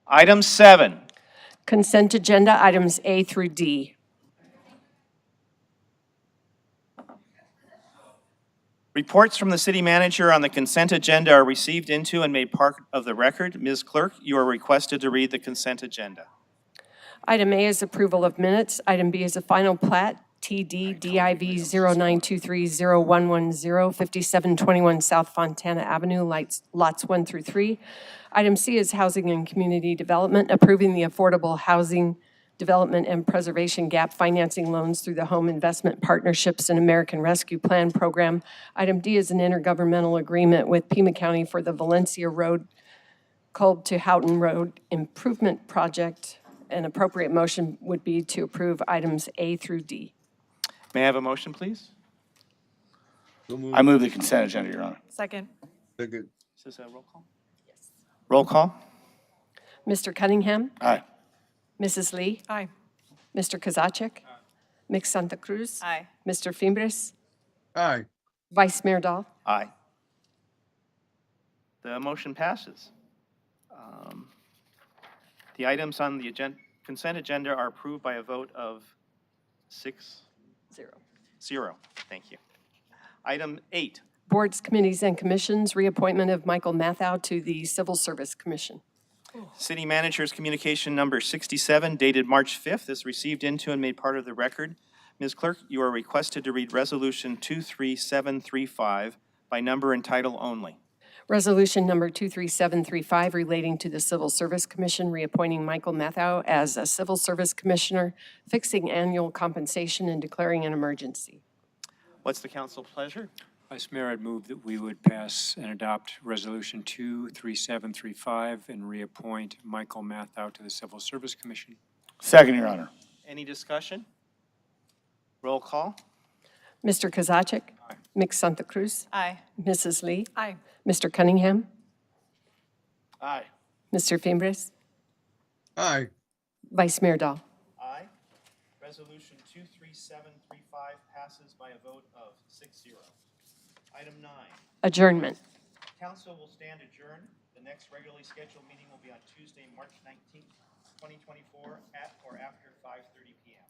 Item 7. Consent agenda items A through D. Reports from the city manager on the consent agenda are received into and made part of the record. Ms. Clerk, you are requested to read the consent agenda. Item A is approval of minutes. Item B is a final plat, TD DIV 09230110, 5721 South Fontana Avenue, lots 1 through 3. Item C is housing and community development, approving the affordable housing development and preservation gap financing loans through the Home Investment Partnerships and American Rescue Plan program. Item D is an intergovernmental agreement with Pima County for the Valencia Road, Kolb to Houghton Road Improvement Project. An appropriate motion would be to approve items A through D. May I have a motion, please? I move the consent agenda, Your Honor. Second. Second. Is this a roll call? Yes. Roll call? Mr. Cunningham? Aye. Mrs. Lee? Aye. Mr. Kozaczek? Ms. Santa Cruz? Aye. Mr. Fimbres? Aye. Vice Mayor Dahl? Aye. The motion passes. The items on the consent agenda are approved by a vote of 6-0. Thank you. Item 8. Boards, committees, and commissions, reappointment of Michael Mathau to the Civil Service Commission. City Manager's Communication Number 67, dated March 5th, is received into and made part of the record. Ms. Clerk, you are requested to read Resolution 23735 by number and title only. Resolution number 23735 relating to the Civil Service Commission, reappointing Michael Mathau as a Civil Service Commissioner, fixing annual compensation, and declaring an emergency. What's the council pleasure? Vice Mayor, I'd move that we would pass and adopt Resolution 23735 and reappoint Michael Mathau to the Civil Service Commission. Second, Your Honor. Any discussion? Roll call? Mr. Kozaczek? Ms. Santa Cruz? Aye. Mrs. Lee? Aye. Mr. Cunningham? Aye. Mr. Fimbres? Aye. Vice Mayor Dahl? Aye. Resolution 23735 passes by a vote of 6-0. Item 9. Adjournment. Council will stand adjourned. The next regularly scheduled meeting will be on Tuesday, March 19th, 2024, at or after 5:30 p.m.